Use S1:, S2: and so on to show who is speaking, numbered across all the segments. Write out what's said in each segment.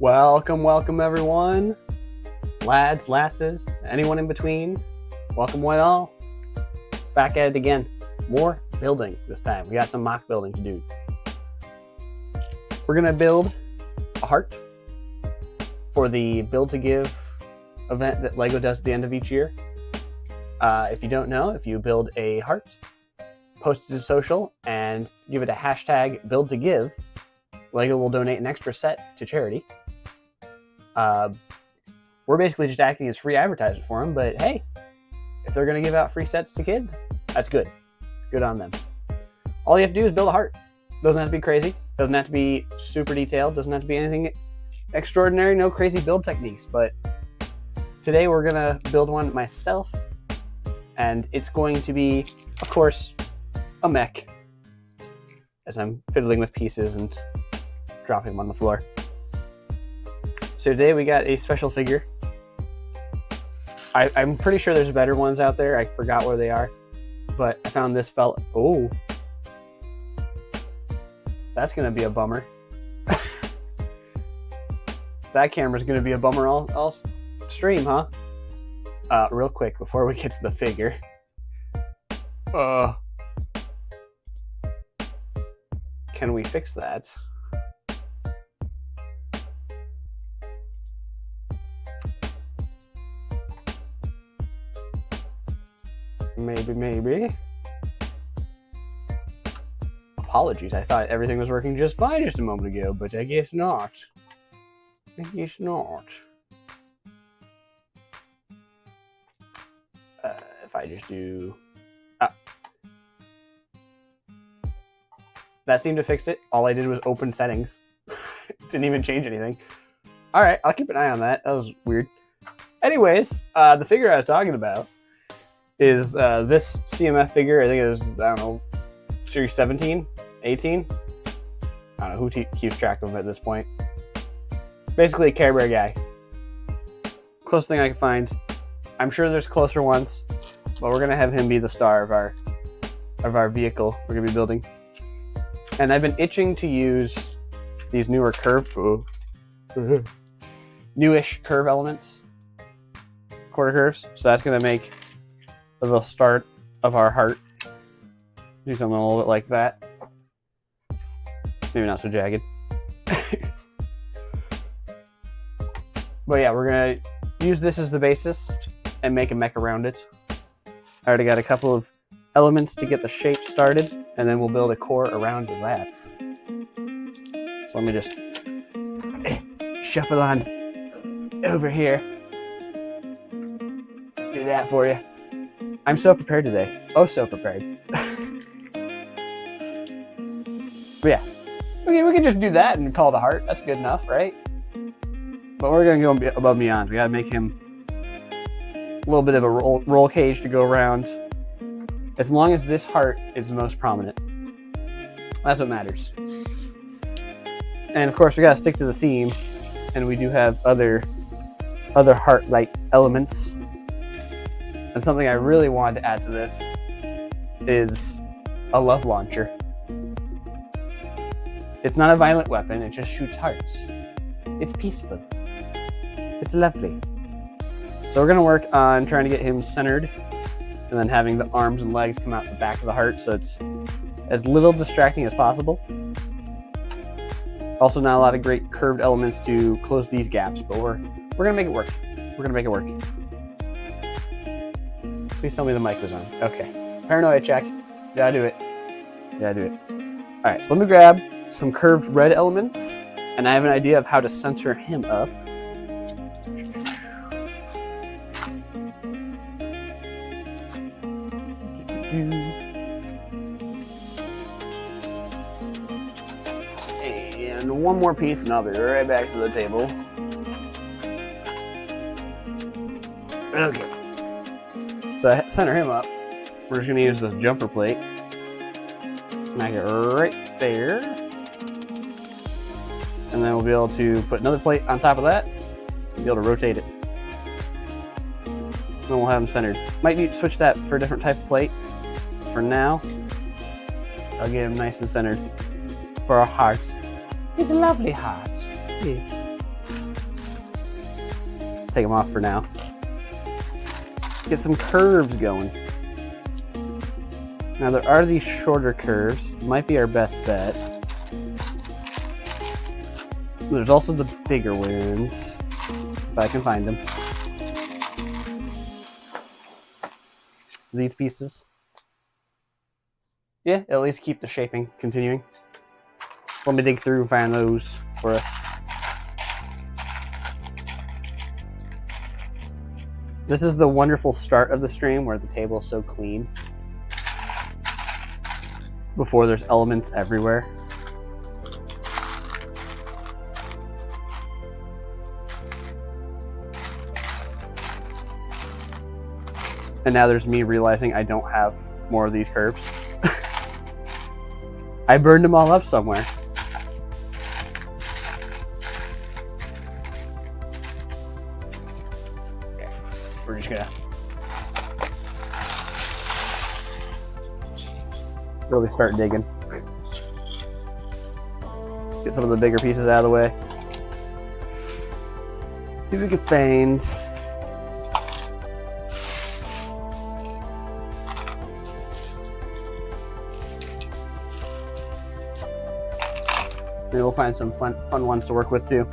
S1: Welcome, welcome everyone. Lads, lasses, anyone in between. Welcome one all. Back at it again. More building this time. We got some mock building to do. We're gonna build a heart for the Build to Give event that LEGO does at the end of each year. If you don't know, if you build a heart, post it to social, and give it a hashtag Build to Give, LEGO will donate an extra set to charity. We're basically just acting as free advertisement for them, but hey, if they're going to give out free sets to kids, that's good. Good on them. All you have to do is build a heart. Doesn't have to be crazy. Doesn't have to be super detailed. Doesn't have to be anything extraordinary. No crazy build techniques. But today we're going to build one myself, and it's going to be, of course, a mech, as I'm fiddling with pieces and dropping them on the floor. So today we got a special figure. I'm pretty sure there's better ones out there. I forgot where they are, but I found this fella. Oh, that's gonna be a bummer. That camera's gonna be a bummer all stream, huh? Real quick before we get to the figure. Can we fix that? Maybe. Apologies, I thought everything was working just fine just a moment ago, but I guess not. If I just do... That seemed to fix it. All I did was open settings. Didn't even change anything. Alright, I'll keep an eye on that. That was weird. Anyways, the figure I was talking about is this CMF figure. I think it was, I don't know, Series 17, 18? I don't know who keeps track of them at this point. Basically a Care Bear guy. Closest thing I can find. I'm sure there's closer ones, but we're going to have him be the star of our vehicle we're going to be building. And I've been itching to use these newer newish curve elements. Quarter curves. So that's going to make the start of our heart. Do something a little bit like that. Maybe not so jagged. But yeah, we're going to use this as the basis and make a mech around it. I already got a couple of elements to get the shape started, and then we'll build a core around that. So let me just shuffle on over here. Do that for you. I'm so prepared today. Oh, so prepared. But yeah, we can just do that and call it a heart. That's good enough, right? But we're going to go above and beyond. We got to make him a little bit of a roll cage to go around. As long as this heart is the most prominent. That's what matters. And of course, we got to stick to the theme. And we do have other heart-like elements. And something I really wanted to add to this is a love launcher. It's not a violent weapon, it just shoots hearts. It's peaceful. It's lovely. So we're going to work on trying to get him centered and then having the arms and legs come out the back of the heart so it's as little distracting as possible. Also not a lot of great curved elements to close these gaps, but we're going to make it work. We're going to make it work. Please tell me the mic was on. Okay. Paranoia check. Did I do it? Did I do it? Alright, so let me grab some curved red elements, and I have an idea of how to center him up. And one more piece, and I'll be right back to the table. Okay. So I center him up. We're just going to use this jumper plate. Smack it right there. And then we'll be able to put another plate on top of that. And be able to rotate it. Then we'll have him centered. Might need to switch that for a different type of plate. For now, I'll get him nice and centered for our heart. It's a lovely heart. Yes. take them off for now. Get some curves going. Now there are these shorter curves. Might be our best bet. There's also the bigger ones, if I can find them. These pieces. Yeah, at least keep the shaping continuing. So let me dig through and find those for us. This is the wonderful start of the stream where the table is so clean. Before there's elements everywhere. And now there's me realizing I don't have more of these curves. I burned them all up somewhere. Okay, we're just gonna really start digging. Get some of the bigger pieces out of the way. See if we can find maybe we'll find some fun ones to work with too.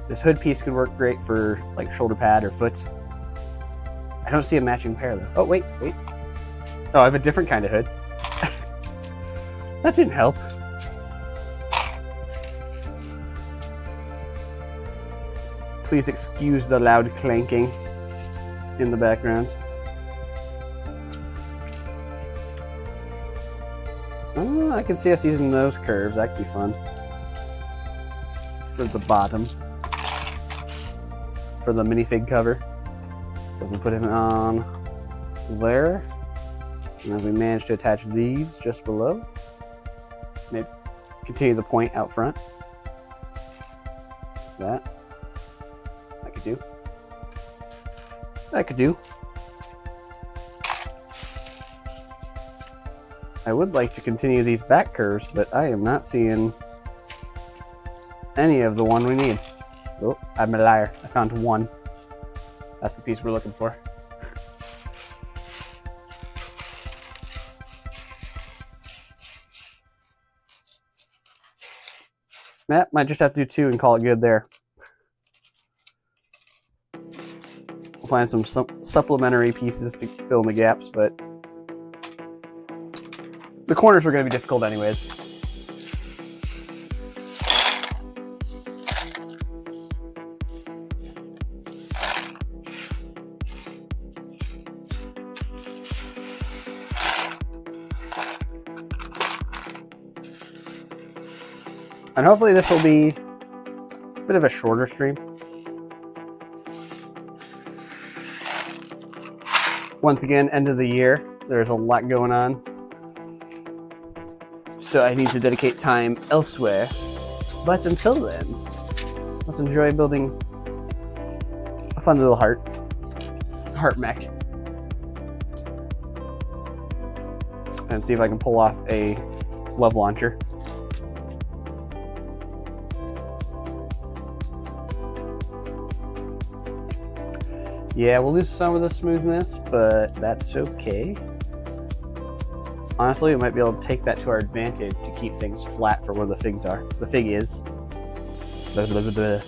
S1: This hood piece could work great for like shoulder pad or foot. I don't see a matching pair though. Oh, wait. Oh, I have a different kind of hood. That didn't help. Please excuse the loud clanking in the background. Oh, I can see us using those curves. That could be fun. For the bottom. For the minifig cover. So if we put it on there, and then we manage to attach these just below. Maybe continue the point out front. That. That could do. I would like to continue these back curves, but I am not seeing any of the one we need. Oh, I'm a liar. I found one. That's the piece we're looking for. Matt, might just have to do two and call it good there. We'll find some supplementary pieces to fill in the gaps, but the corners were going to be difficult anyways. And hopefully this will be a bit of a shorter stream. Once again, end of the year. There's a lot going on. So I need to dedicate time elsewhere. But until then, let's enjoy building a fun little heart mech. And see if I can pull off a love launcher. Yeah, we'll lose some of the smoothness, but that's okay. Honestly, we might be able to take that to our advantage to keep things flat for where the figs are. The fig is. Blah, blah, blah, blah.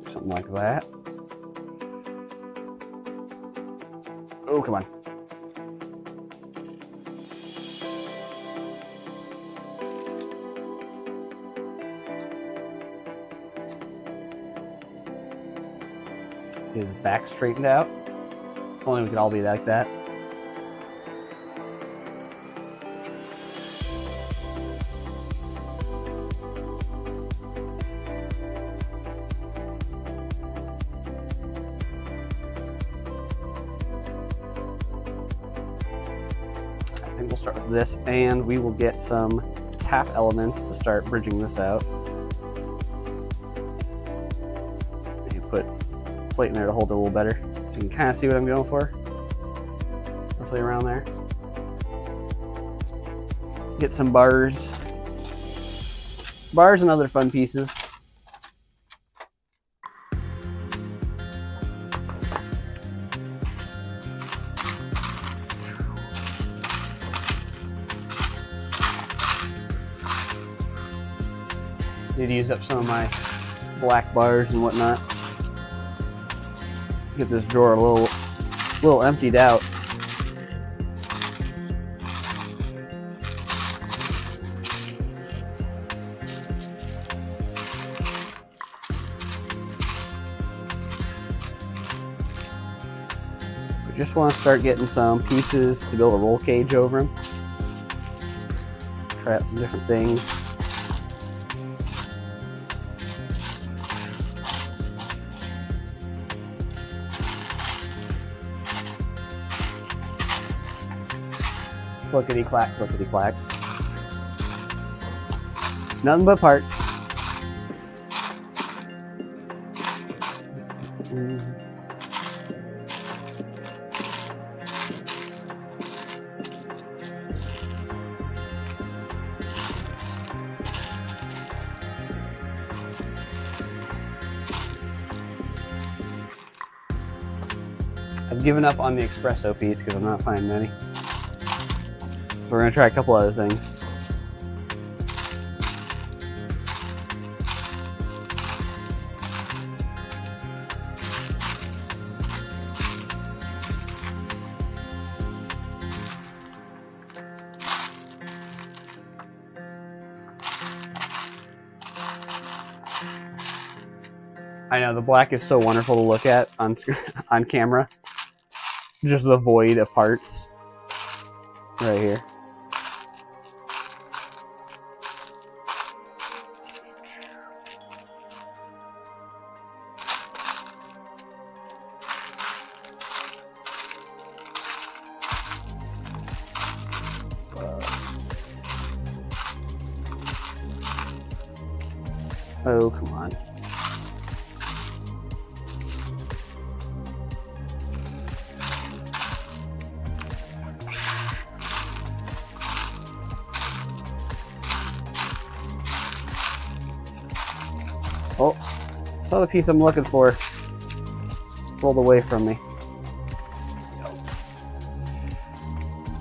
S1: Something like that. Oh, come on. His back straightened out. If only we could all be like that. I think we'll start with this, and we will get some tap elements to start bridging this out. Put plate in there to hold it a little better, so you can kind of see what I'm going for. Roughly around there. Get some bars. Bars and other fun pieces. Need to use up some of my black bars and whatnot. Get this drawer a little emptied out. We just want to start getting some pieces to build a roll cage over them. Try out some different things. Clickety clack, clickety clack. Nothing but parts. I've given up on the espresso piece because I'm not finding any. So we're going to try a couple other things. I know the black is so wonderful to look at on camera. Just the void of parts right here. Oh, come on. Oh, saw the piece I'm looking for. Rolled away from me.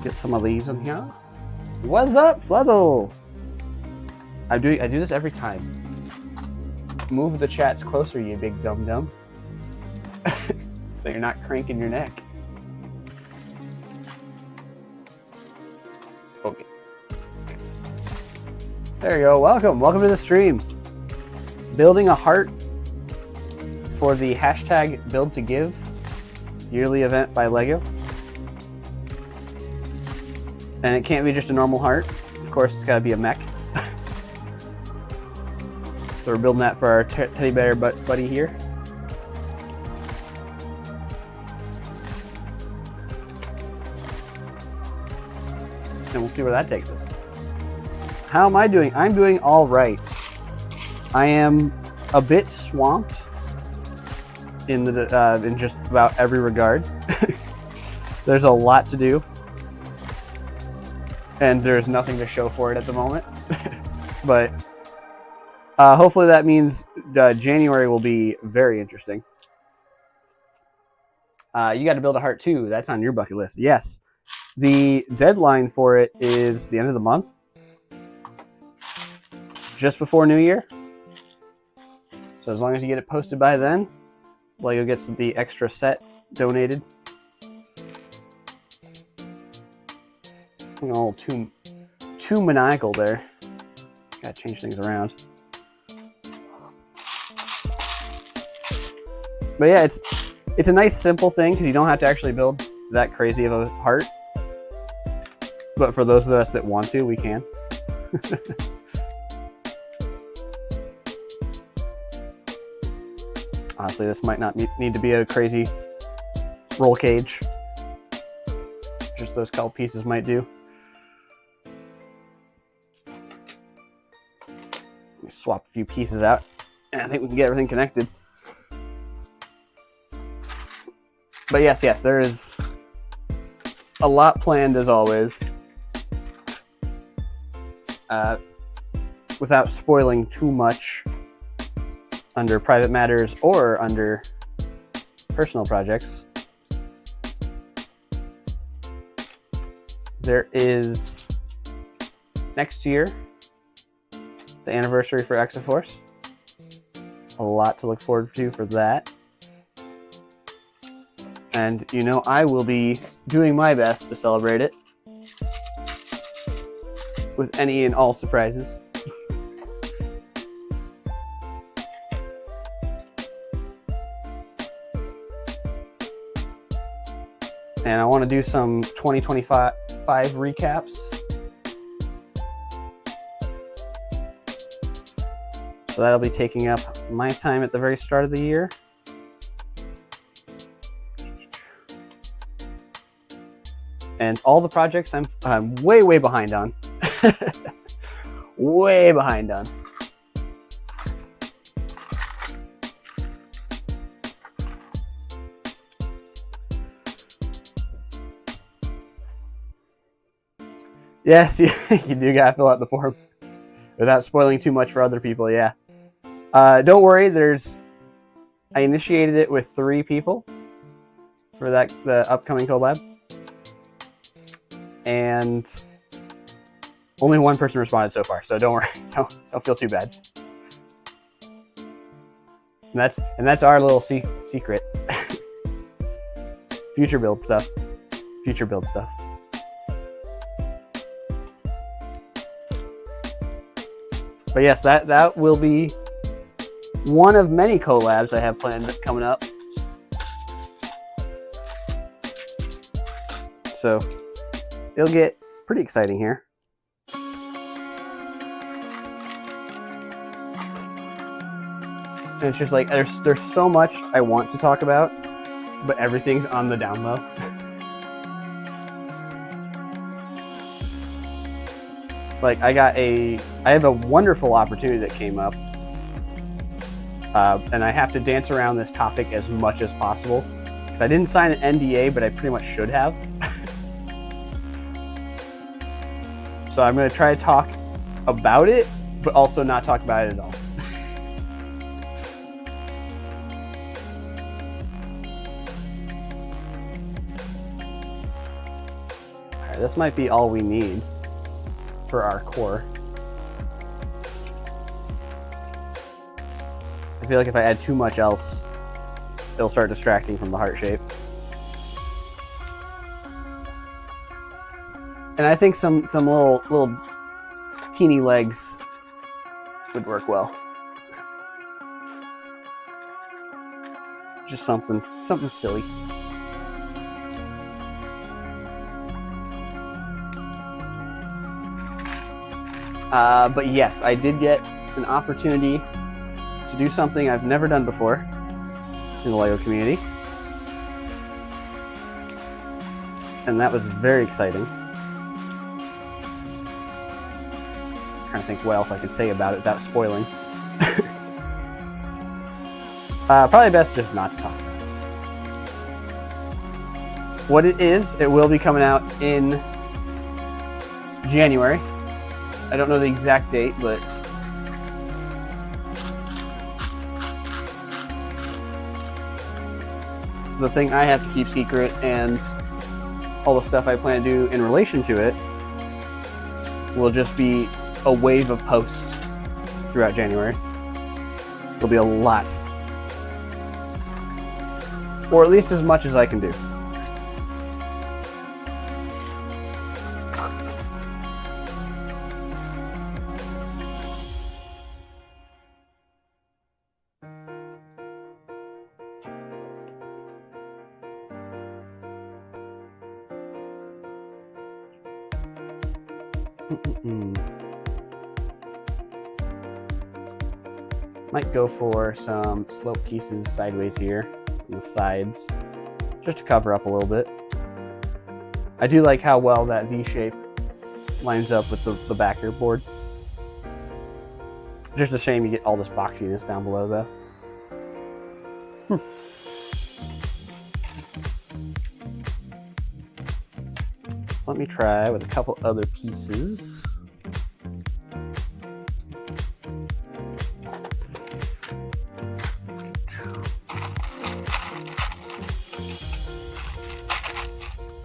S1: Get some of these in here. What's up, Fluzzle? I do this every time. Move the chats closer, you big dum-dum. So you're not cranking your neck. Okay. There you go. Welcome to the stream. Building a heart for the hashtag Build to Give yearly event by LEGO. And it can't be just a normal heart. Of course, it's got to be a mech. So we're building that for our teddy bear buddy here. And we'll see where that takes us. How am I doing? I'm doing all right. I am a bit swamped in just about every regard. There's a lot to do, and there's nothing to show for it at the moment. But hopefully that means January will be very interesting. You got to build a heart too. That's on your bucket list. Yes. The deadline for it is the end of the month, just before New Year. So as long as you get it posted by then, LEGO gets the extra set donated. I'm a little too maniacal there. Gotta change things around. But yeah, it's a nice simple thing because you don't have to actually build that crazy of a heart. But for those of us that want to, we can. Honestly, this might not need to be a crazy roll cage. Just those couple pieces might do. Let me swap a few pieces out, and I think we can get everything connected. But yes, there is a lot planned as always. without spoiling too much under private matters or under personal projects, there is next year the anniversary for Exaforce. A lot to look forward to for that. And you know, I will be doing my best to celebrate it with any and all surprises. And I want to do some 2025 recaps. So that'll be taking up my time at the very start of the year. And all the projects I'm way behind on. Way behind on. Yes, you do gotta fill out the form without spoiling too much for other people, yeah. Don't worry, I initiated it with 3 people for the upcoming collab. And only 1 person responded so far, so don't worry, don't feel too bad. And that's our little secret. Future build stuff. Future build stuff. But yes, that will be one of many collabs I have planned coming up. So it'll get pretty exciting here. And it's just like there's so much I want to talk about, but everything's on the down low. Like I have a wonderful opportunity that came up, and I have to dance around this topic as much as possible because I didn't sign an NDA, but I pretty much should have. So I'm going to try to talk about it, but also not talk about it at all. All right, this might be all we need for our core. So I feel like if I add too much else, it'll start distracting from the heart shape. And I think some little teeny legs would work well. Just something silly. But yes, I did get an opportunity to do something I've never done before in the LEGO community. And that was very exciting. I'm trying to think what else I could say about it without spoiling. Probably best just not to talk about it. What it is, it will be coming out in January. I don't know the exact date, but the thing I have to keep secret and all the stuff I plan to do in relation to it will just be a wave of posts throughout January. There'll be a lot. Or at least as much as I can do. Might go for some slope pieces sideways here on the sides, just to cover up a little bit. I do like how well that V shape lines up with the backer board. Just a shame you get all this boxiness down below though. So let me try with a couple other pieces.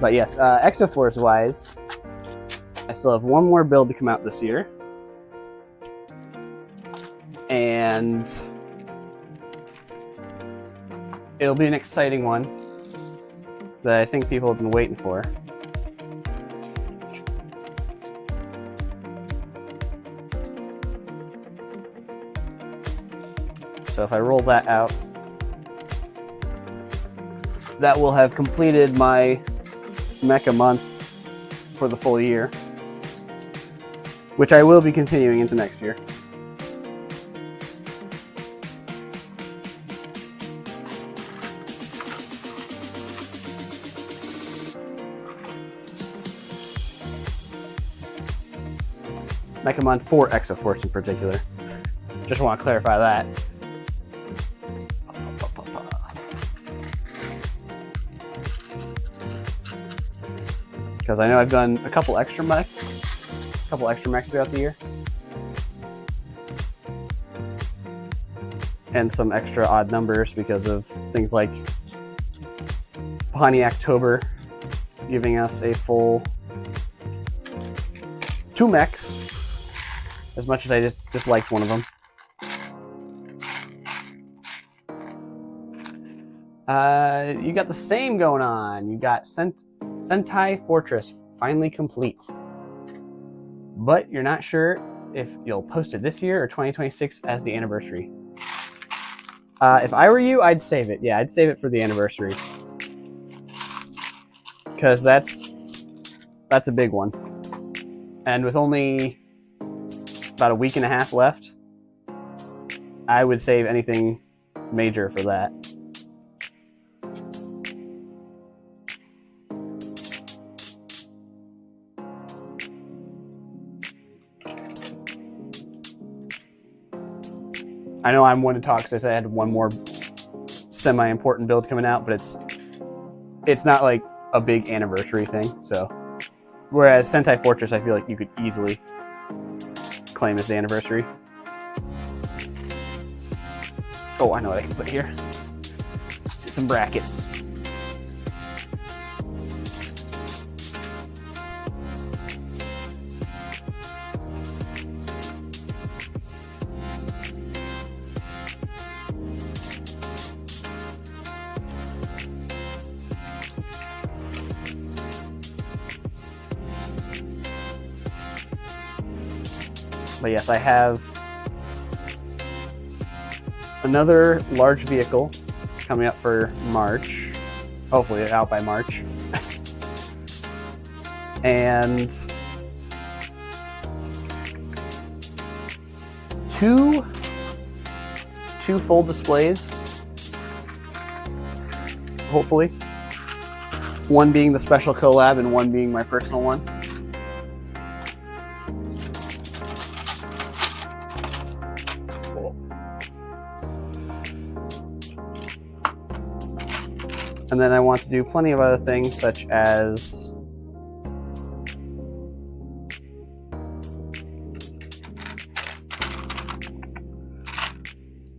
S1: But yes, Exoforce wise, I still have one more build to come out this year. And it'll be an exciting one that I think people have been waiting for. So if I roll that out, that will have completed my mecha month for the full year, which I will be continuing into next year. Mecha month for Exoforce in particular. Just want to clarify that. Because I know I've done a couple extra mechs throughout the year. And some extra odd numbers because of things like Pontiactober giving us a full 2 mechs, as much as I just disliked one of them. You got the same going on. You got Sentai Fortress finally complete. But you're not sure if you'll post it this year or 2026 as the anniversary. If I were you, I'd save it. Yeah, I'd save it for the anniversary. Because that's a big one. And with only about a week and a half left, I would save anything major for that. I know I'm one to talk because I had one more semi-important build coming out, but it's not like a big anniversary thing. So, whereas Sentai Fortress, I feel like you could easily claim as the anniversary. Oh, I know what I can put here. Some brackets. But yes, I have another large vehicle coming up for March. Hopefully out by March. And two full displays, hopefully. One being the special collab and one being my personal one. And then I want to do plenty of other things, such as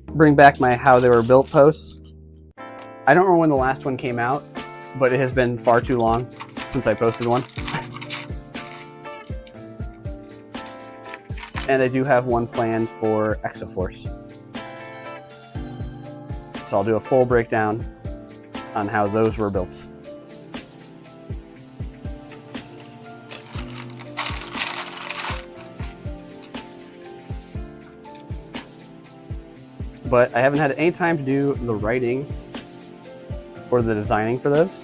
S1: bring back my how they were built posts. I don't remember when the last one came out, but it has been far too long since I posted one. And I do have one planned for Exoforce. So I'll do a full breakdown on how those were built. But I haven't had any time to do the writing or the designing for those.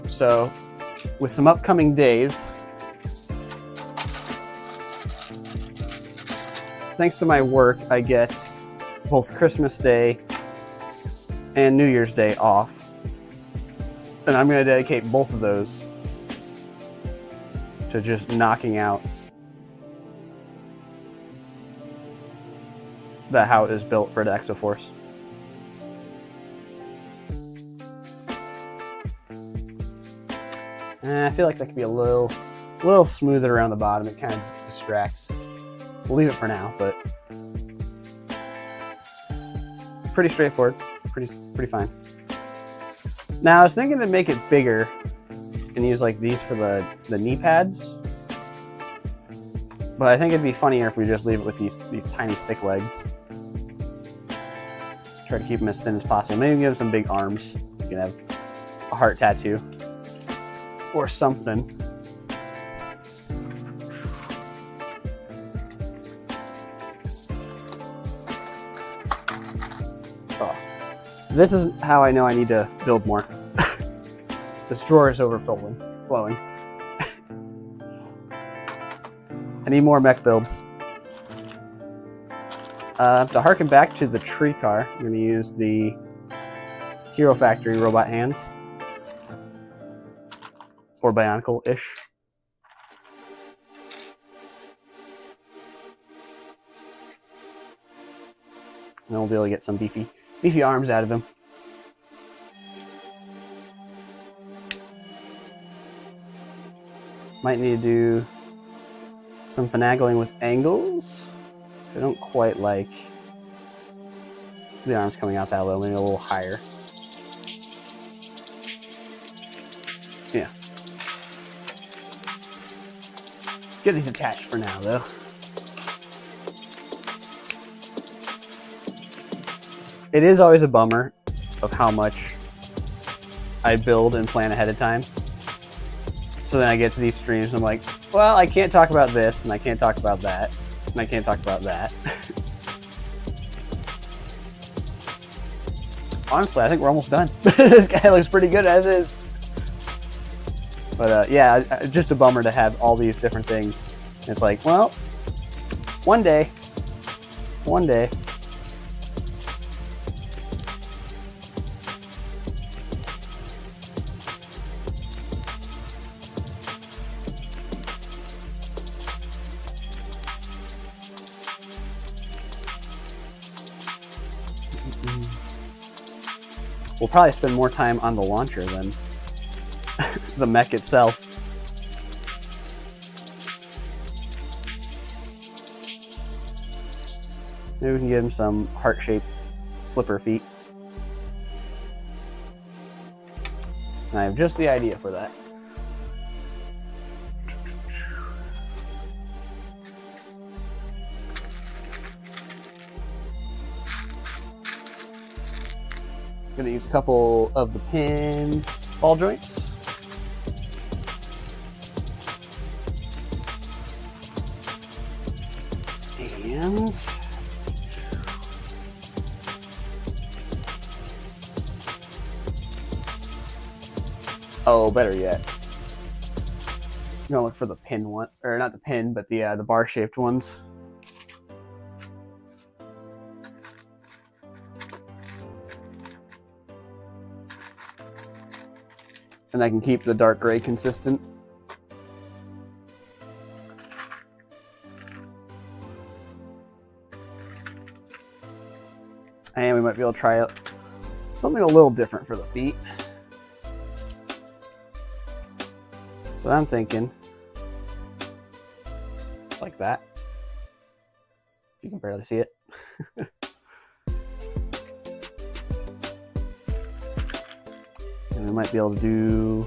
S1: So, with some upcoming days, thanks to my work, I get both Christmas Day and New Year's Day off. And I'm going to dedicate both of those to just knocking out how it is built for the Exoforce. I feel like that could be a little smoother around the bottom. It kind of distracts. We'll leave it for now, but pretty straightforward. pretty fine. Now I was thinking to make it bigger and use like these for the knee pads, but I think it'd be funnier if we just leave it with these tiny stick legs. Try to keep them as thin as possible. Maybe give them some big arms. You can have a heart tattoo or something. Oh. This is how I know I need to build more. This drawer is overflowing. I need more mech builds. To harken back to the tree car, I'm going to use the Hero Factory robot hands. Or Bionicle-ish. And then we'll be able to get some beefy arms out of him. Might need to do some finagling with angles. I don't quite like the arms coming out that low, maybe a little higher. Yeah. Get these attached for now, though. It is always a bummer of how much I build and plan ahead of time. So then I get to these streams and I'm like, well, I can't talk about this, and I can't talk about that, and I can't talk about that. Honestly, I think we're almost done. This guy looks pretty good as is. But yeah, just a bummer to have all these different things. And it's like, well, one day. We'll probably spend more time on the launcher than the mech itself. Maybe we can give him some heart-shaped flipper feet. And I have just the idea for that. I'm going to use a couple of the pin ball joints. And oh, better yet, I'm going to look for the pin one, or not the pin, but the bar-shaped ones. And I can keep the dark gray consistent. And we might be able to try out something a little different for the feet. So I'm thinking like that. You can barely see it. And we might be able to do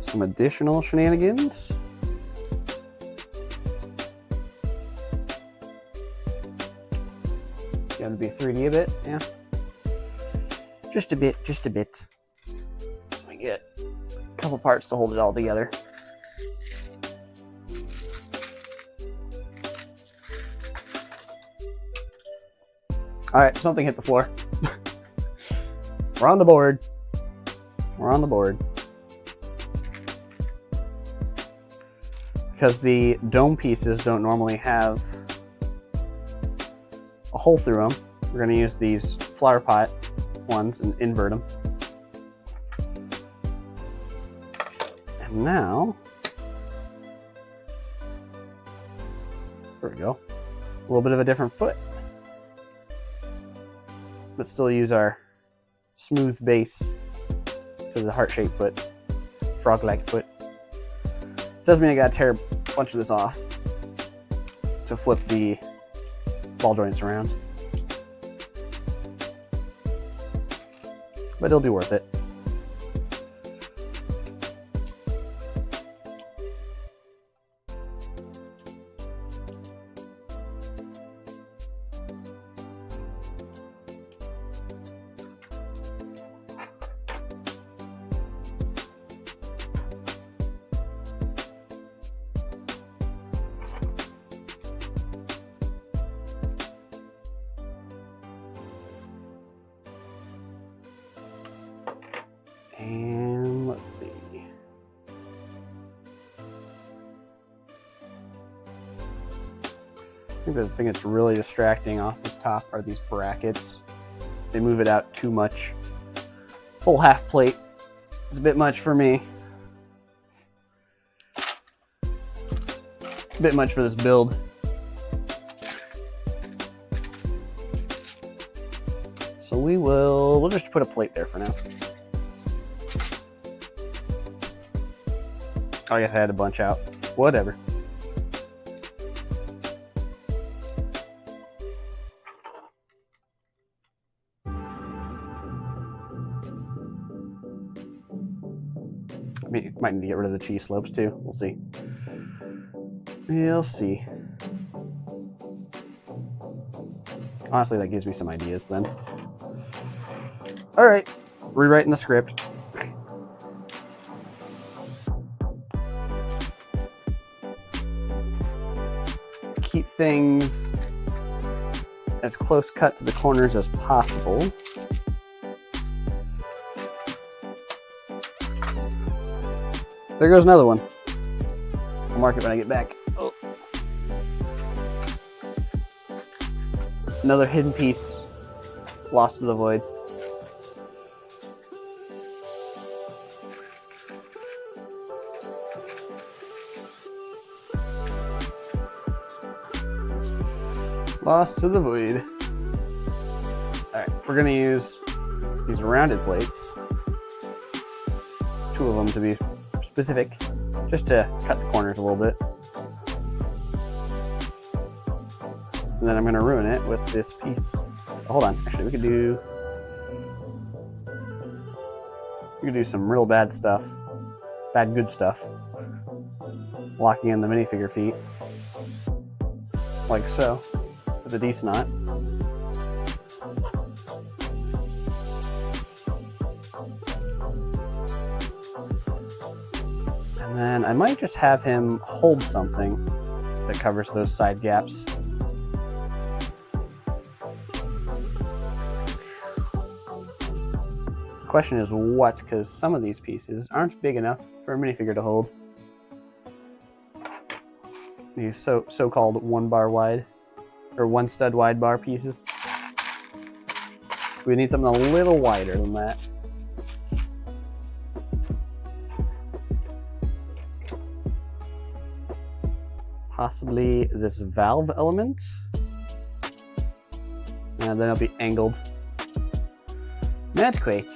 S1: some additional shenanigans. Got to be 3D a bit, yeah. Just a bit, just a bit. We get a couple parts to hold it all together. All right, something hit the floor. We're on the board. We're on the board. Because the dome pieces don't normally have a hole through them, we're going to use these flower pot ones and invert them. And now, there we go. A little bit of a different foot, but still use our smooth base to the heart-shaped foot, frog-like foot. Doesn't mean I gotta tear a bunch of this off to flip the ball joints around. but it'll be worth it. And let's see. I think the thing that's really distracting off this top are these brackets. They move it out too much. Full half plate is a bit much for me. A bit much for this build. So we'll just put a plate there for now. Oh, I guess I had to bunch out. Whatever. I mean, might need to get rid of the cheese slopes too. We'll see. We'll see. Honestly, that gives me some ideas then. All right, rewriting the script. Keep things as close cut to the corners as possible. There goes another one. I'll mark it when I get back. Oh. Another hidden piece lost to the void. Lost to the void. Alright, we're gonna use these rounded plates. 2 of them to be specific, just to cut the corners a little bit. And then I'm gonna ruin it with this piece. Oh, hold on, actually we could do some real bad stuff. Bad good stuff. Locking in the minifigure feet. Like so. With a D-snot. And then I might just have him hold something that covers those side gaps. The question is what, because some of these pieces aren't big enough for a minifigure to hold. These so-called 1 bar wide. Or 1 stud wide bar pieces. We need something a little wider than that. Possibly this valve element. And then it'll be angled. Not quite.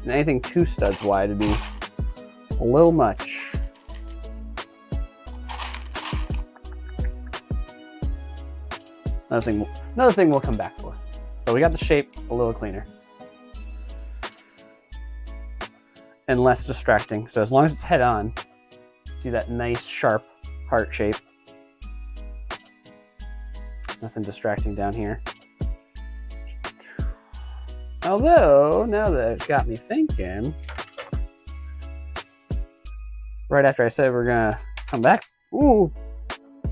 S1: And anything 2 studs wide would be a little much. Another thing we'll come back for. So we got the shape a little cleaner. And less distracting. So as long as it's head on, see that nice sharp heart shape. Nothing distracting down here. Although, now that it's got me thinking, right after I said we're gonna come back, ooh,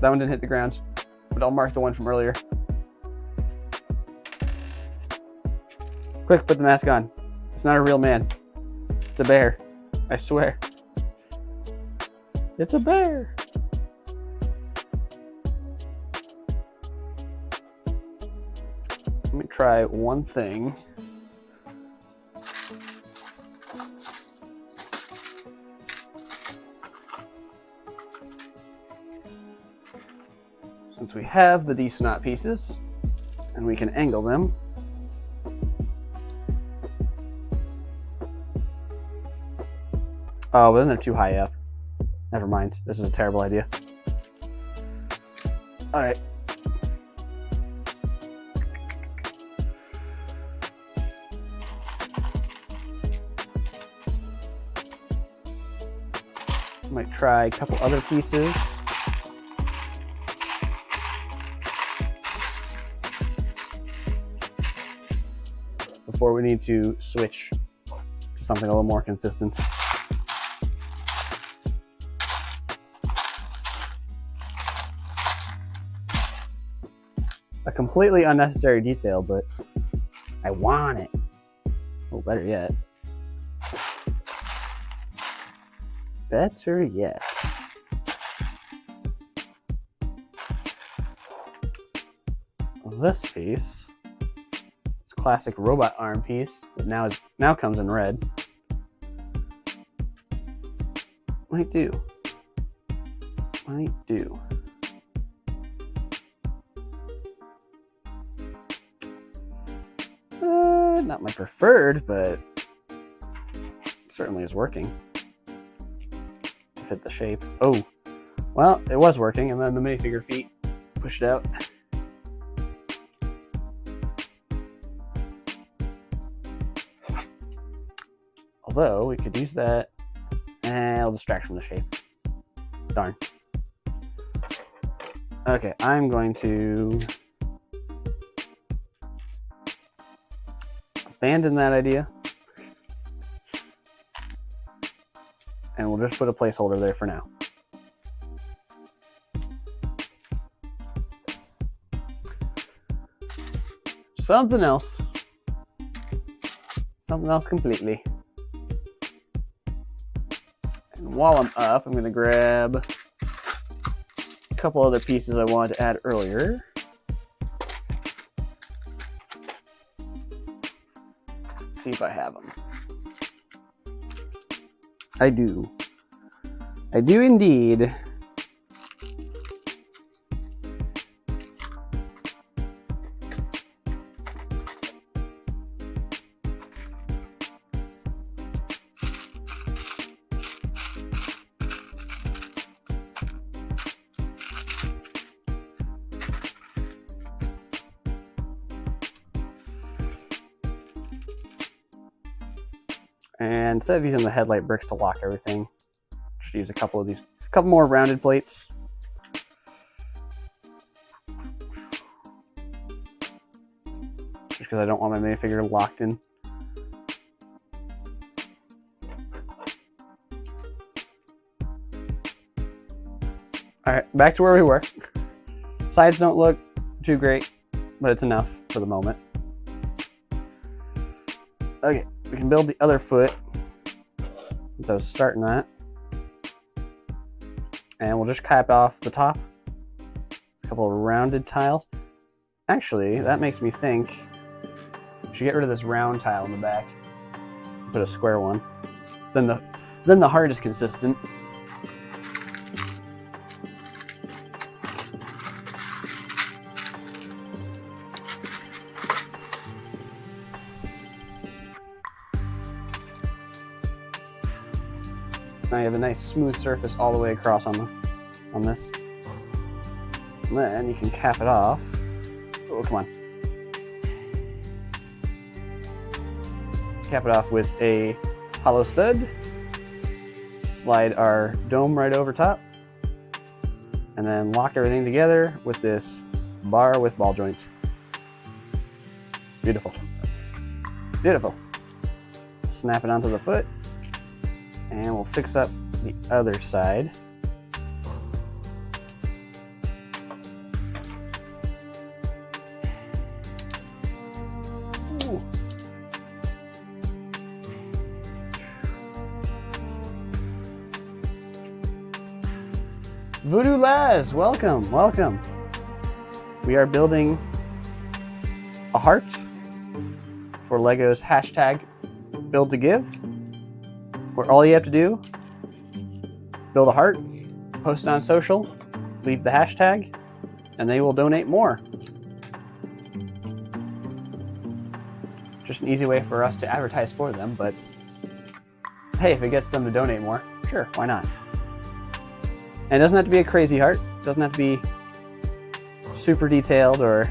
S1: that one didn't hit the ground. But I'll mark the one from earlier. Quick, put the mask on. It's not a real man. It's a bear. I swear. It's a bear. Let me try one thing. Since we have the D-snot pieces, and we can angle them. Oh, but then they're too high up. Never mind. This is a terrible idea. All right. Might try a couple other pieces. Before we need to switch to something a little more consistent. A completely unnecessary detail, but I want it. Oh, better yet. Better yet. This piece, it's a classic robot arm piece, but now comes in red. Might do. Might do. Not my preferred, but it certainly is working. To fit the shape. Oh, well, it was working, and then the minifigure feet pushed out. Although we could use that, and it'll distract from the shape. Darn. Okay, I'm going to abandon that idea, and we'll just put a placeholder there for now. Something else completely. And while I'm up, I'm going to grab a couple other pieces I wanted to add earlier. See if I have them. I do. I do indeed. And instead of using the headlight bricks to lock everything, just use a couple more rounded plates. Just because I don't want my minifigure locked in. Alright, back to where we were. Sides don't look too great, but it's enough for the moment. Okay. We can build the other foot, since I was starting that. And we'll just cap off the top. A couple of rounded tiles. Actually, that makes me think we should get rid of this round tile in the back. Put a square one. Then the heart is consistent. Now you have a nice smooth surface all the way across on this. And then you can cap it off. Oh, come on. Cap it off with a hollow stud. Slide our dome right over top. And then lock everything together with this bar with ball joints. Beautiful. Beautiful. Snap it onto the foot. And we'll fix up the other side. Ooh. Voodoo Laz, welcome, welcome. We are building a heart for Lego's hashtag Build to Give. Where all you have to do, build a heart, post it on social, leave the hashtag, and they will donate more. Just an easy way for us to advertise for them, but hey, if it gets them to donate more, sure, why not? And it doesn't have to be a crazy heart. It doesn't have to be super detailed or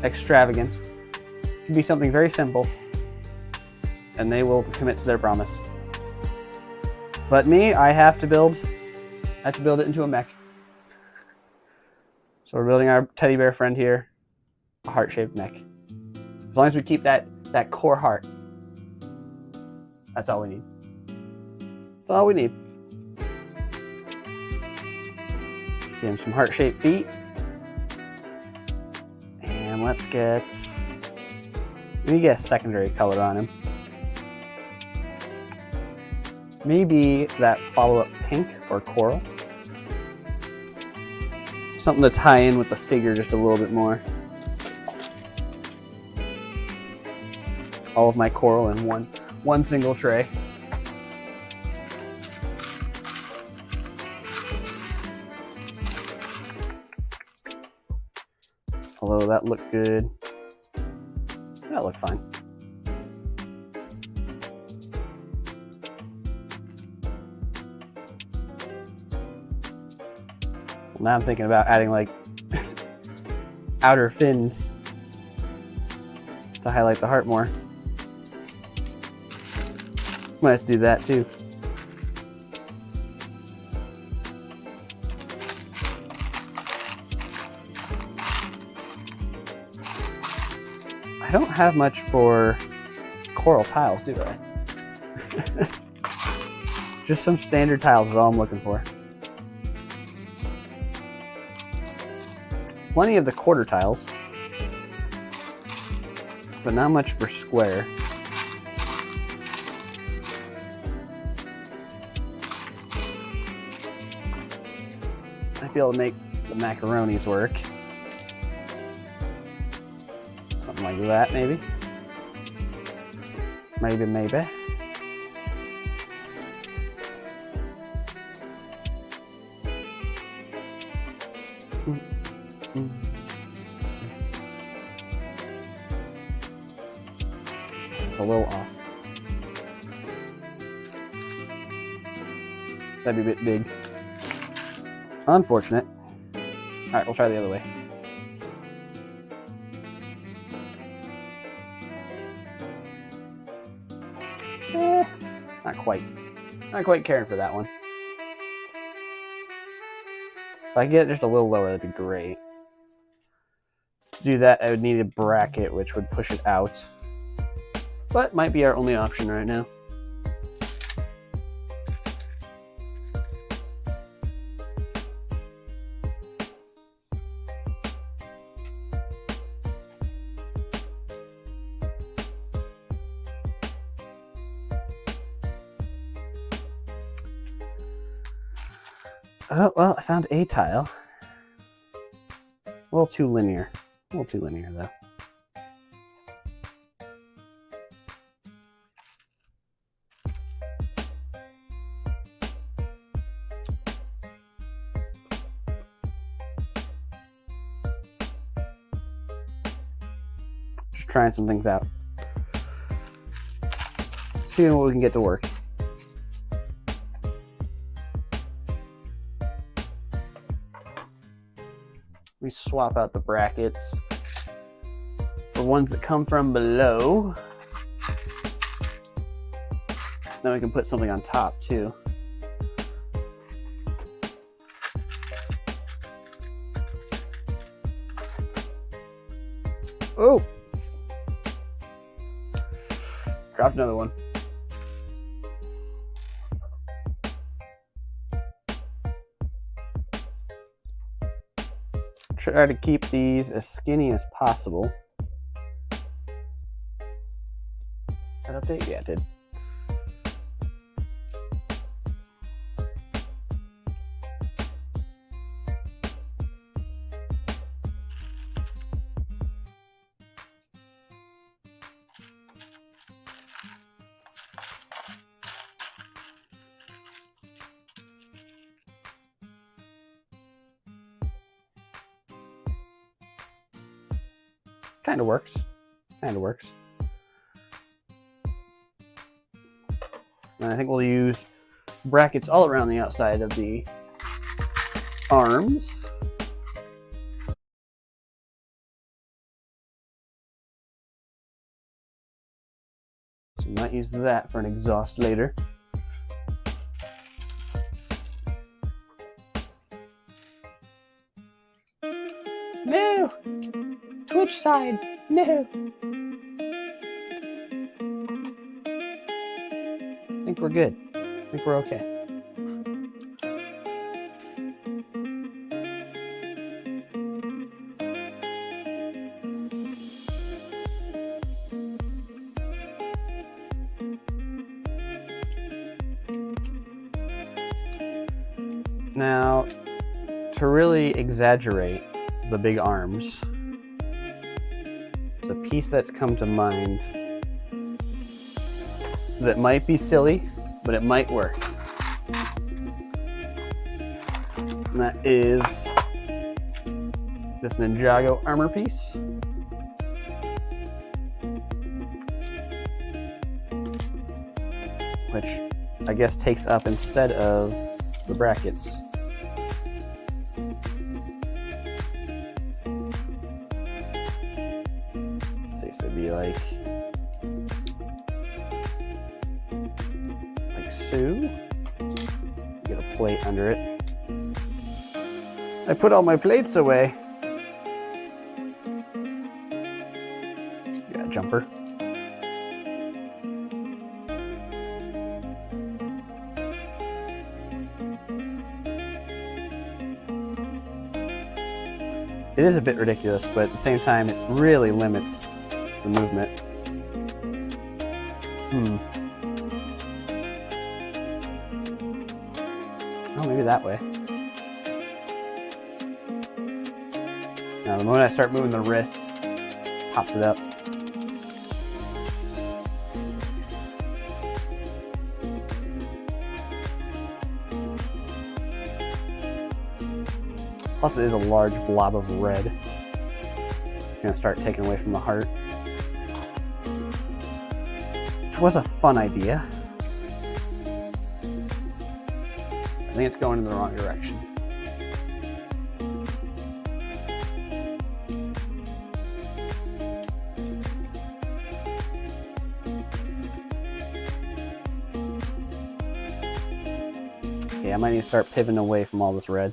S1: extravagant. It can be something very simple, and they will commit to their promise. But me, I have to build it into a mech. So we're building our teddy bear friend here, a heart-shaped mech. As long as we keep that core heart, that's all we need. That's all we need. Give him some heart-shaped feet. And let's get, we need to get a secondary color on him. Maybe that follow-up pink or coral. Something to tie in with the figure just a little bit more. All of my coral in one single tray. Although that looked good. That looked fine. Now I'm thinking about adding like outer fins to highlight the heart more. Might have to do that too. I don't have much for coral tiles, do I? Just some standard tiles is all I'm looking for. Plenty of the quarter tiles, but not much for square. Might be able to make the macaronis work. Something like that, maybe. Maybe. A little off. That'd be a bit big. Unfortunate. Alright, we'll try the other way. Not quite. Not quite caring for that one. If I get it just a little lower, that'd be great. To do that, I would need a bracket, which would push it out. But might be our only option right now. Oh, well, I found a tile. A little too linear. A little too linear, though. Just trying some things out. Seeing what we can get to work. We swap out the brackets for ones that come from below. Then we can put something on top too. Oh! Dropped another one. Try to keep these as skinny as possible. Did that update? Yeah, it did. Kind of works. Kind of works. And I think we'll use brackets all around the outside of the arms. So we might use that for an exhaust later. Which side? No. I think we're good. I think we're okay. Now, to really exaggerate the big arms, there's a piece that's come to mind that might be silly, but it might work. And that is this Ninjago armor piece. Which I guess takes up instead of the brackets. So it'd be like so. Get a plate under it. I put all my plates away. Got a jumper. It is a bit ridiculous, but at the same time, it really limits the movement. Oh, maybe that way. Now, the moment I start moving the wrist, pops it up. Plus, it is a large blob of red. It's going to start taking away from the heart. It was a fun idea. I think it's going in the wrong direction. Okay, I might need to start pivoting away from all this red.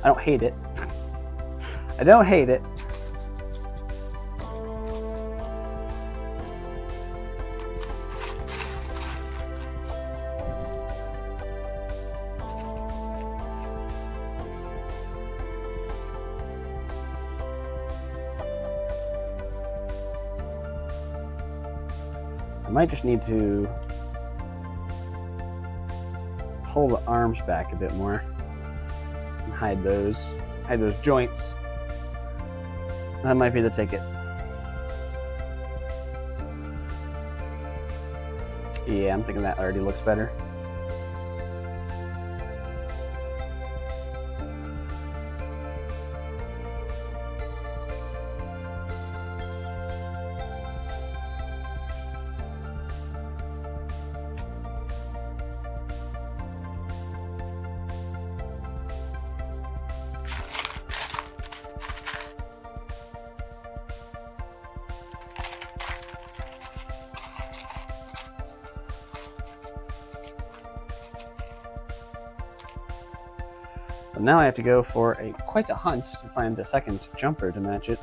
S1: I don't hate it. I don't hate it. I might just need to pull the arms back a bit more and hide those joints. That might be the ticket. Yeah, I'm thinking that already looks better. But now I have to go for quite a hunt to find a second jumper to match it.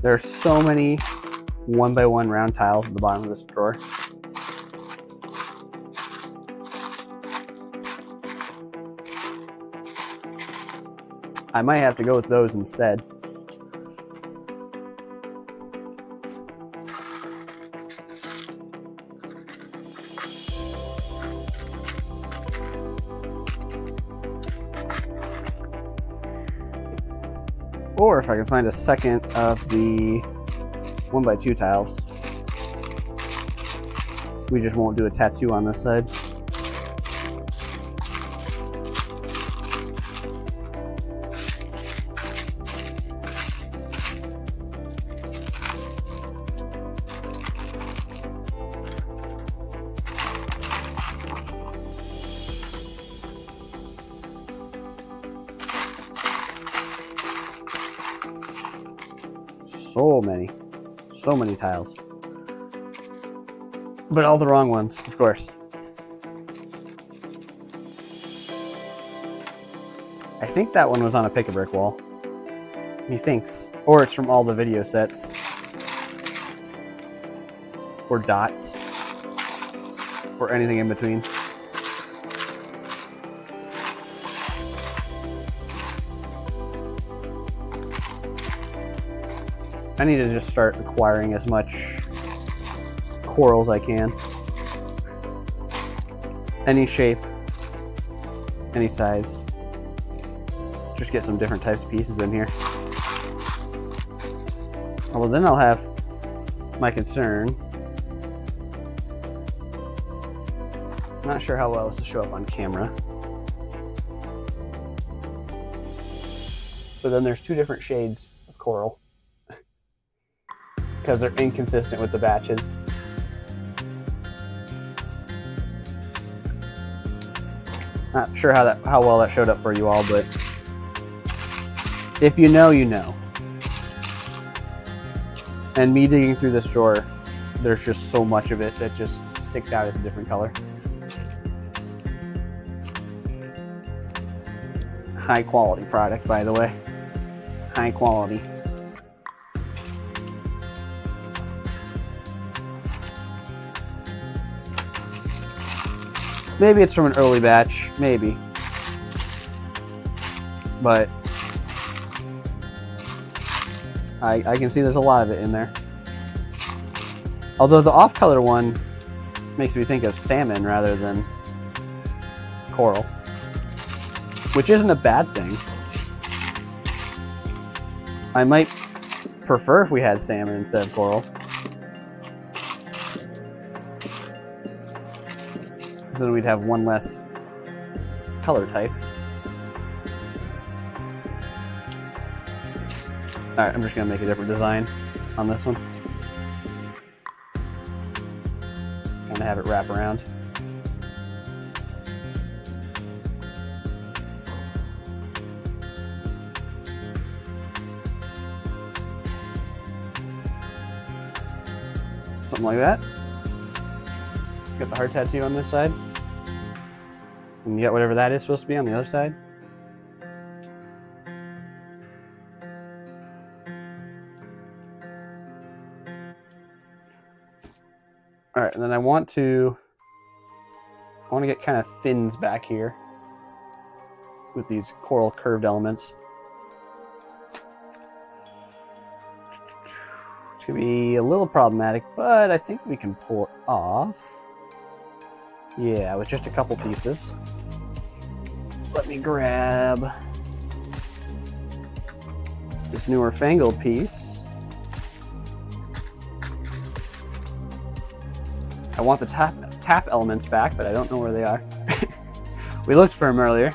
S1: There are so many 1x1 round tiles at the bottom of this drawer. I might have to go with those instead. Or if I can find a second of the 1x2 tiles. We just won't do a tattoo on this side. So many tiles. But all the wrong ones, of course. I think that one was on a pick-a-brick wall. He thinks. Or it's from all the video sets. Or dots. Or anything in between. I need to just start acquiring as much coral as I can. Any shape, any size. Just get some different types of pieces in here. Well, then I'll have my concern. I'm not sure how well this will show up on camera. But then there's two different shades of coral. Because they're inconsistent with the batches. Not sure how well that showed up for you all, but if you know, you know. And me digging through this drawer, there's just so much of it that just sticks out as a different color. High quality product, by the way. High quality. Maybe it's from an early batch, maybe. But I can see there's a lot of it in there. Although the off-color one makes me think of salmon rather than coral. Which isn't a bad thing. I might prefer if we had salmon instead of coral. So then we'd have one less color type. Alright, I'm just going to make a different design on this one. Kind of have it wrap around. Something like that. Got the heart tattoo on this side. And you got whatever that is supposed to be on the other side. All right, and then I want to get kind of fins back here with these coral curved elements. It's gonna be a little problematic, but I think we can pull it off. Yeah, with just a couple pieces. Let me grab this newer fangled piece. I want the tap elements back, but I don't know where they are. We looked for them earlier.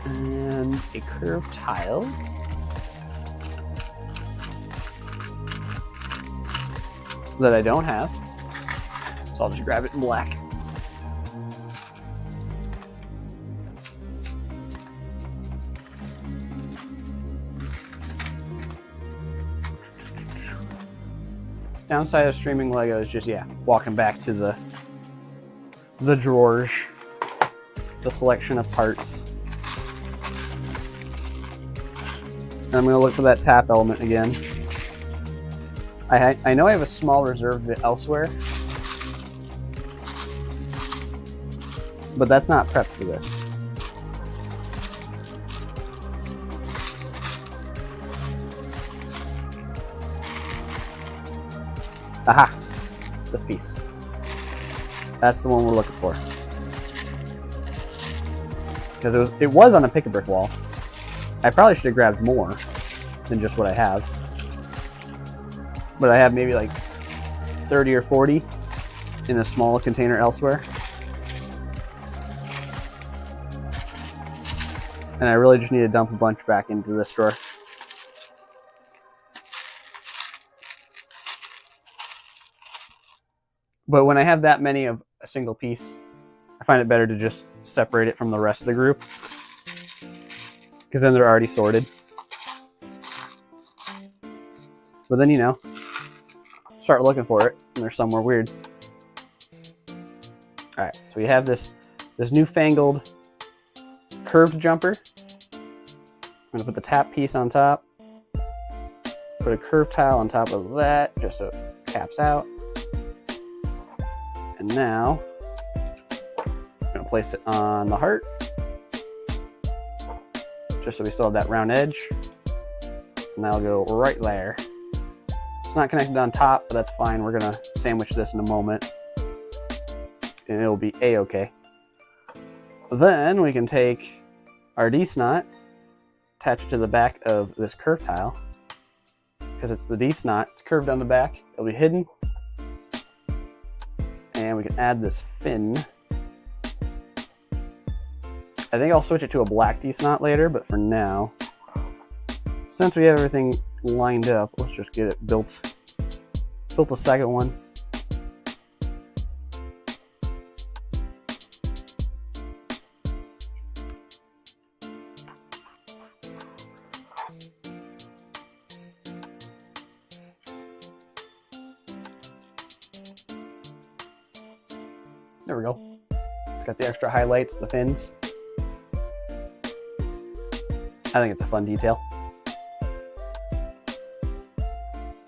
S1: And a curved tile. That I don't have. So I'll just grab it in black. Downside of streaming Lego is just, yeah, walking back to the drawers, the selection of parts. And I'm going to look for that tap element again. I know I have a small reserve of it elsewhere, but that's not prepped for this. Aha! This piece. That's the one we're looking for. Because it was on a pick-a-brick wall. I probably should have grabbed more than just what I have. But I have maybe like 30 or 40 in a small container elsewhere. And I really just need to dump a bunch back into this drawer. But when I have that many of a single piece, I find it better to just separate it from the rest of the group, because then they're already sorted. But then, you know, start looking for it, and they're somewhere weird. All right, so we have this newfangled curved jumper. I'm gonna put the tap piece on top, put a curved tile on top of that, just so it taps out. And now, I'm going to place it on the heart, just so we still have that round edge. And that'll go right there. It's not connected on top, but that's fine. We're going to sandwich this in a moment, and it'll be A-okay. Then we can take our D-snot, attach it to the back of this curved tile, because it's the D-snot. It's curved on the back. It'll be hidden. And we can add this fin. I think I'll switch it to a black D-snot later, but for now, since we have everything lined up, let's just get it built. Built a second one. There we go. It's got the extra highlights, the fins. I think it's a fun detail.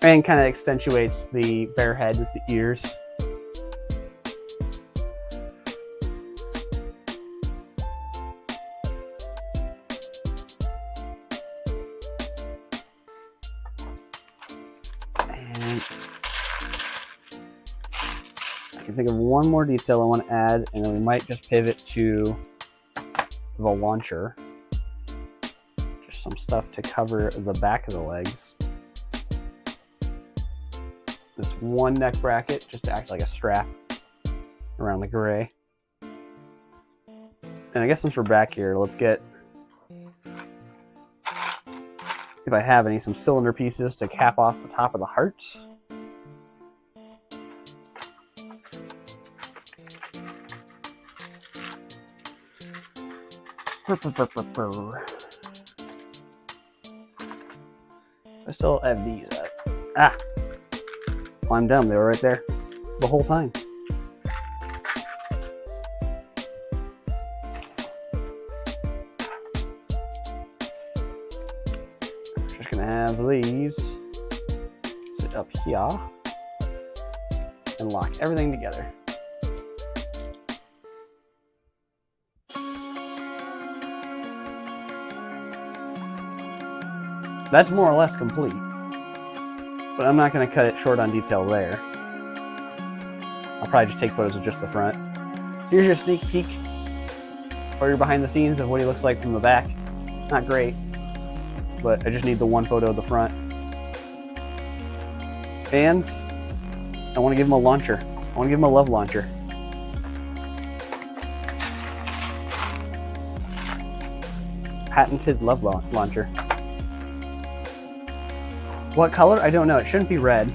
S1: And kind of accentuates the bear head with the ears. And I can think of one more detail I want to add, and then we might just pivot to the launcher. Just some stuff to cover the back of the legs. This one neck bracket, just to act like a strap around the gray. And I guess since we're back here, let's get, if I have any, some cylinder pieces to cap off the top of the heart. I still have these up. Ah! Well, I'm dumb. They were right there the whole time. I'm just gonna have these sit up here and lock everything together. That's more or less complete, but I'm not going to cut it short on detail there. I'll probably just take photos of just the front. Here's your sneak peek, or your behind the scenes of what he looks like from the back. Not great, but I just need the one photo of the front. And I want to give him a launcher. I want to give him a love launcher. Patented love launcher. What color? I don't know. It shouldn't be red.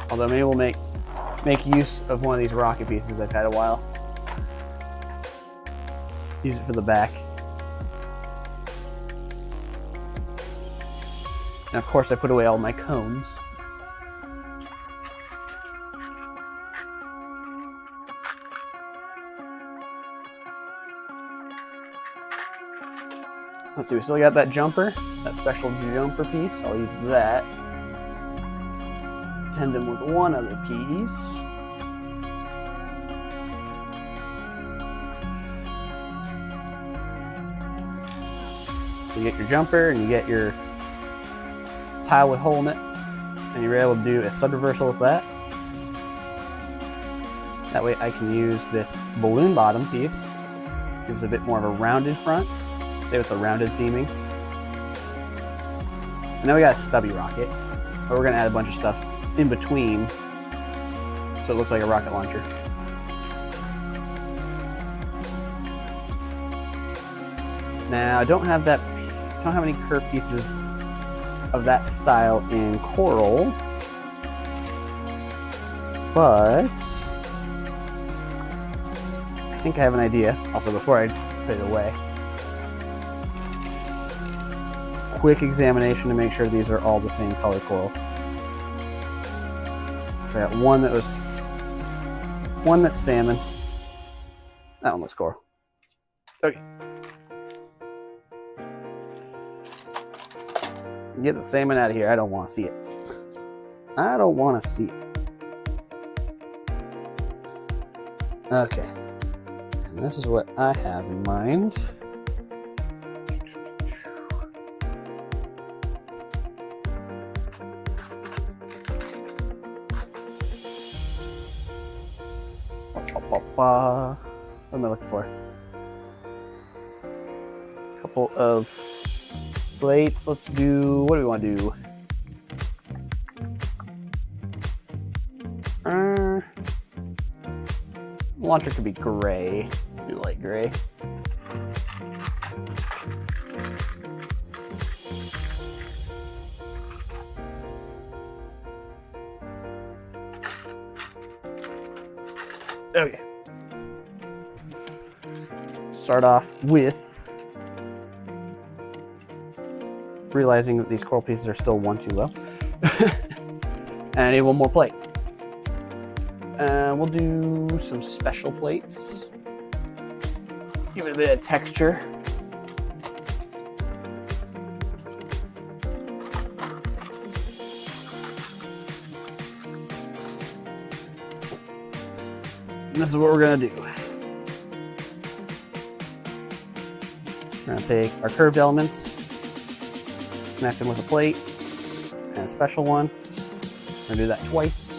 S1: Although maybe we'll make use of one of these rocket pieces I've had a while. Use it for the back. And of course I put away all my cones. Let's see, we still got that jumper, that special jumper piece. I'll use that. Tend them with one other piece. So you get your jumper and you get your tile with hole in it, and you're able to do a stud reversal with that. That way I can use this balloon bottom piece. Gives a bit more of a rounded front. Stay with the rounded theming. And then we got a stubby rocket, but we're gonna add a bunch of stuff in between so it looks like a rocket launcher. Now I don't have any curved pieces of that style in coral, but I think I have an idea. Also, before I put it away, quick examination to make sure these are all the same color coral. So I got one that's salmon. That one looks coral. Okay. Get the salmon out of here. I don't want to see it. I don't want to see it. Okay. And this is what I have in mind. What am I looking for? A couple of plates. Let's do, what do we want to do? Launcher could be gray. Do light gray. Okay. Start off with realizing that these coral pieces are still one too low. And I need one more plate. We'll do some special plates. Give it a bit of texture. And this is what we're gonna do. We're gonna take our curved elements, connect them with a plate, and a special one. We're gonna do that twice.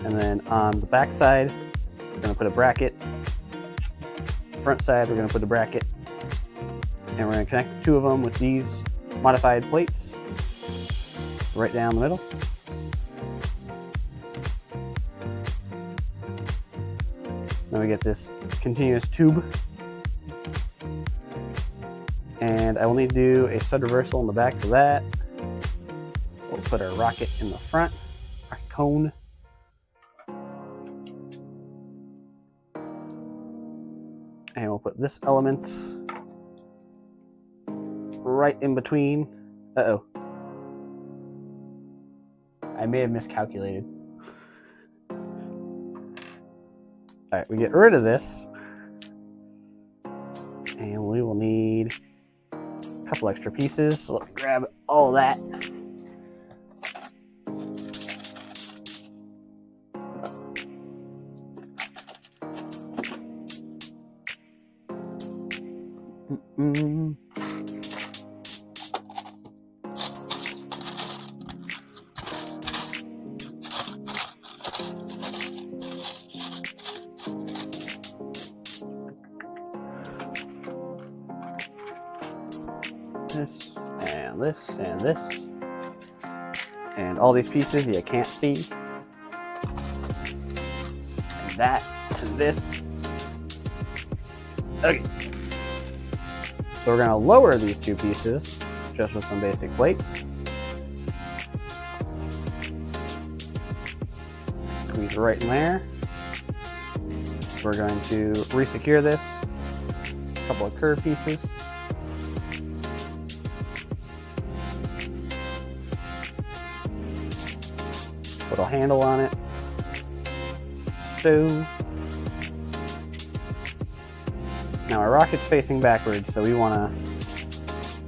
S1: And then on the back side, we're gonna put a bracket. Front side, we're gonna put a bracket. And we're gonna connect two of them with these modified plates right down the middle. Now we get this continuous tube. And I will need to do a stud reversal in the back for that. We'll put our rocket in the front, rocket cone. And we'll put this element right in between. Uh-oh. I may have miscalculated. All right, we get rid of this. And we will need a couple extra pieces. So let me grab all of that. This and this and this and all these pieces you can't see, and that and this. Okay, so we're going to lower these two pieces just with some basic plates. Squeeze right in there. We're going to re-secure this. A couple of curved pieces. Little handle on it. So Now our rocket's facing backwards, so we want to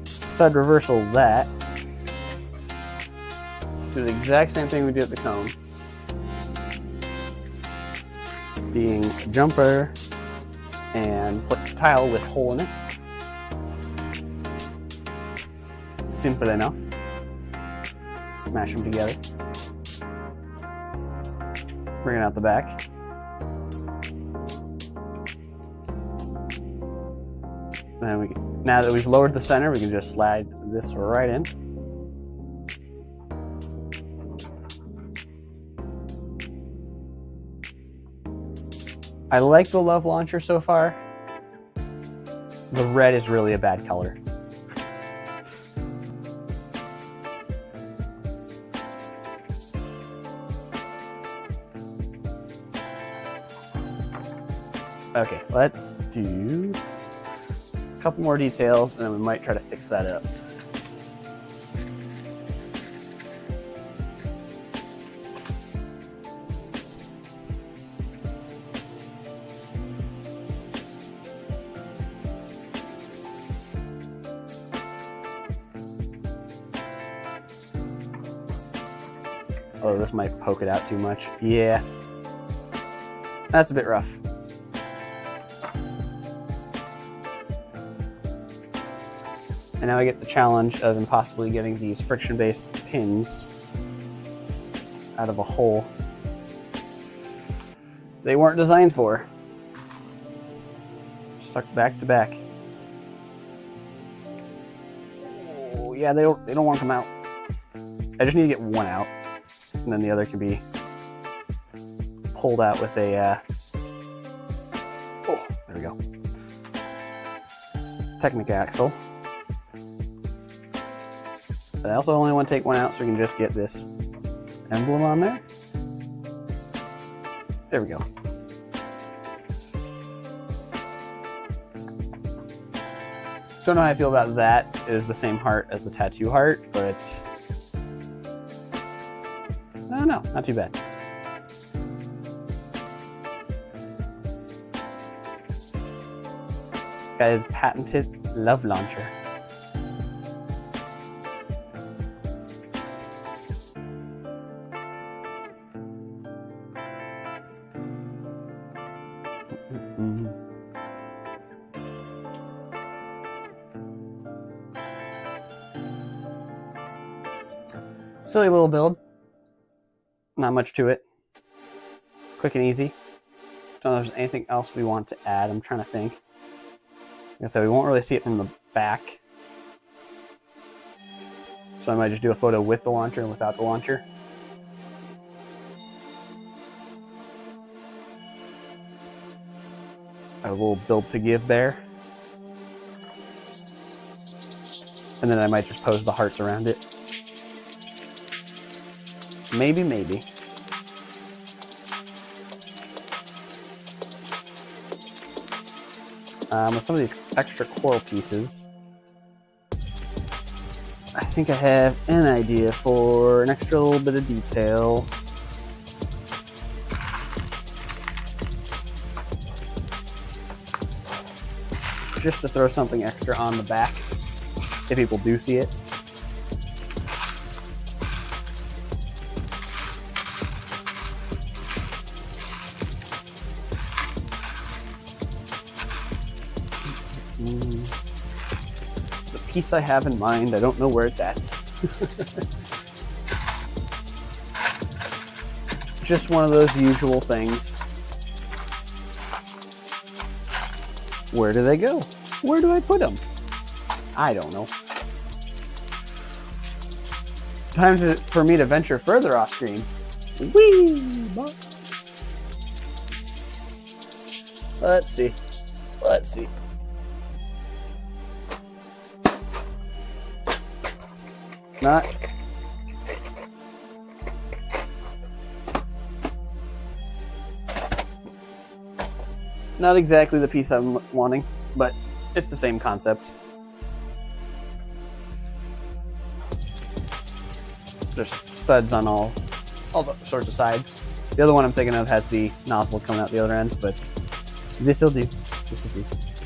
S1: stud reversal that. Do the exact same thing we did at the cone. Being a jumper and put the tile with hole in it. Simple enough. Smash them together. Bring it out the back. Then now that we've lowered the center, we can just slide this right in. I like the love launcher so far. The red is really a bad color. Okay, let's do a couple more details and then we might try to fix that up. Oh, this might poke it out too much. Yeah, that's a bit rough. And now I get the challenge of impossibly getting these friction-based pins out of a hole they weren't designed for. Stuck back to back. Oh, yeah, they don't want to come out. I just need to get one out, and then the other can be pulled out with a, oh, there we go. Technic axle. But I also only want to take one out so we can just get this emblem on there. There we go. Don't know how I feel about that. It is the same heart as the tattoo heart, but I don't know, not too bad. Got his patented love launcher. Silly little build. Not much to it. Quick and easy. Don't know if there's anything else we want to add. I'm trying to think. Like I said, we won't really see it from the back. So I might just do a photo with the launcher and without the launcher. A little build to give there. And then I might just pose the hearts around it. Maybe. With some of these extra coral pieces, I think I have an idea for an extra little bit of detail. Just to throw something extra on the back, if people do see it. The piece I have in mind, I don't know where it's at. Just one of those usual things. Where do they go? Where do I put them? I don't know. Time for me to venture further off screen. Whee! Let's see. Not exactly the piece I'm wanting, but it's the same concept. There's studs on all the sorts of sides. The other one I'm thinking of has the nozzle coming out the other end, but this'll do.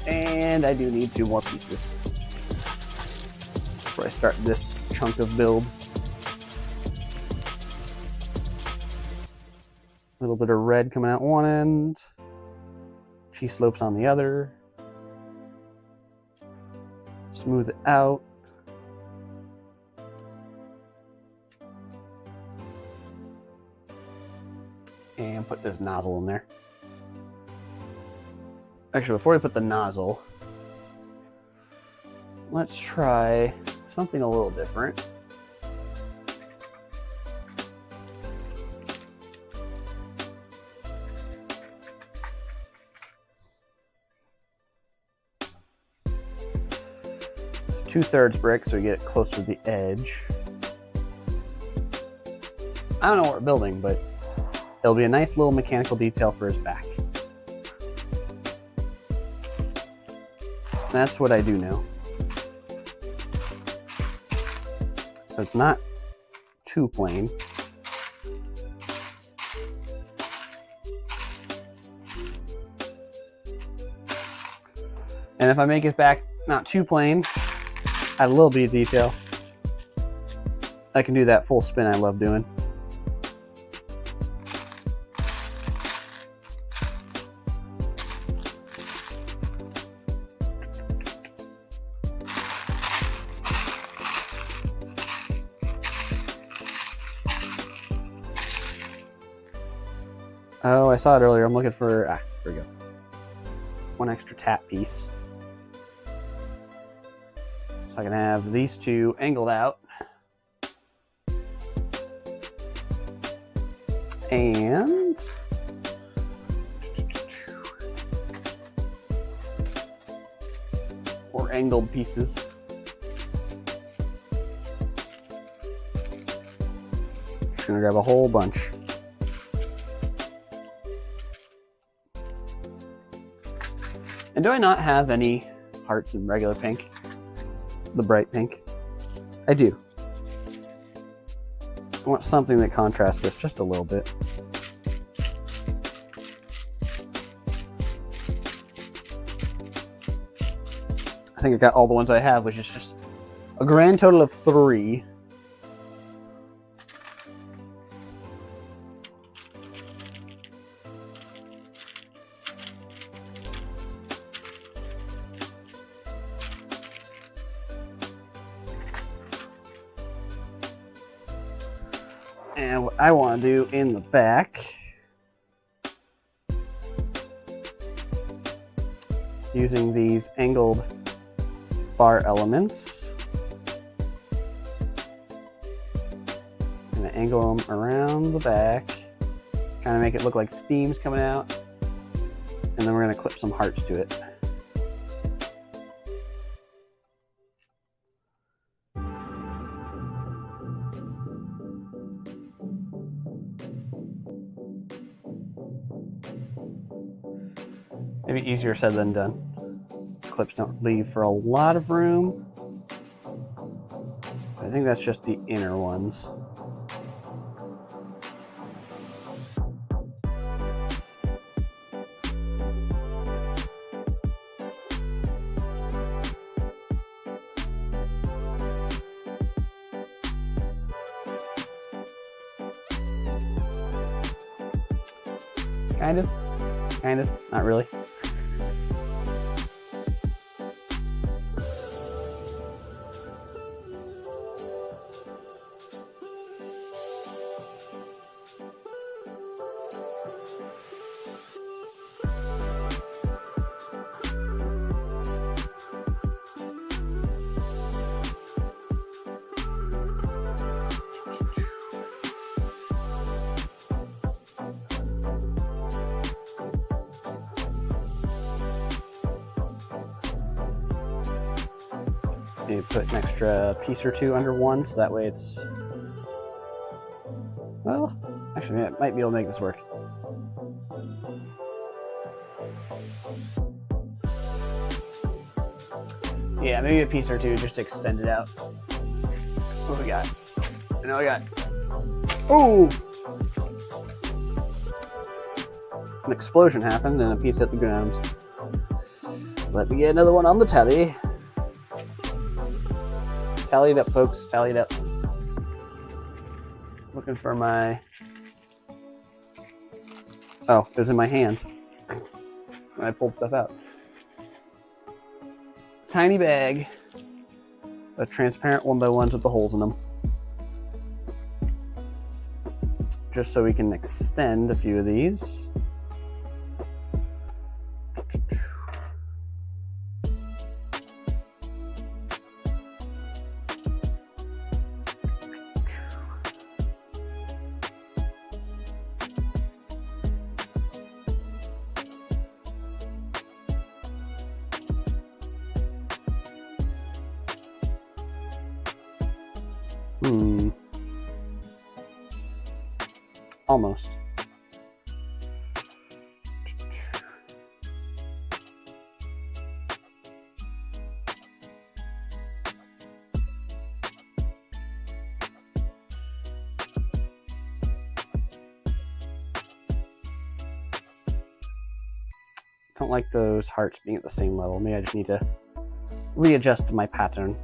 S1: And I do need 2 more pieces before I start this chunk of build. A little bit of red coming out one end, cheese slopes on the other. Smooth it out. And put this nozzle in there. Actually, before we put the nozzle, let's try something a little different. It's 2/3 brick, so we get it close to the edge. I don't know what we're building, but it'll be a nice little mechanical detail for his back. That's what I do know. So it's not too plain. And if I make his back not too plain, add a little bit of detail, I can do that full spin I love doing. Oh, I saw it earlier. I'm looking for, there we go. 1 extra tap piece. So I can have these 2 angled out. And or angled pieces. Just gonna grab a whole bunch. And do I not have any hearts in regular pink? The bright pink? I do. I want something that contrasts this just a little bit. I think I got all the ones I have, which is just a grand total of 3. And what I want to do in the back, using these angled bar elements, I'm going to angle them around the back, kind of make it look like steam's coming out, and then we're going to clip some hearts to it. Maybe easier said than done. Clips don't leave for a lot of room. I think that's just the inner ones. Kind of, not really. Maybe put an extra piece or 2 under one, so that way it's... Well, actually, I might be able to make this work. Yeah, maybe a piece or 2 just to extend it out. What do we got? I know we got... Oh! An explosion happened and a piece hit the ground. Let me get another one on the tally. Tally it up, folks. Tally it up. Looking for my... Oh, it was in my hand when I pulled stuff out. Tiny bag of transparent 1x1s with the holes in them. Just so we can extend a few of these. Almost. Don't like those hearts being at the same level. Maybe I just need to readjust my pattern.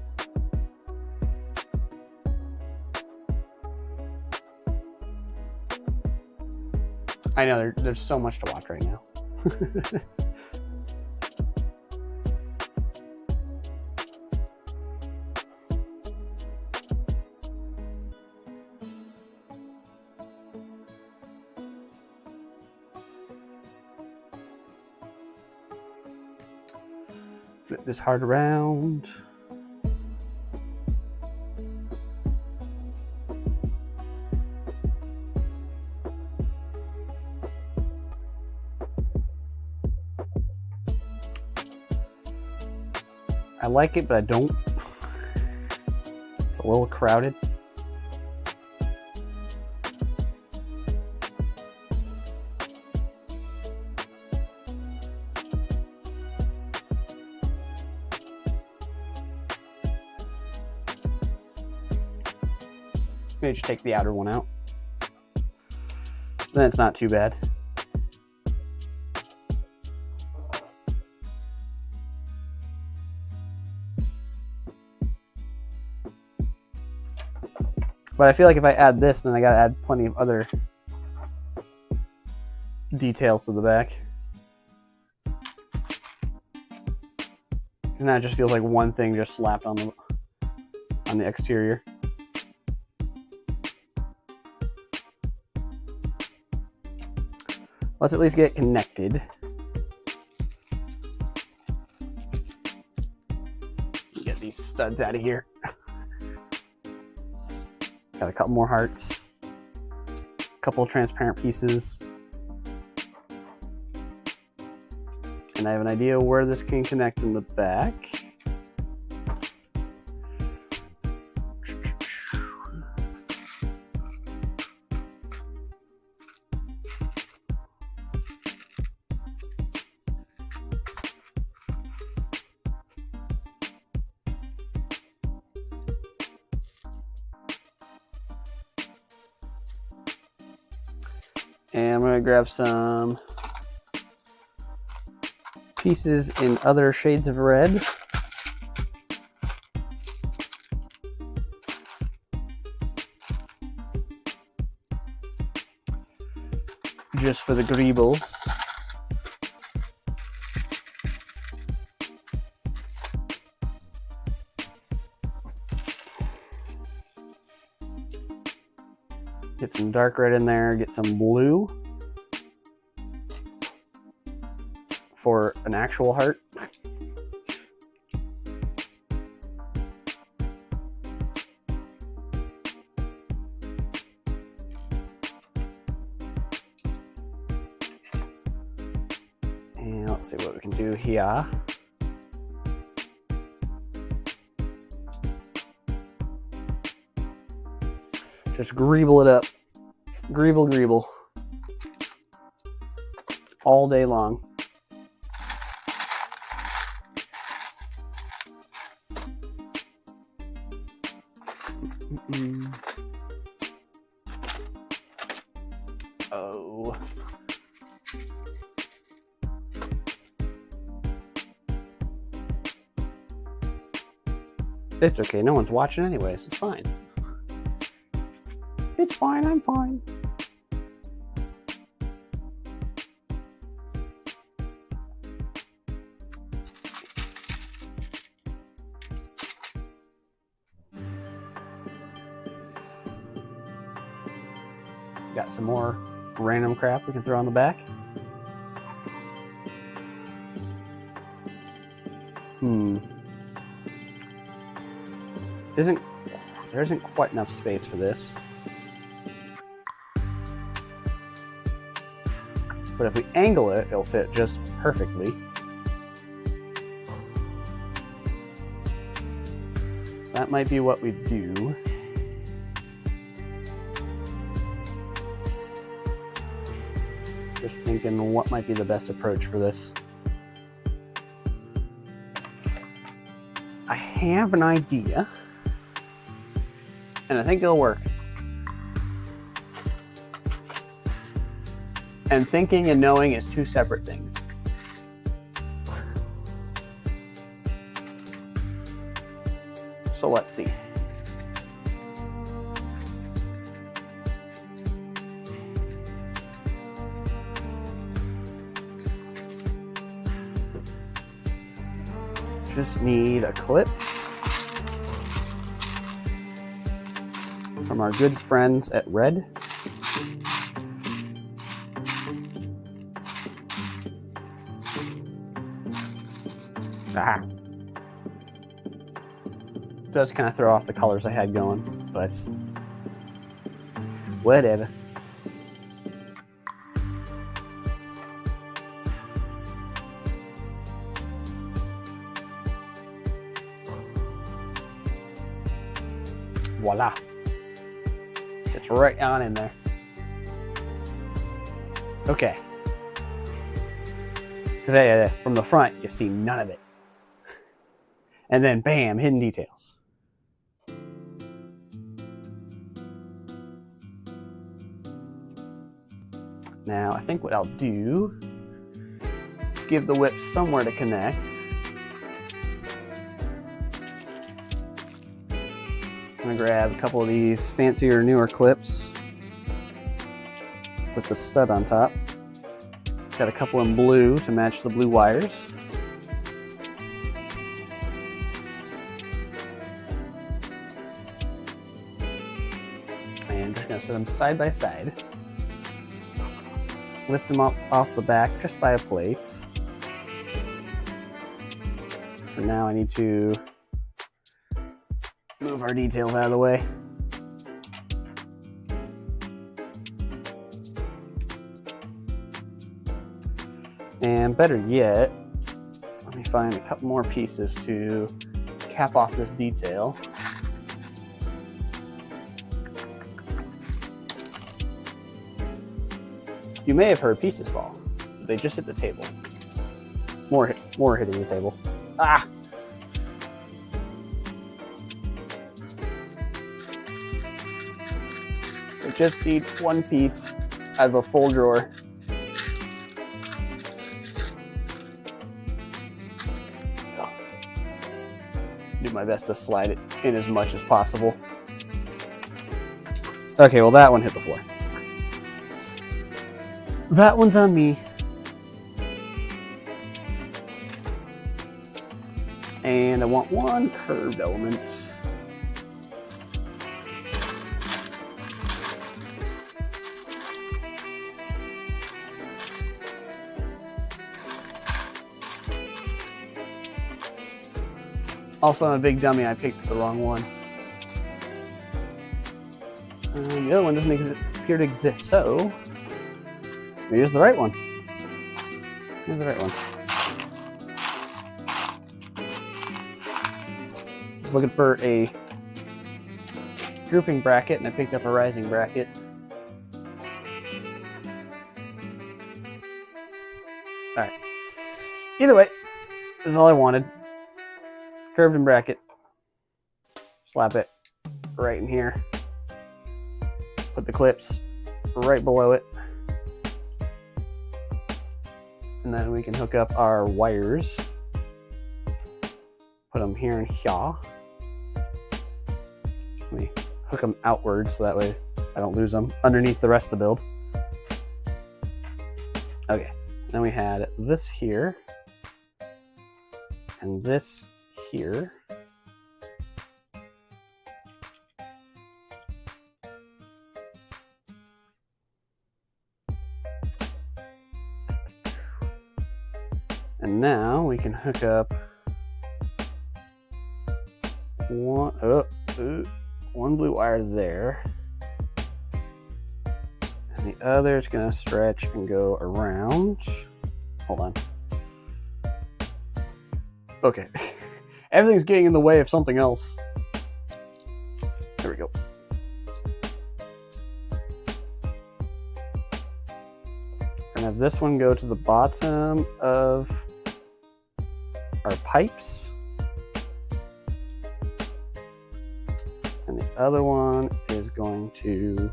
S1: I know there's so much to watch right now. Flip this heart around. I like it, but I don't. It's a little crowded. Maybe just take the outer one out. Then it's not too bad. But I feel like if I add this, then I gotta add plenty of other details to the back. And now it just feels like one thing just slapped on the exterior. Let's at least get it connected. Get these studs out of here. Got a couple more hearts, a couple of transparent pieces, and I have an idea where this can connect in the back. And I'm going to grab some pieces in other shades of red. Just for the greebles. Get some dark red in there, get some blue for an actual heart. And let's see what we can do here. Just greeble it up. Greeble, greeble. All day long. Oh. It's okay, no one's watching anyways. It's fine. It's fine, I'm fine. Got some more random crap we can throw on the back. There isn't quite enough space for this. But if we angle it, it'll fit just perfectly. So that might be what we do. Just thinking what might be the best approach for this. I have an idea, and I think it'll work. And thinking and knowing is two separate things. So let's see. Just need a clip from our good friends at Red. Does kind of throw off the colors I had going, but whatever. Voila. Sits right on in there. Okay. Because from the front, you see none of it. And then, bam, hidden details. Now, I think what I'll do is give the whip somewhere to connect. I'm going to grab a couple of these fancier, newer clips with the stud on top. Got a couple in blue to match the blue wires. And just going to set them side by side. Lift them up off the back just by a plate. For now, I need to move our details out of the way. And better yet, let me find a couple more pieces to cap off this detail. You may have heard pieces fall. They just hit the table. More hitting the table. Ah! So just need one piece out of a full drawer. Do my best to slide it in as much as possible. Okay, well that one hit the floor. That one's on me. And I want one curved element. Also, I'm a big dummy, I picked the wrong one. The other one doesn't appear to exist, so here's the right one. Here's the right one. Looking for a drooping bracket, and I picked up a rising bracket. Alright. Either way, this is all I wanted. Curved and bracket. Slap it right in here. Put the clips right below it. And then we can hook up our wires. Put them here and here. Let me hook them outwards so that way I don't lose them underneath the rest of the build. Okay, then we had this here and this here. And now we can hook up one blue wire there. And the other is going to stretch and go around. Hold on. Okay. Everything's getting in the way of something else. There we go. We're going to have this one go to the bottom of our pipes. And the other one is going to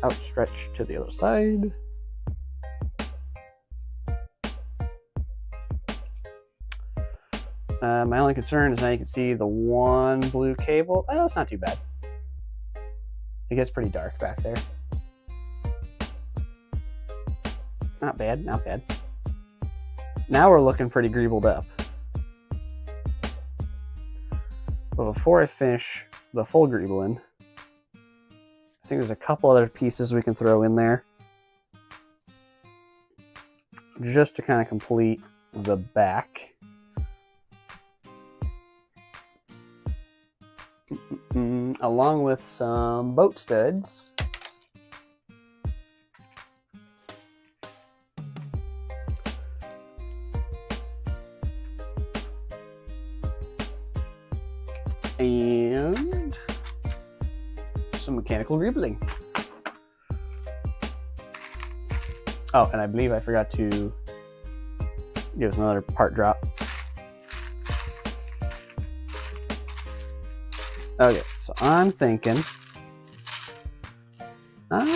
S1: outstretch to the other side. My only concern is now you can see the one blue cable. Oh, that's not too bad. It gets pretty dark back there. Not bad, not bad. Now we're looking pretty greebled up. But before I finish the full greebling, I think there's a couple other pieces we can throw in there just to kind of complete the back. Along with some boat studs. And some mechanical greebling. Oh, and I believe I forgot to give us another part drop. Okay, so I'm thinking a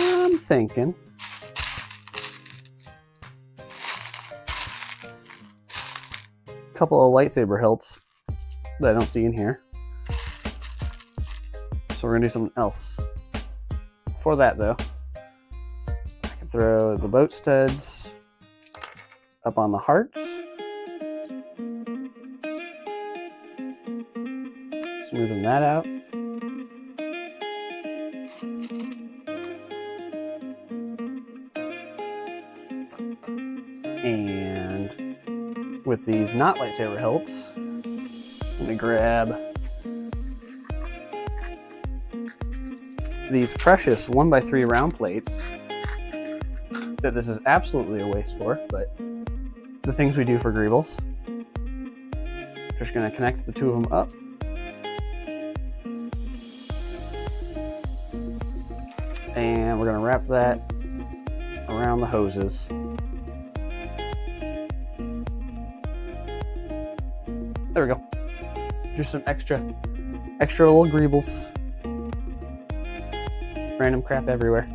S1: couple of lightsaber hilts that I don't see in here. So we're gonna do something else. For that though, I can throw the boat studs up on the hearts. Smoothing that out. And with these not lightsaber hilts, let me grab these precious 1x3 round plates that this is absolutely a waste for, but the things we do for greebles. Just gonna connect the two of them up. And we're gonna wrap that around the hoses. There we go. Just some extra little greebles. Random crap everywhere.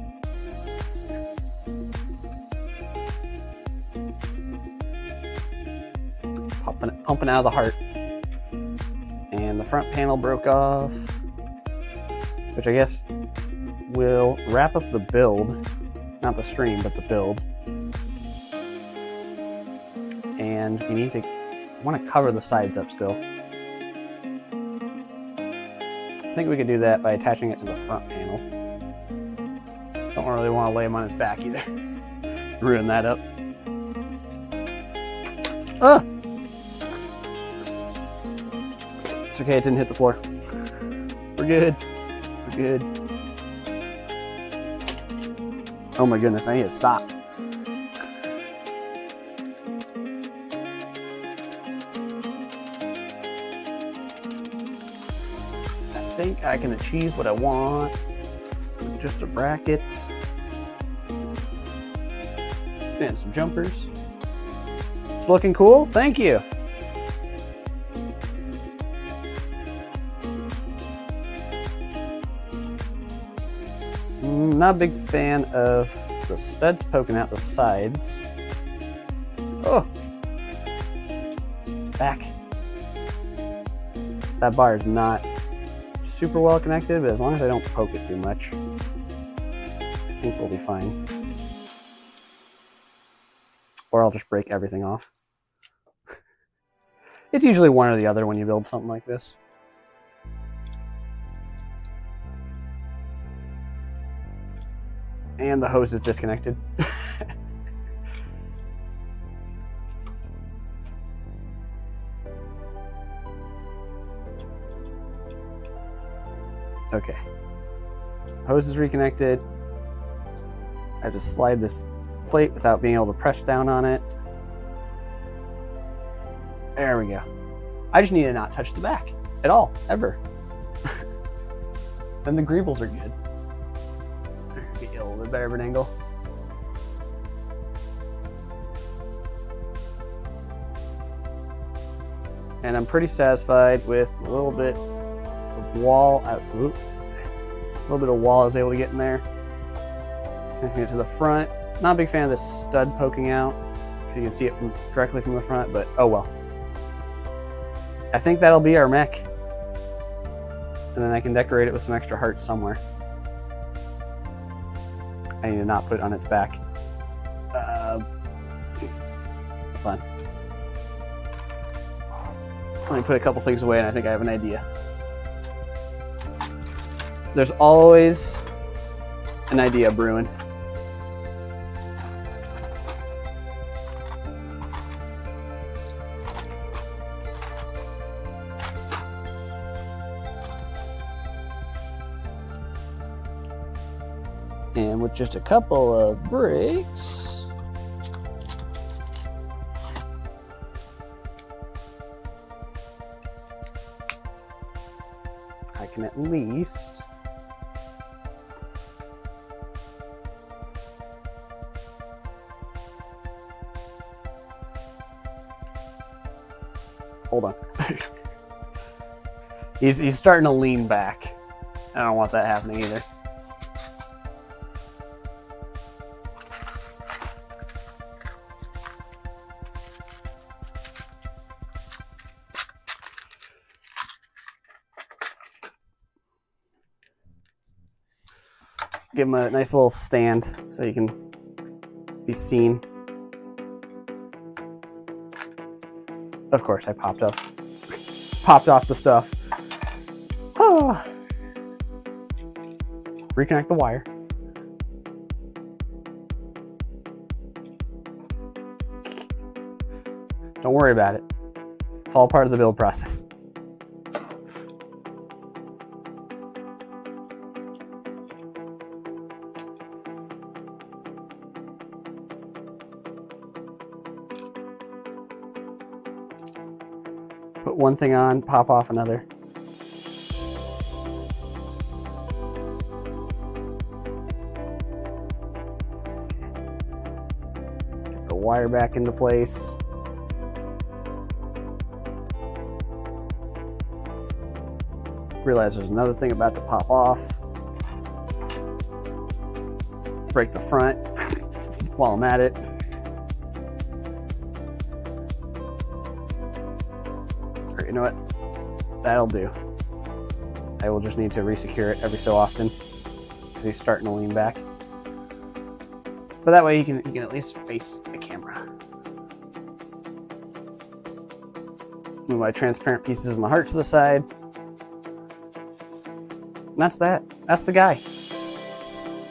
S1: Pumping out of the heart. And the front panel broke off, which I guess will wrap up the build, not the stream, but the build. And we need to want to cover the sides up still. I think we could do that by attaching it to the front panel. Don't really want to lay him on his back either. Ruin that up. Ah! It's okay, it didn't hit the floor. We're good. We're good. Oh my goodness, I need to stop. I think I can achieve what I want with just a bracket and some jumpers. It's looking cool. Thank you. Not a big fan of the studs poking out the sides. Oh, it's back. That bar is not super well connected, but as long as I don't poke it too much, I think we'll be fine. Or I'll just break everything off. It's usually one or the other when you build something like this. And the hose is disconnected. Okay. Hose is reconnected. I just slide this plate without being able to press down on it. There we go. I just need to not touch the back at all, ever. Then the greebles are good. Be a little bit better of an angle. And I'm pretty satisfied with a little bit of wall out. A little bit of wall I was able to get in there. Connecting it to the front. Not a big fan of this stud poking out, because you can see it directly from the front, but oh well. I think that'll be our mech. And then I can decorate it with some extra hearts somewhere. I need to not put it on its back. Fun. Let me put a couple things away and I think I have an idea. There's always an idea brewing. And with just a couple of bricks, I can at least hold on. He's starting to lean back. I don't want that happening either. Give him a nice little stand so you can be seen. Of course, I popped off the stuff. Oh. Reconnect the wire. Don't worry about it. It's all part of the build process. Put one thing on, pop off another. Get the wire back into place. Realize there's another thing about to pop off. Break the front while I'm at it. You know what? That'll do. I will just need to resecure it every so often because he's starting to lean back. But that way he can at least face the camera. Move my transparent pieces and the heart to the side. And that's that. That's the guy.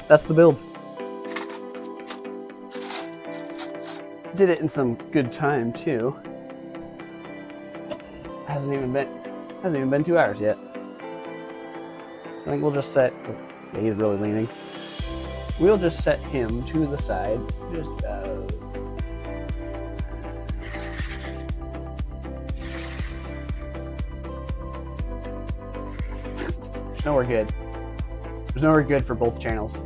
S1: That's the build. Did it in some good time too. Hasn't even been 2 hours yet. So I think we'll just set. Yeah, he's really leaning. We'll just set him to the side. Just there's nowhere good. There's nowhere good for both channels.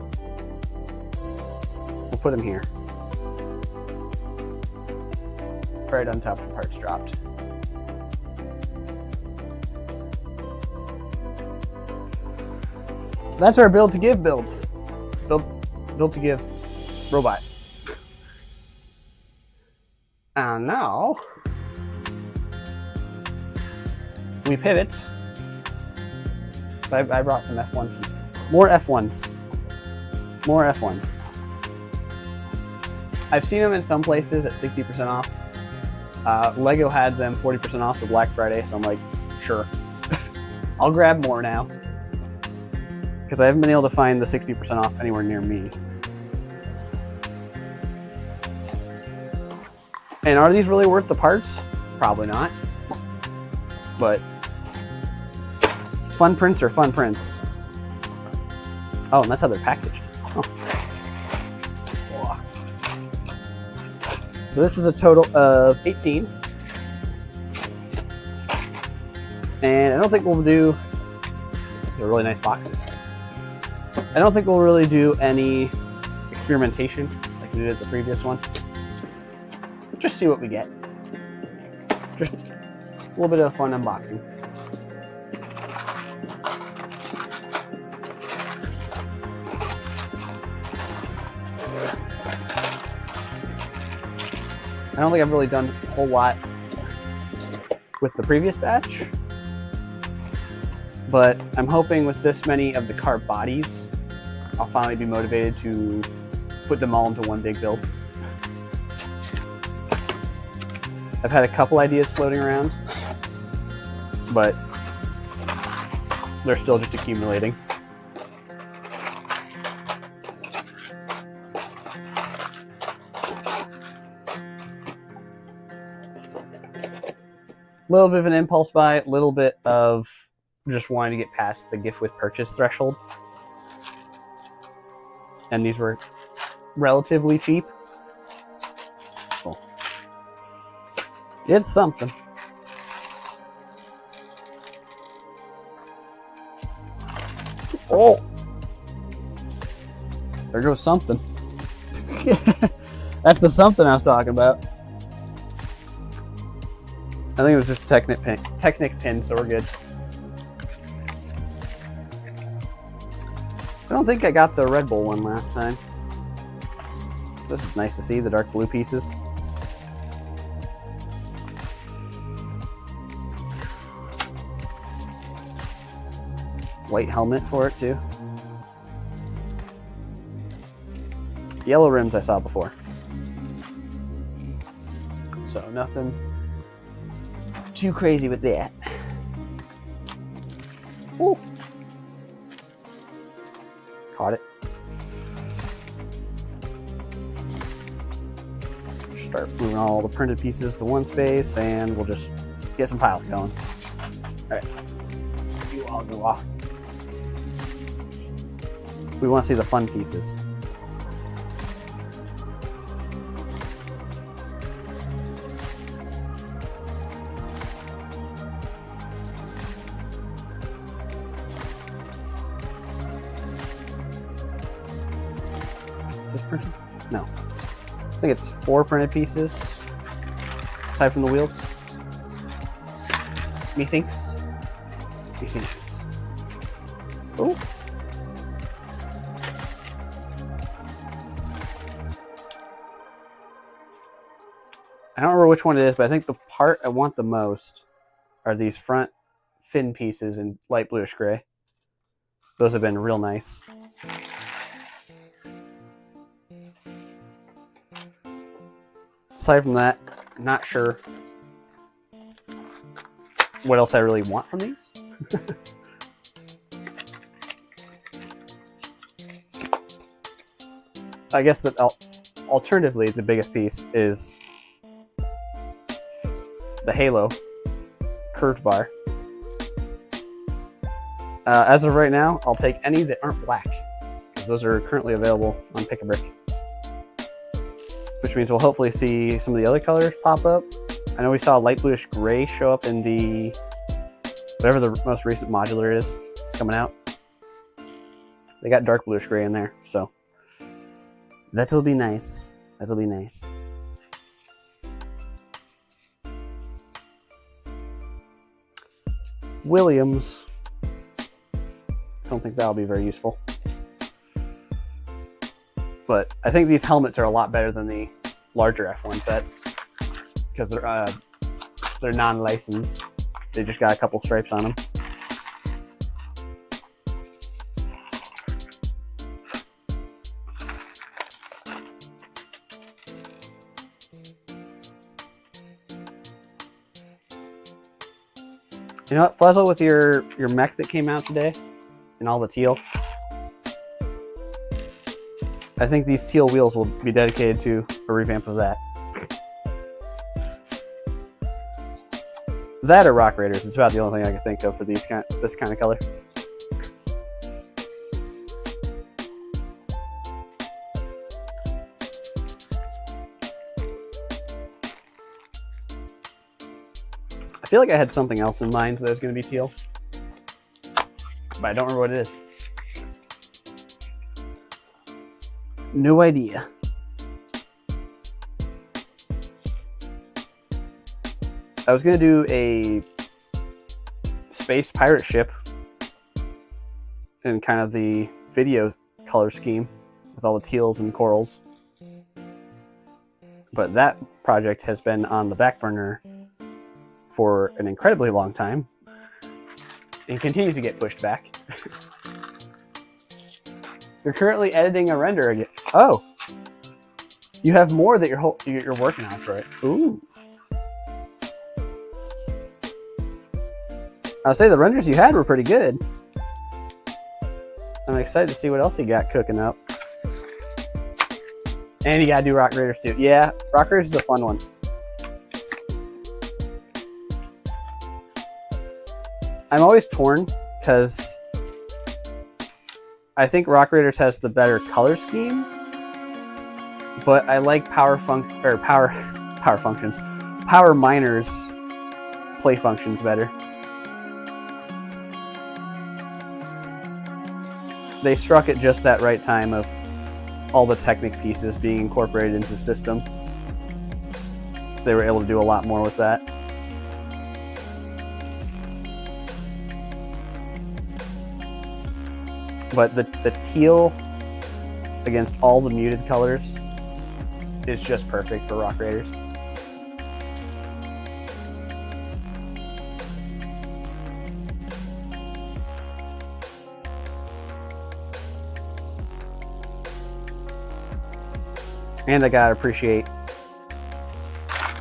S1: We'll put him here, right on top of the parts dropped. That's our build to give build. Build to give robot. And now we pivot So I brought some F1 pieces. More F1s. More F1s. I've seen them in some places at 60% off. Lego had them 40% off for Black Friday, so I'm like, sure. I'll grab more now. Because I haven't been able to find the 60% off anywhere near me. And are these really worth the parts? Probably not. But fun prints are fun prints. Oh, and that's how they're packaged. Oh. So this is a total of 18. And I don't think we'll do... These are really nice boxes. I don't think we'll really do any experimentation like we did at the previous one. Just see what we get. Just a little bit of fun unboxing. I don't think I've really done a whole lot with the previous batch, but I'm hoping with this many of the car bodies, I'll finally be motivated to put them all into one big build. I've had a couple ideas floating around, but they're still just accumulating. A little bit of an impulse buy, a little bit of just wanting to get past the gift with purchase threshold. And these were relatively cheap. So it's something. Oh! There goes something. That's the something I was talking about. I think it was just a Technic pin, so we're good. I don't think I got the Red Bull one last time. So this is nice to see, the dark blue pieces. White helmet for it too. Yellow rims I saw before. So nothing too crazy with that. Ooh. Caught it. Start moving all the printed pieces to one space, and we'll just get some piles going. Alright. You all go off. We want to see the fun pieces. Is this printed? No. I think it's 4 printed pieces, aside from the wheels. Methinks. Methinks. Oh. I don't remember which one it is, but I think the part I want the most are these front fin pieces in light bluish gray. Those have been real nice. Aside from that, I'm not sure what else I really want from these. I guess that alternatively, the biggest piece is the Halo curved bar. As of right now, I'll take any that aren't black, because those are currently available on Pick-a-Brick. Which means we'll hopefully see some of the other colors pop up. I know we saw light bluish gray show up in the whatever the most recent modular is. It's coming out. They got dark bluish gray in there, so that'll be nice. That'll be nice. Williams. Don't think that'll be very useful. But I think these helmets are a lot better than the larger F1 sets because they're non-licensed. They just got a couple stripes on them. You know what? Flezzle with your mech that came out today and all the teal. I think these teal wheels will be dedicated to a revamp of that. That or Rock Raiders. It's about the only thing I can think of for this kind of color. I feel like I had something else in mind that was going to be teal, but I don't remember what it is. No idea. I was going to do a space pirate ship in kind of the video color scheme with all the teals and corals. But that project has been on the back burner for an incredibly long time and continues to get pushed back. You're currently editing a render again. Oh, you have more that you're working on for it. Ooh. I'll say the renders you had were pretty good. I'm excited to see what else you got cooking up. And you gotta do Rock Raiders too. Yeah, Rock Raiders is a fun one. I'm always torn because I think Rock Raiders has the better color scheme, but I like Power Miners play functions better. They struck at just that right time of all the Technic pieces being incorporated into the system, so they were able to do a lot more with that. But the teal against all the muted colors is just perfect for Rock Raiders. And I gotta appreciate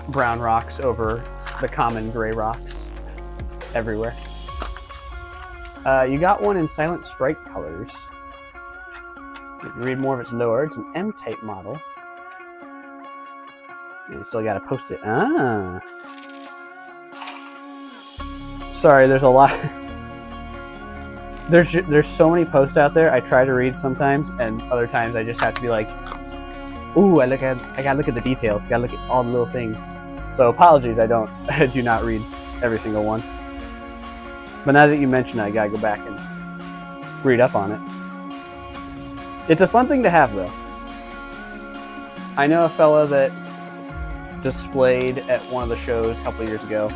S1: brown rocks over the common gray rocks everywhere. You got one in Silent Strike colors. You can read more of its lore. It's an M-type model. And you still gotta post it. Ah. Sorry, there's a lot. There's so many posts out there. I try to read sometimes, and other times I just have to be like, ooh, I gotta look at the details. Gotta look at all the little things. So apologies, I do not read every single one. But now that you mention it, I gotta go back and read up on it. It's a fun thing to have, though. I know a fella that displayed at one of the shows a couple of years ago.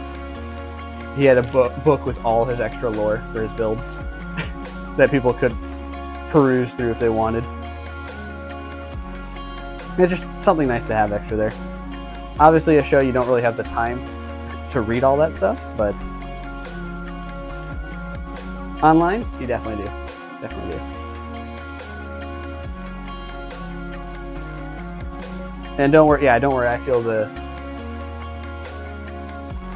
S1: He had a book with all his extra lore for his builds that people could peruse through if they wanted. It's just something nice to have extra there. Obviously, a show you don't really have the time to read all that stuff, but online, you definitely do. Definitely do. And don't worry, I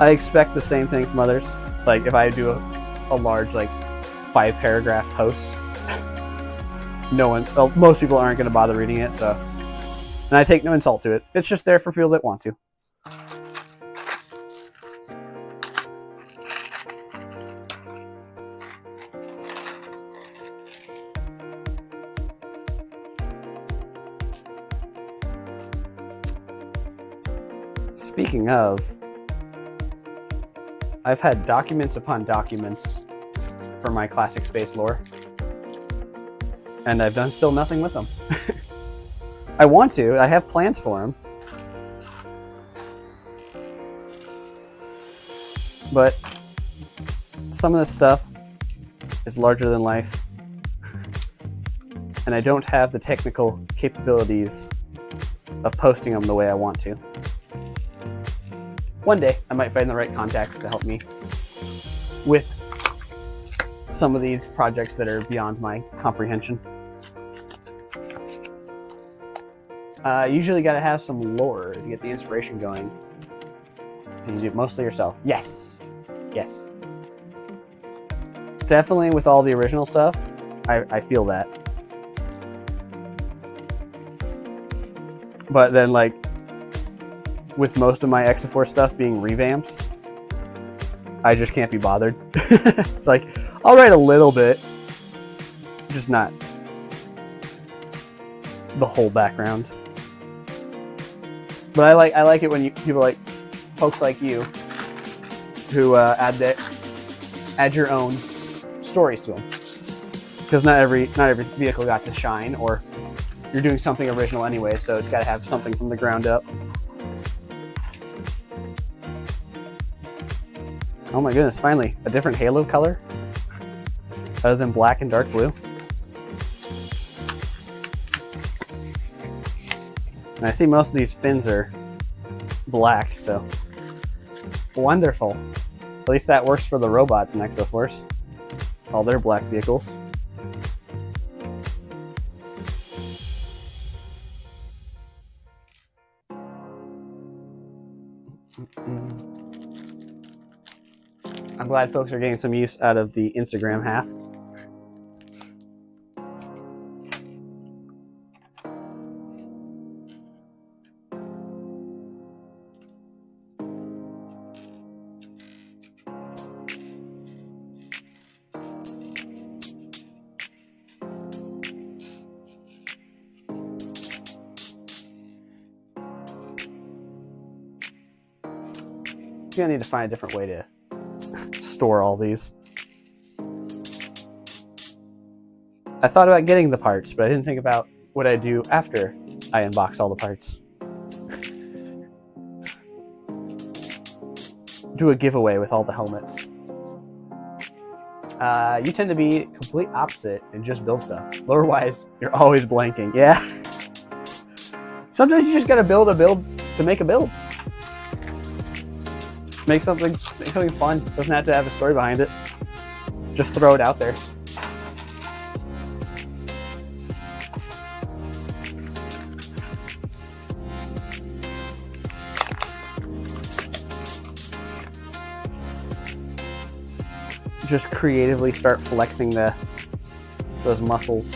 S1: expect the same thing from others. Like, if I do a large, 5-paragraph post, most people aren't going to bother reading it, so. And I take no insult to it. It's just there for people that want to. Speaking of, I've had documents upon documents for my classic space lore, and I've done still nothing with them. I want to. I have plans for them. But some of this stuff is larger than life, and I don't have the technical capabilities of posting them the way I want to. One day, I might find the right contacts to help me with some of these projects that are beyond my comprehension. Usually got to have some lore to get the inspiration going. You do it mostly yourself. Yes. Yes. definitely with all the original stuff, I feel that. But then, like, with most of my X4 stuff being revamps, I just can't be bothered. It's like, I'll write a little bit, just not the whole background. But I like it when people like folks like you who add your own stories to them, because not every vehicle got to shine, or you're doing something original anyway, so it's got to have something from the ground up. Oh my goodness, finally, a different halo color other than black and dark blue. And I see most of these fins are black, so wonderful. At least that works for the robots in Exoforce. All their black vehicles. I'm glad folks are getting some use out of the Instagram half. I'm gonna need to find a different way to store all these. I thought about getting the parts, but I didn't think about what I do after I unbox all the parts. Do a giveaway with all the helmets. You tend to be complete opposite and just build stuff. Lore-wise, you're always blanking. Yeah. Sometimes you just gotta build a build to make a build. Make something fun. Doesn't have to have a story behind it. Just throw it out there. Just creatively start flexing those muscles.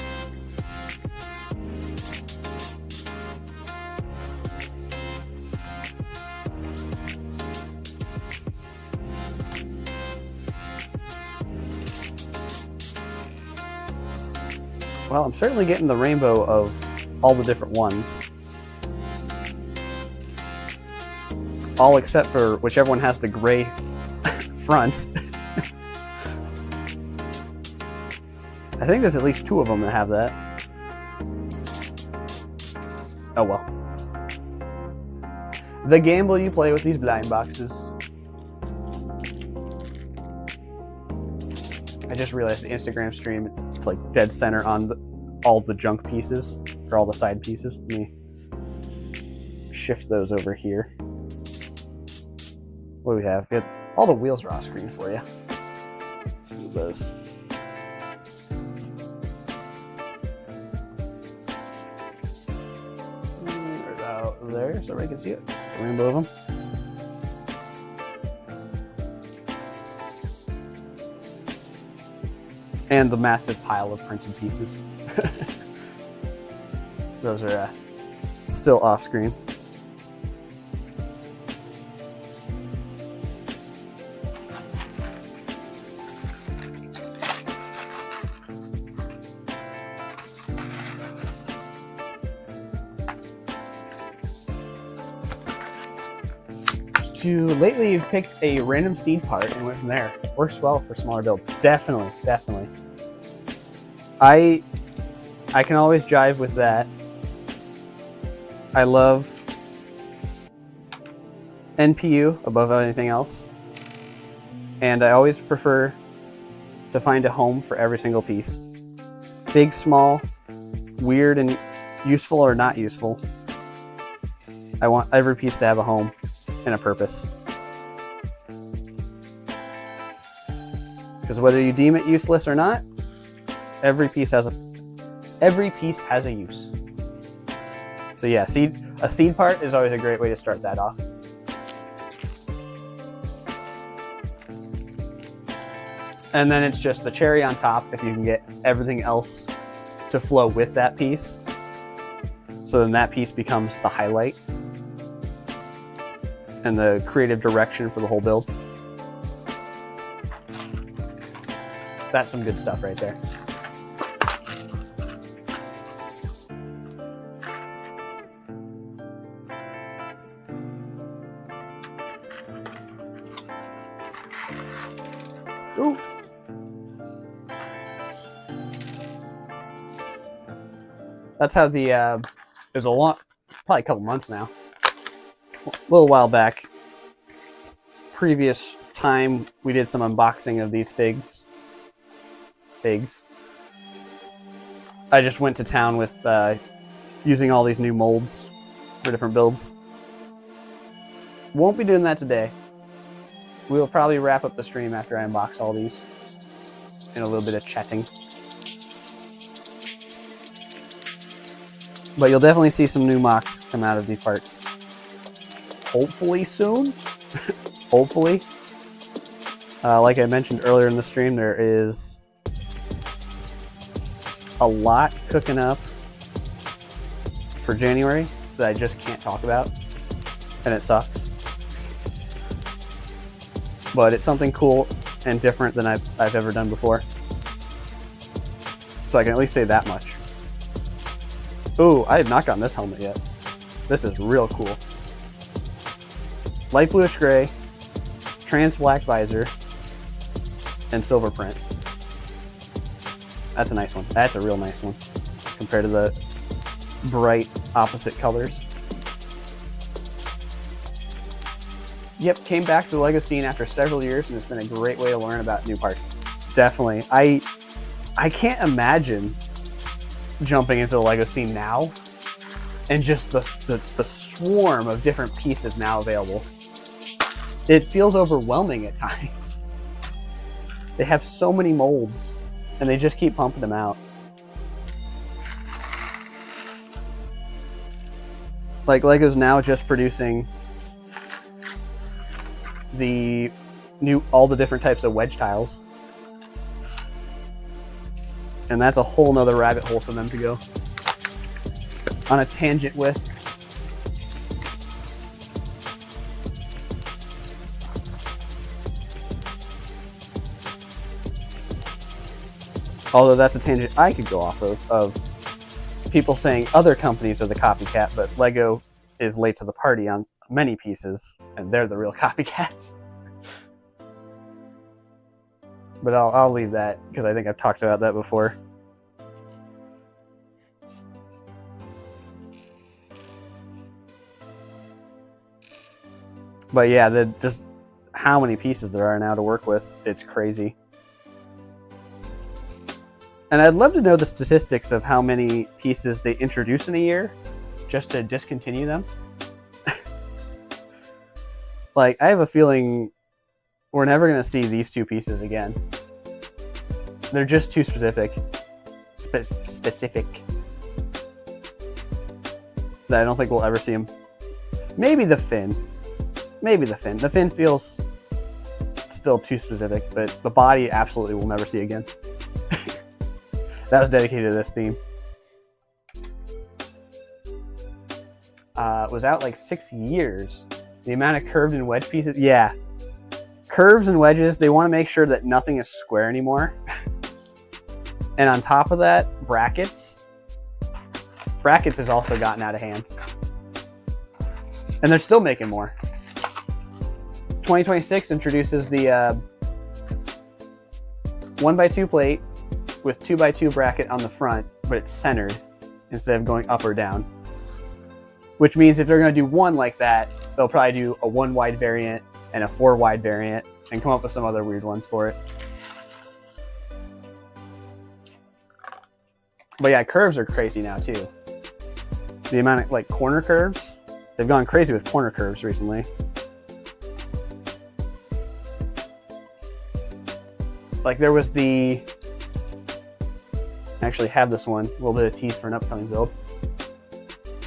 S1: Well, I'm certainly getting the rainbow of all the different ones. All except for whichever one has the gray front. I think there's at least 2 of them that have that. Oh well. The gamble you play with these blind boxes. I just realized the Instagram stream, it's like dead center on all the junk pieces, or all the side pieces. Let me shift those over here. What do we have? Good. All the wheels are off screen for you. Let's move those. Right out there, so everybody can see it. A rainbow of them. And the massive pile of printed pieces. Those are still off screen. Lately you've picked a random seed part and went from there. Works well for smaller builds. Definitely. I can always jive with that. I love NPU above anything else. And I always prefer to find a home for every single piece. Big, small, weird and useful or not useful. I want every piece to have a home and a purpose. Because whether you deem it useless or not, every piece has a use. So yeah, a seed part is always a great way to start that off. And then it's just the cherry on top if you can get everything else to flow with that piece. So then that piece becomes the highlight and the creative direction for the whole build. That's some good stuff right there. Ooh. That's how the, it was a long, probably a couple months now, a little while back, previous time we did some unboxing of these figs. I just went to town with using all these new molds for different builds. Won't be doing that today. We will probably wrap up the stream after I unbox all these and a little bit of chatting. But you'll definitely see some new mocks come out of these parts. Hopefully soon. Hopefully. Like I mentioned earlier in the stream, there is a lot cooking up for January that I just can't talk about, and it sucks. But it's something cool and different than I've ever done before. So I can at least say that much. Ooh, I have not gotten this helmet yet. This is real cool. Light bluish gray, trans black visor, and silver print. That's a nice one. That's a real nice one compared to the bright opposite colors. Yep, came back to the LEGO scene after several years, and it's been a great way to learn about new parts. Definitely. I can't imagine jumping into the LEGO scene now and just the swarm of different pieces now available. It feels overwhelming at times. They have so many molds, and they just keep pumping them out. Like, LEGO's now just producing all the different types of wedge tiles. And that's a whole nother rabbit hole for them to go on a tangent with. Although that's a tangent I could go off of people saying other companies are the copycat, but LEGO is late to the party on many pieces, and they're the real copycats. But I'll leave that, because I think I've talked about that before. But yeah, just how many pieces there are now to work with, it's crazy. And I'd love to know the statistics of how many pieces they introduce in a year, just to discontinue them. Like, I have a feeling we're never going to see these two pieces again. They're just too specific. Specific. That I don't think we'll ever see them. Maybe the fin. Maybe the fin. The fin feels still too specific, but the body absolutely will never see again. That was dedicated to this theme. It was out like 6 years. The amount of curved and wedge pieces, yeah. Curves and wedges, they want to make sure that nothing is square anymore. And on top of that, brackets. Brackets has also gotten out of hand. And they're still making more. 2026 introduces the 1x2 plate with 2x2 bracket on the front, but it's centered instead of going up or down. Which means if they're going to do one like that, they'll probably do a 1 wide variant and a 4 wide variant and come up with some other weird ones for it. But yeah, curves are crazy now too. The amount of like corner curves, they've gone crazy with corner curves recently. Like there was I actually have this one, a little bit of tease for an upcoming build.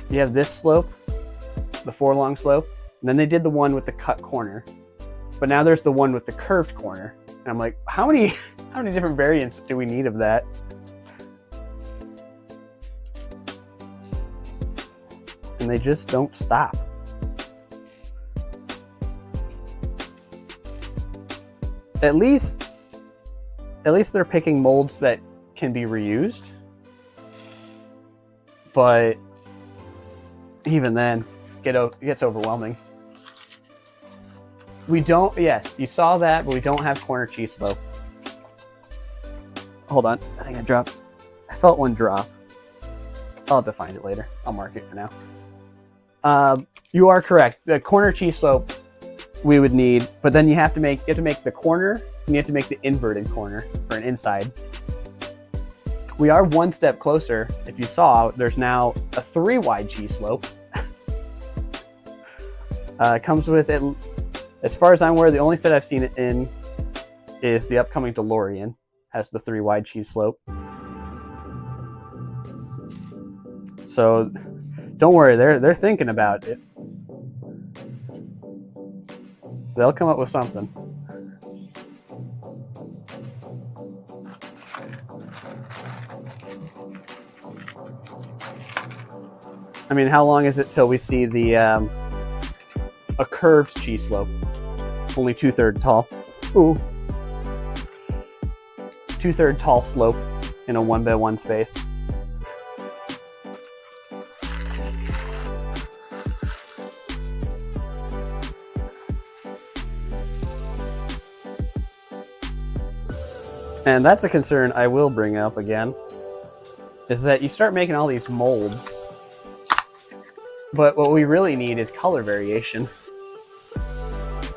S1: You have this slope, the 4-long slope, and then they did the one with the cut corner. But now there's the one with the curved corner. And I'm like, how many different variants do we need of that? And they just don't stop. At least they're picking molds that can be reused. But even then, it gets overwhelming. We don't, yes, you saw that, but we don't have corner cheese slope. Hold on, I think I felt one drop. I'll have to find it later. I'll mark it for now. You are correct. The corner cheese slope we would need, but then you have to make the corner, and you have to make the inverted corner for an inside. We are one step closer. If you saw, there's now a 3-wide cheese slope. Comes with it, as far as I'm aware, the only set I've seen it in is the upcoming DeLorean. Has the 3-wide cheese slope. So don't worry, they're thinking about it. They'll come up with something. I mean, how long is it till we see the a curved cheese slope? Only 2/3 tall. Ooh. 2/3 tall slope in a 1x1 space. And that's a concern I will bring up again, is that you start making all these molds, but what we really need is color variation.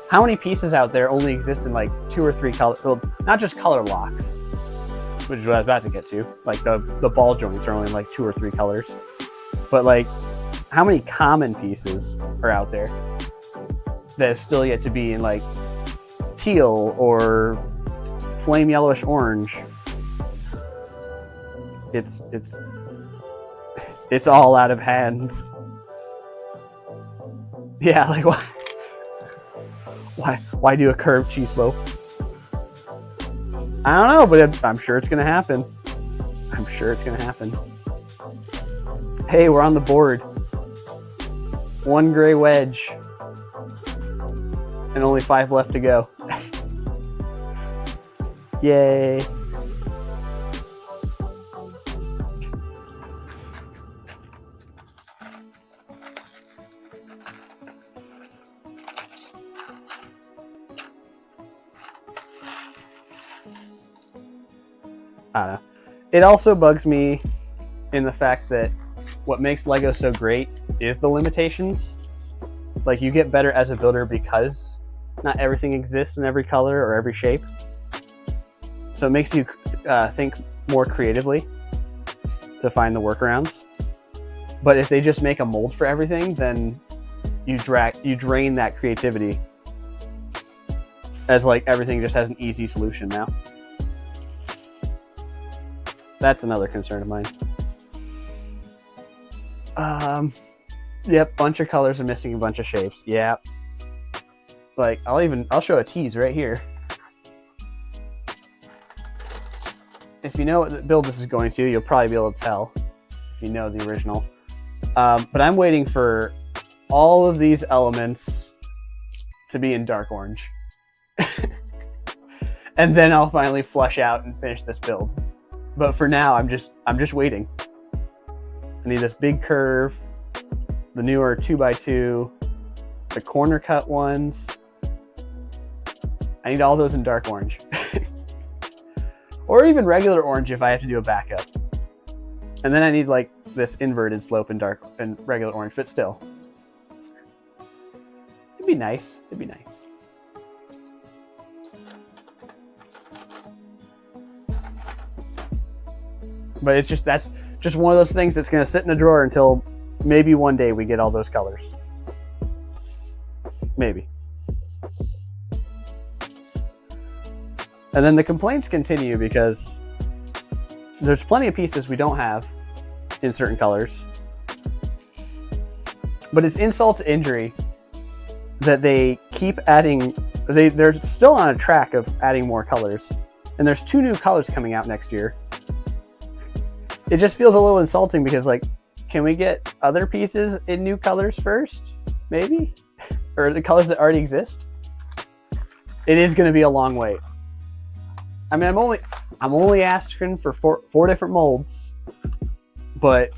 S1: How many pieces out there only exist in like 2 or 3 color, well, not just color locks, which is what I was about to get to. Like the ball joints are only like 2 or 3 colors. But like, how many common pieces are out there that is still yet to be in like teal or flame yellowish orange? It's all out of hand. Yeah, like why do a curved cheese slope? I don't know, but I'm sure it's gonna happen. I'm sure it's gonna happen. Hey, we're on the board. 1 gray wedge. And only 5 left to go. Yay. I don't know. It also bugs me in the fact that what makes Lego so great is the limitations. Like, you get better as a builder because not everything exists in every color or every shape. So it makes you think more creatively to find the workarounds. But if they just make a mold for everything, then you drain that creativity, as like everything just has an easy solution now. That's another concern of mine. Yep, bunch of colors are missing a bunch of shapes. Yeah. Like, I'll show a tease right here. If you know what build this is going to, you'll probably be able to tell if you know the original. But I'm waiting for all of these elements to be in dark orange. And then I'll finally flush out and finish this build. But for now, I'm just waiting. I need this big curve, the newer 2x2, the corner cut ones. I need all those in dark orange. Or even regular orange if I have to do a backup. And then I need like this inverted slope in dark and regular orange, but still. It'd be nice. It'd be nice. But it's that's just one of those things that's gonna sit in a drawer until maybe one day we get all those colors. Maybe. And then the complaints continue because there's plenty of pieces we don't have in certain colors. But it's insult to injury that they keep adding they're still on a track of adding more colors, and there's 2 new colors coming out next year. It just feels a little insulting because, like, can we get other pieces in new colors first, maybe, or the colors that already exist? It is going to be a long wait. I mean, I'm only asking for 4 different molds, but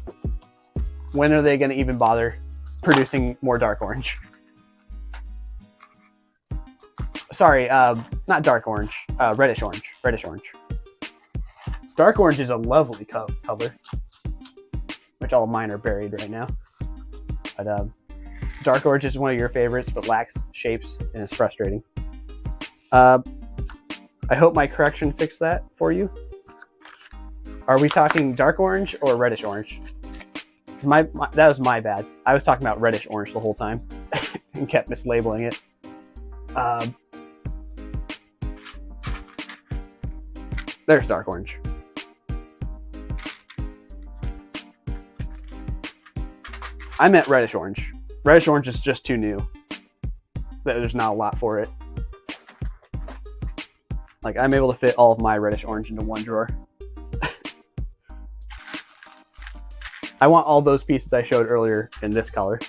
S1: when are they going to even bother producing more dark orange? Sorry, not dark orange, reddish orange. Dark orange is a lovely color, which all of mine are buried right now. But dark orange is one of your favorites, but lacks shapes and is frustrating. I hope my correction fixed that for you. Are we talking dark orange or reddish orange? That was my bad. I was talking about reddish orange the whole time and kept mislabeling it. There's dark orange. I meant reddish orange. Reddish orange is just too new. There's not a lot for it. Like, I'm able to fit all of my reddish orange into one drawer. I want all those pieces I showed earlier in this color.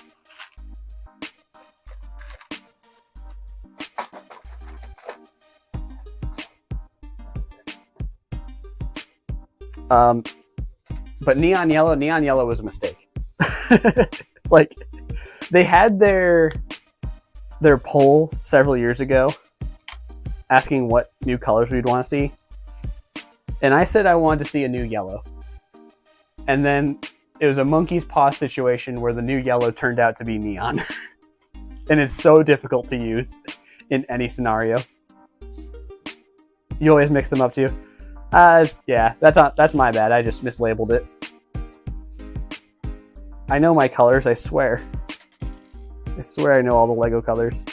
S1: But neon yellow was a mistake. It's like they had their poll several years ago asking what new colors we'd want to see, and I said I wanted to see a new yellow, and then it was a monkey's paw situation where the new yellow turned out to be neon. And it's so difficult to use in any scenario. You always mix them up too. Yeah, that's my bad. I just mislabeled it. I know my colors, I swear. I swear I know all the Lego colors.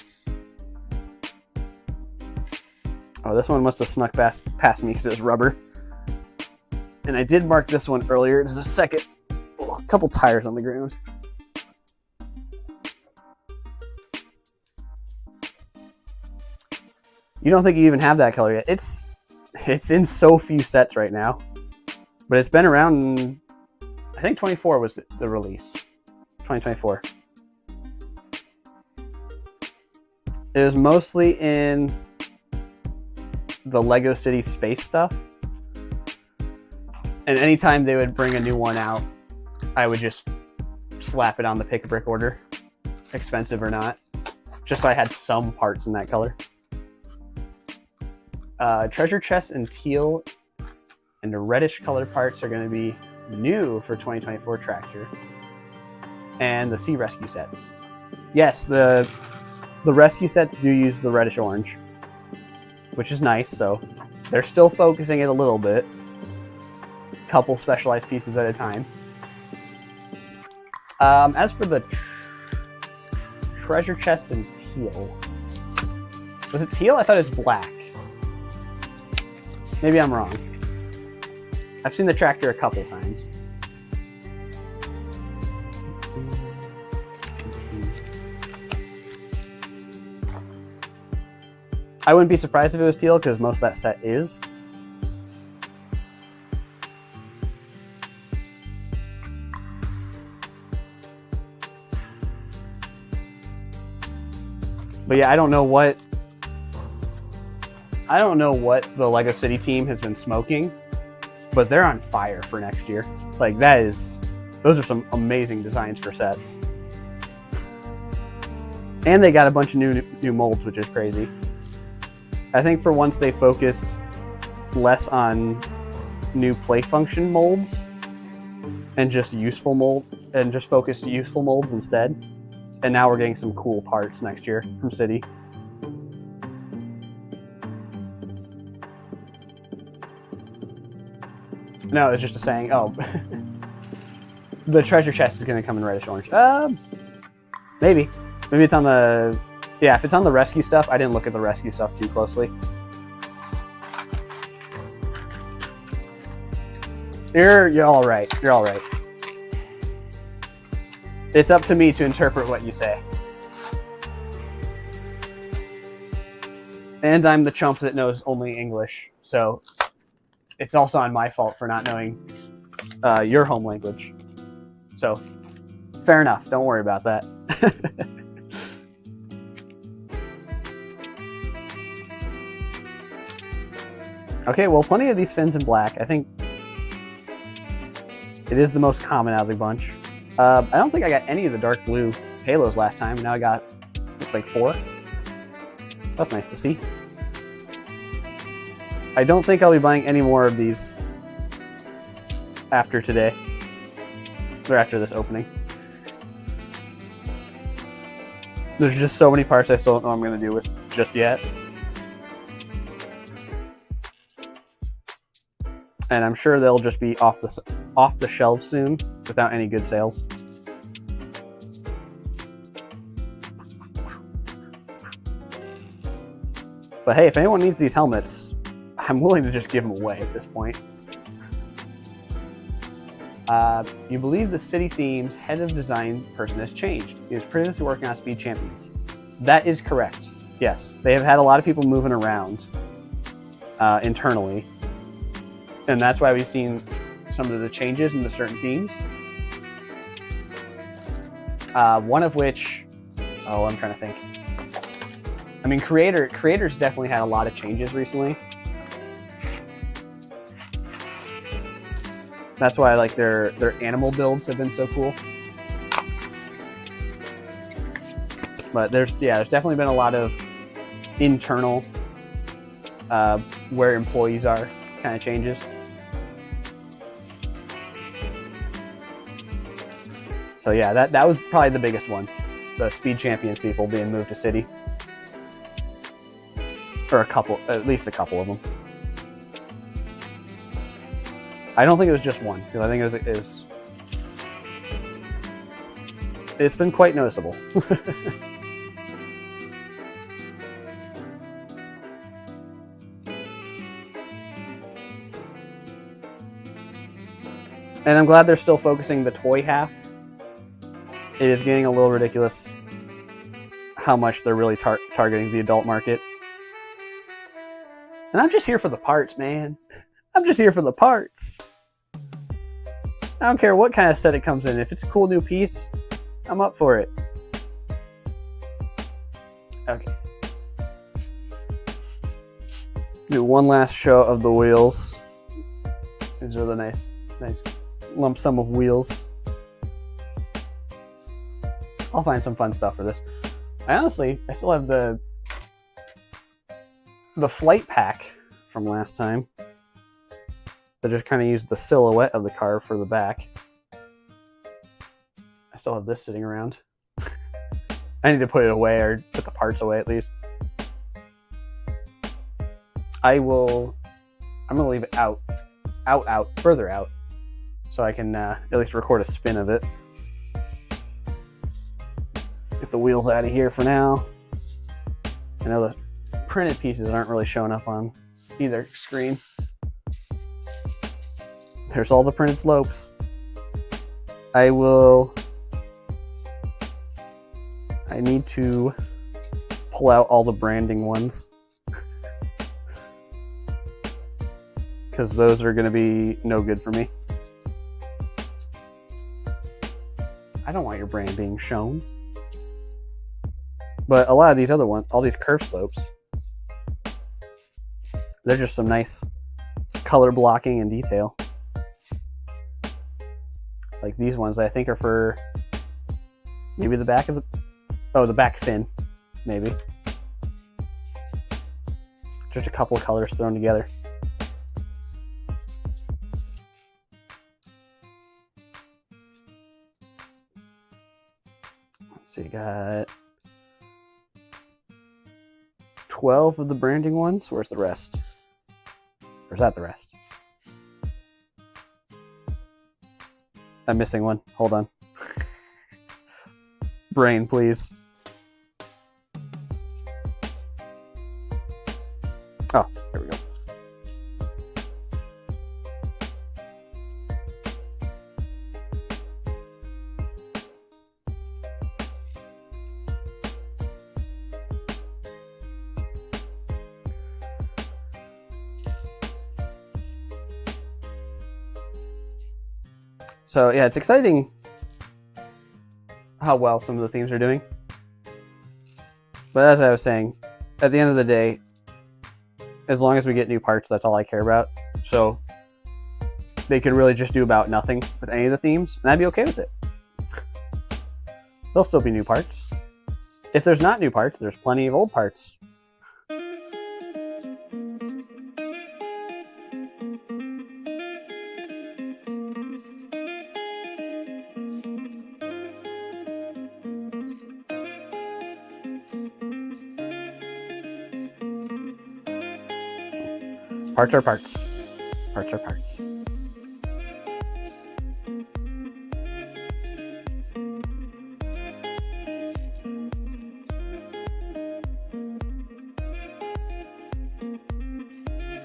S1: Oh, this one must have snuck past me because it was rubber. And I did mark this one earlier. There's a couple tires on the ground. You don't think you even have that color yet? It's in so few sets right now. But it's been around, I think 24 was the release. 2024. It was mostly in the Lego City space stuff. And anytime they would bring a new one out, I would just slap it on the pick a brick order, expensive or not, just so I had some parts in that color. Treasure chest and teal and the reddish color parts are going to be new for 2024 tractor. And the sea rescue sets. Yes, the rescue sets do use the reddish orange, which is nice. So they're still focusing it a little bit, couple specialized pieces at a time. As for the treasure chest and teal, was it teal? I thought it was black. Maybe I'm wrong. I've seen the tractor a couple times. I wouldn't be surprised if it was teal because most of that set is. But yeah, I don't know what the Lego City team has been smoking, but they're on fire for next year. Like, those are some amazing designs for sets. And they got a bunch of new molds, which is crazy. I think for once they focused less on new play function molds and just focused useful molds instead. And now we're getting some cool parts next year from City. No, it's just a saying. Oh, the treasure chest is going to come in reddish orange. Maybe it's on the. Yeah, if it's on the rescue stuff, I didn't look at the rescue stuff too closely. You're all right. You're all right. It's up to me to interpret what you say. And I'm the chump that knows only English, so it's also on my fault for not knowing your home language. So, fair enough. Don't worry about that. Okay, well, plenty of these fins in black. I think it is the most common out of the bunch. I don't think I got any of the dark blue halos last time. Now I got, looks like 4. That's nice to see. I don't think I'll be buying any more of these after today, or after this opening. There's just so many parts I still don't know what I'm going to do with just yet. And I'm sure they'll just be off the shelves soon without any good sales. But hey, if anyone needs these helmets, I'm willing to just give them away at this point. You believe the City Theme's head of design person has changed. He was previously working on Speed Champions. That is correct. Yes, they have had a lot of people moving around internally. And that's why we've seen some of the changes in the certain themes. One of which, I'm trying to think. I mean, creators definitely had a lot of changes recently. That's why like their animal builds have been so cool. But there's definitely been a lot of internal where employees are kind of changes. So yeah, that was probably the biggest one. The Speed Champions people being moved to City. Or at least a couple of them. I don't think it was just one, because I think it's been quite noticeable. And I'm glad they're still focusing the toy half. It is getting a little ridiculous how much they're really targeting the adult market. And I'm just here for the parts, man. I'm just here for the parts. I don't care what kind of set it comes in. If it's a cool new piece, I'm up for it. Okay. Do one last show of the wheels. These are the nice lump sum of wheels. I'll find some fun stuff for this. I still have the flight pack from last time. I just kind of used the silhouette of the car for the back. I still have this sitting around. I need to put it away or put the parts away at least. I'm gonna leave it further out, so I can at least record a spin of it. Get the wheels out of here for now. I know the printed pieces aren't really showing up on either screen. There's all the printed slopes. I need to pull out all the branding ones. Because those are going to be no good for me. I don't want your brand being shown. But a lot of these other ones, all these curve slopes, they're just some nice color blocking and detail. Like these ones I think are for maybe the back of the back fin, maybe. Just a couple of colors thrown together. So you got 12 of the branding ones. Where's the rest? Or is that the rest? I'm missing one. Hold on. Brain, please. Oh, there we go. So yeah, it's exciting how well some of the themes are doing. But as I was saying, at the end of the day, as long as we get new parts, that's all I care about. So they could really just do about nothing with any of the themes, and I'd be okay with it. There'll still be new parts. If there's not new parts, there's plenty of old parts. Parts are parts. Parts are parts.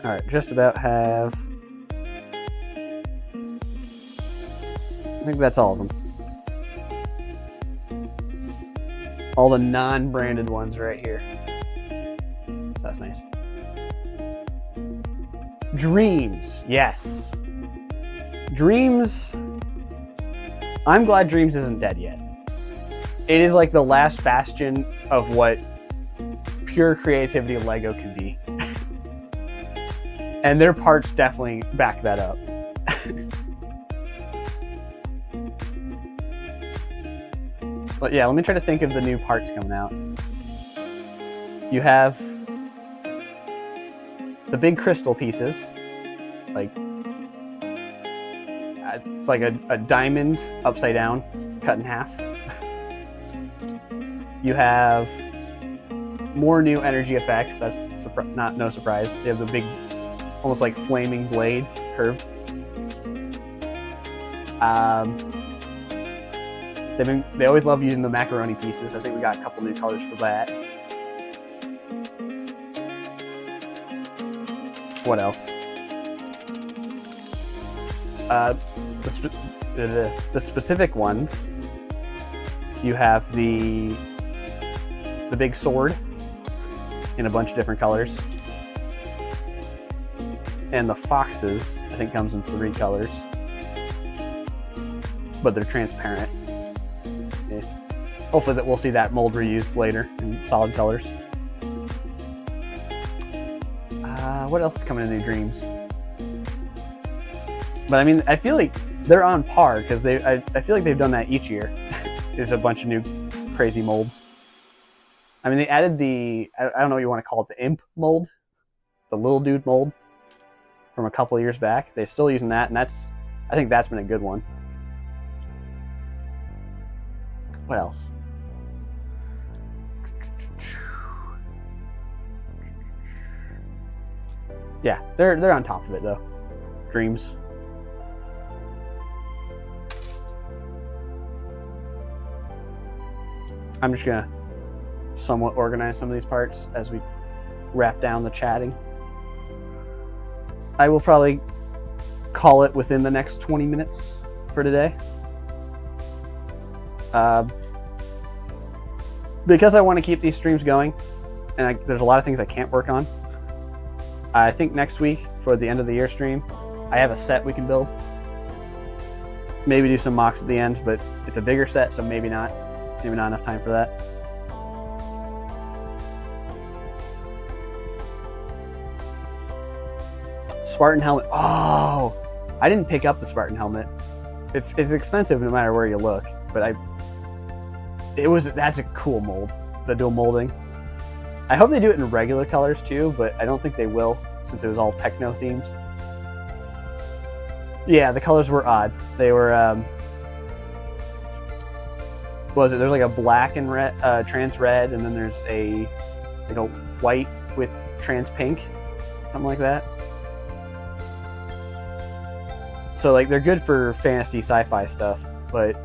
S1: Alright, just about have... I think that's all of them. All the non-branded ones right here. So that's nice. Dreams, yes. Dreams... I'm glad Dreams isn't dead yet. It is like the last bastion of what pure creativity LEGO can be. And their parts definitely back that up. But yeah, let me try to think of the new parts coming out. You have the big crystal pieces, like a diamond upside down, cut in half. You have more new energy effects. That's no surprise. You have the big, almost like flaming blade curved. They always love using the macaroni pieces. I think we got a couple new colors for that. What else? The specific ones. You have the big sword in a bunch of different colors. And the foxes, I think, comes in 3 colors. But they're transparent. Yeah. Hopefully that we'll see that mold reused later in solid colors. What else is coming in New Dreams? But I mean, I feel like they're on par because I feel like they've done that each year. There's a bunch of new crazy molds. I mean, they added I don't know what you want to call it, the imp mold, the little dude mold from a couple of years back. They're still using that, and I think that's been a good one. What else? Yeah, they're on top of it though. Dreams. I'm just gonna somewhat organize some of these parts as we wrap down the chatting. I will probably call it within the next 20 minutes for today. Because I want to keep these streams going, and there's a lot of things I can't work on. I think next week, for the end of the year stream, I have a set we can build. Maybe do some mocks at the end, but it's a bigger set, so maybe not. Maybe not enough time for that. Spartan helmet. Oh, I didn't pick up the Spartan helmet. It's expensive no matter where you look, but that's a cool mold, the dual molding. I hope they do it in regular colors too, but I don't think they will since it was all techno themed. Yeah, the colors were odd. They were what was it? There's like a black and red, trans red, and then there's a white with trans pink, something like that. So like they're good for fantasy sci-fi stuff, but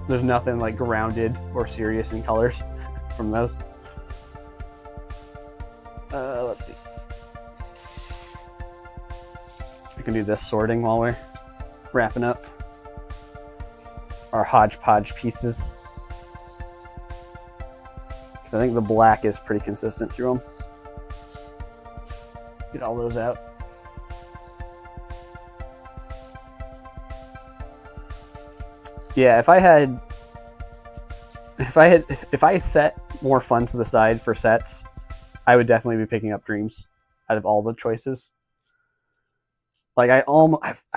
S1: there's nothing like grounded or serious in colors from those. Let's see. I can do this sorting while we're wrapping up our hodgepodge pieces. Because I think the black is pretty consistent through them. Get all those out. Yeah, if I set more funds to the side for sets, I would definitely be picking up Dreams out of all the choices. Like I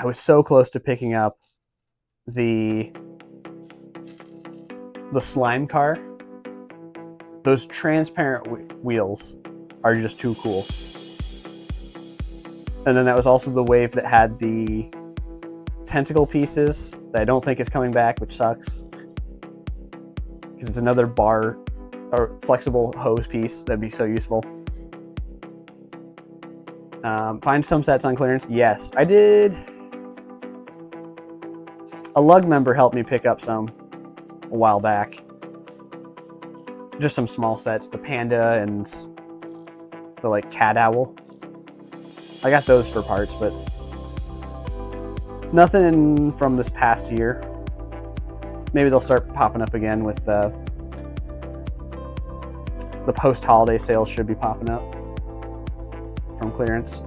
S1: was so close to picking up the slime car. Those transparent wheels are just too cool. And then that was also the wave that had the tentacle pieces that I don't think is coming back, which sucks. Because it's another bar or flexible hose piece that'd be so useful. Find some sets on clearance. Yes, I did. A lug member helped me pick up some a while back. Just some small sets, the panda and the like cat owl. I got those for parts, but nothing from this past year. Maybe they'll start popping up again with the post-holiday sales should be popping up from clearance.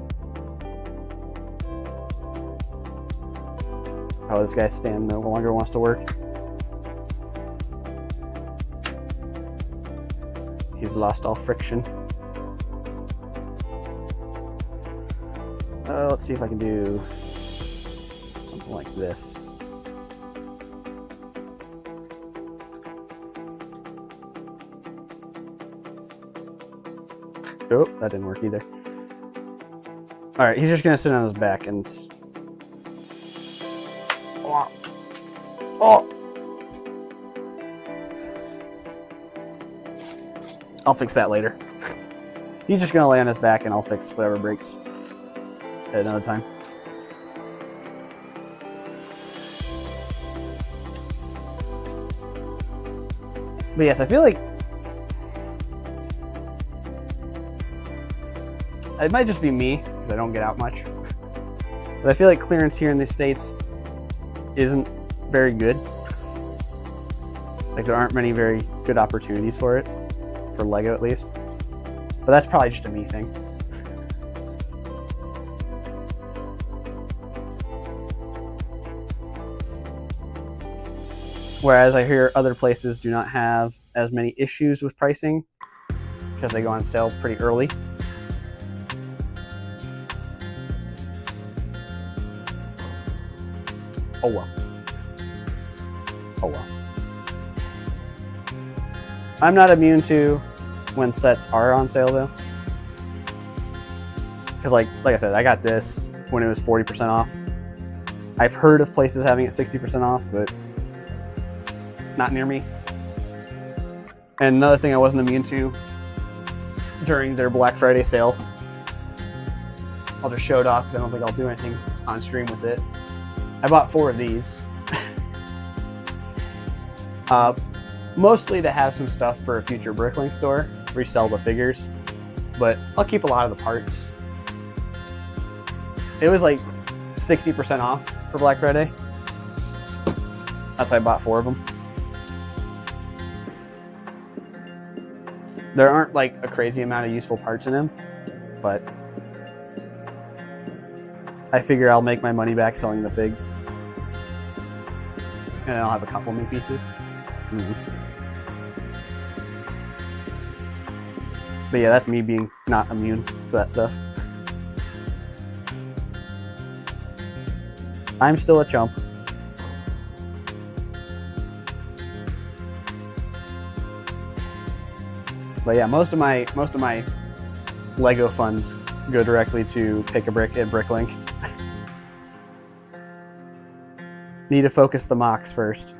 S1: Oh, this guy's stand no longer wants to work. He's lost all friction. Let's see if I can do something like this. Oh, that didn't work either. All right, he's just gonna sit on his back and. Oh! I'll fix that later. He's just gonna lay on his back and I'll fix whatever breaks at another time. But yes, I feel like it might just be me because I don't get out much. But I feel like clearance here in the States isn't very good. Like there aren't many very good opportunities for it, for Lego at least. But that's probably just a me thing. Whereas I hear other places do not have as many issues with pricing because they go on sale pretty early. Oh well. Oh well. I'm not immune to when sets are on sale though. Because like I said, I got this when it was 40% off. I've heard of places having it 60% off, but not near me. And another thing I wasn't immune to during their Black Friday sale, I'll just show it off because I don't think I'll do anything on stream with it. I bought 4 of these. Mostly to have some stuff for a future Bricklink store, resell the figures, but I'll keep a lot of the parts. It was like 60% off for Black Friday. That's why I bought 4 of them. There aren't like a crazy amount of useful parts in them, but I figure I'll make my money back selling the figs. And I'll have a couple new pieces. But yeah, that's me being not immune to that stuff. I'm still a chump. But yeah, most of my Lego funds go directly to Pick a Brick at Bricklink. Need to focus the mocks first.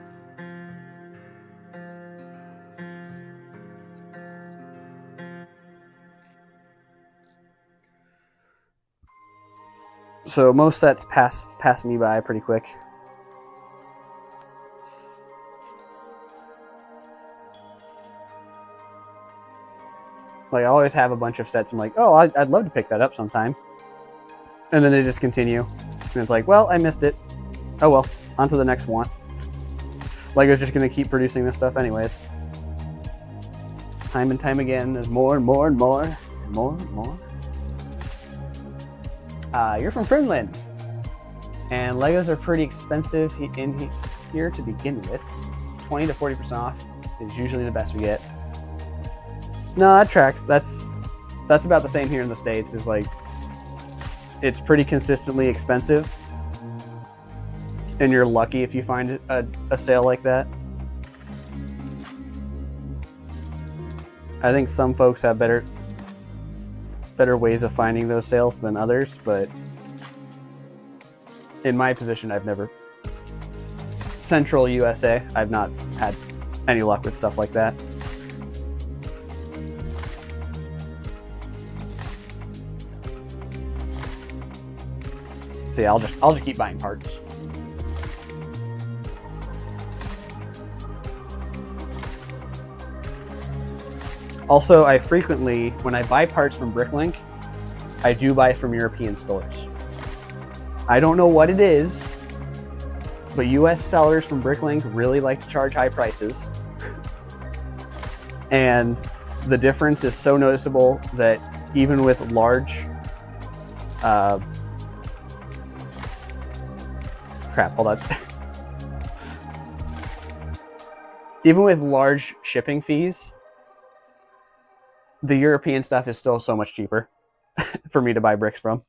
S1: So most sets pass me by pretty quick. Like I always have a bunch of sets. I'm like, oh, I'd love to pick that up sometime. And then they just continue. And it's like, well, I missed it. Oh well, on to the next one. Lego's just gonna keep producing this stuff anyways. Time and time again, there's more and more and more and more and more. You're from Finland. And Legos are pretty expensive here to begin with. 20 to 40% off is usually the best we get. No, that tracks. That's about the same here in the States. Is like, it's pretty consistently expensive, and you're lucky if you find a sale like that. I think some folks have better ways of finding those sales than others, but in my position, I've never, Central USA, I've not had any luck with stuff like that. So yeah, I'll just keep buying parts. Also, I frequently, when I buy parts from Bricklink, I do buy from European stores. I don't know what it is, but US sellers from Bricklink really like to charge high prices. And the difference is so noticeable that even with large, crap, hold on. Even with large shipping fees, the European stuff is still so much cheaper for me to buy bricks from.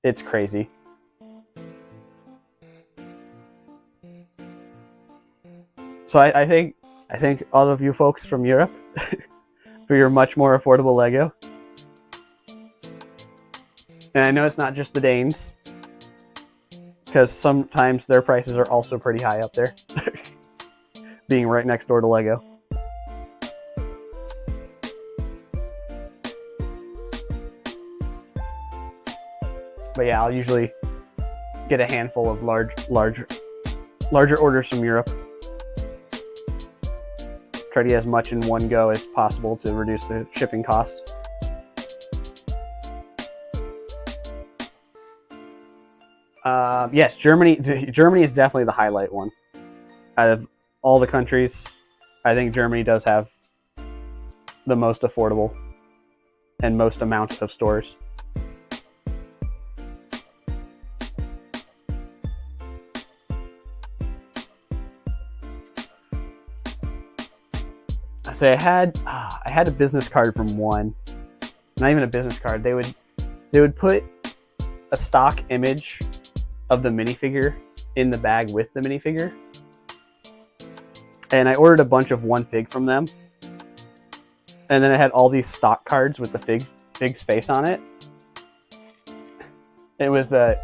S1: It's crazy. So I think all of you folks from Europe, for your much more affordable Lego. And I know it's not just the Danes, because sometimes their prices are also pretty high up there, being right next door to Lego. But yeah, I'll usually get a handful of larger orders from Europe. Try to get as much in one go as possible to reduce the shipping cost. Yes, Germany is definitely the highlight one. Out of all the countries, I think Germany does have the most affordable and most amount of stores. So I had a business card from one, not even a business card. They would put a stock image of the minifigure in the bag with the minifigure, and I ordered a bunch of one fig from them, and then I had all these stock cards with the fig's face on it. It was the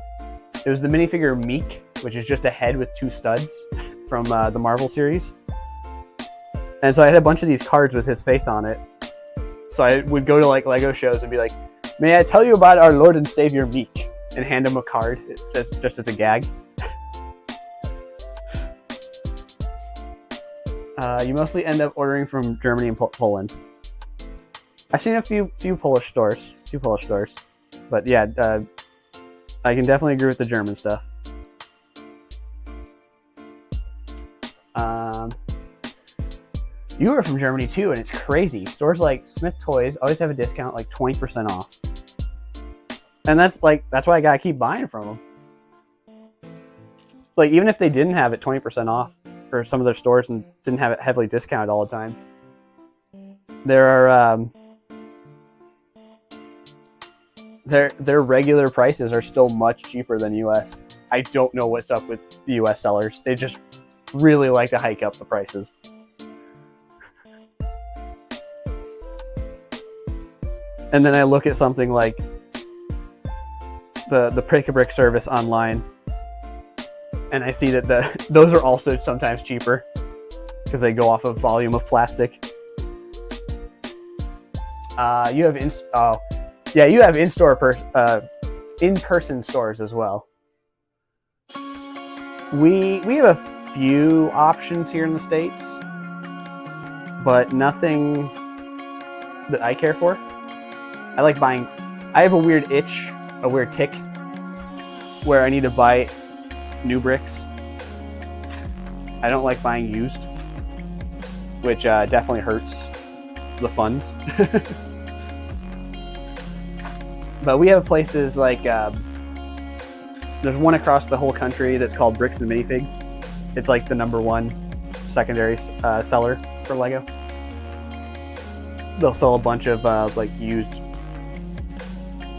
S1: minifigure Meek, which is just a head with two studs from the Marvel series. And so I had a bunch of these cards with his face on it. So I would go to like Lego shows and be like, "May I tell you about our Lord and Savior Meek?" and hand him a card just as a gag. You mostly end up ordering from Germany and Poland. I've seen a few Polish stores, but yeah, I can definitely agree with the German stuff. You were from Germany too, and it's crazy. Stores like Smith Toys always have a discount, like 20% off. And that's why I gotta keep buying from them. Like, even if they didn't have it 20% off, or some of their stores and didn't have it heavily discounted all the time, there are their regular prices are still much cheaper than US. I don't know what's up with the US sellers. They just really like to hike up the prices. And then I look at something like the Pick-a-Brick service online, and I see that those are also sometimes cheaper because they go off of volume of plastic. You have in-person stores as well. We have a few options here in the States, but nothing that I care for. I like buying. I have a weird tick, where I need to buy new bricks. I don't like buying used, which definitely hurts the funds. But we have places like There's one across the whole country that's called Bricks and Minifigs. It's like the #1 secondary seller for Lego. They'll sell a bunch of like used.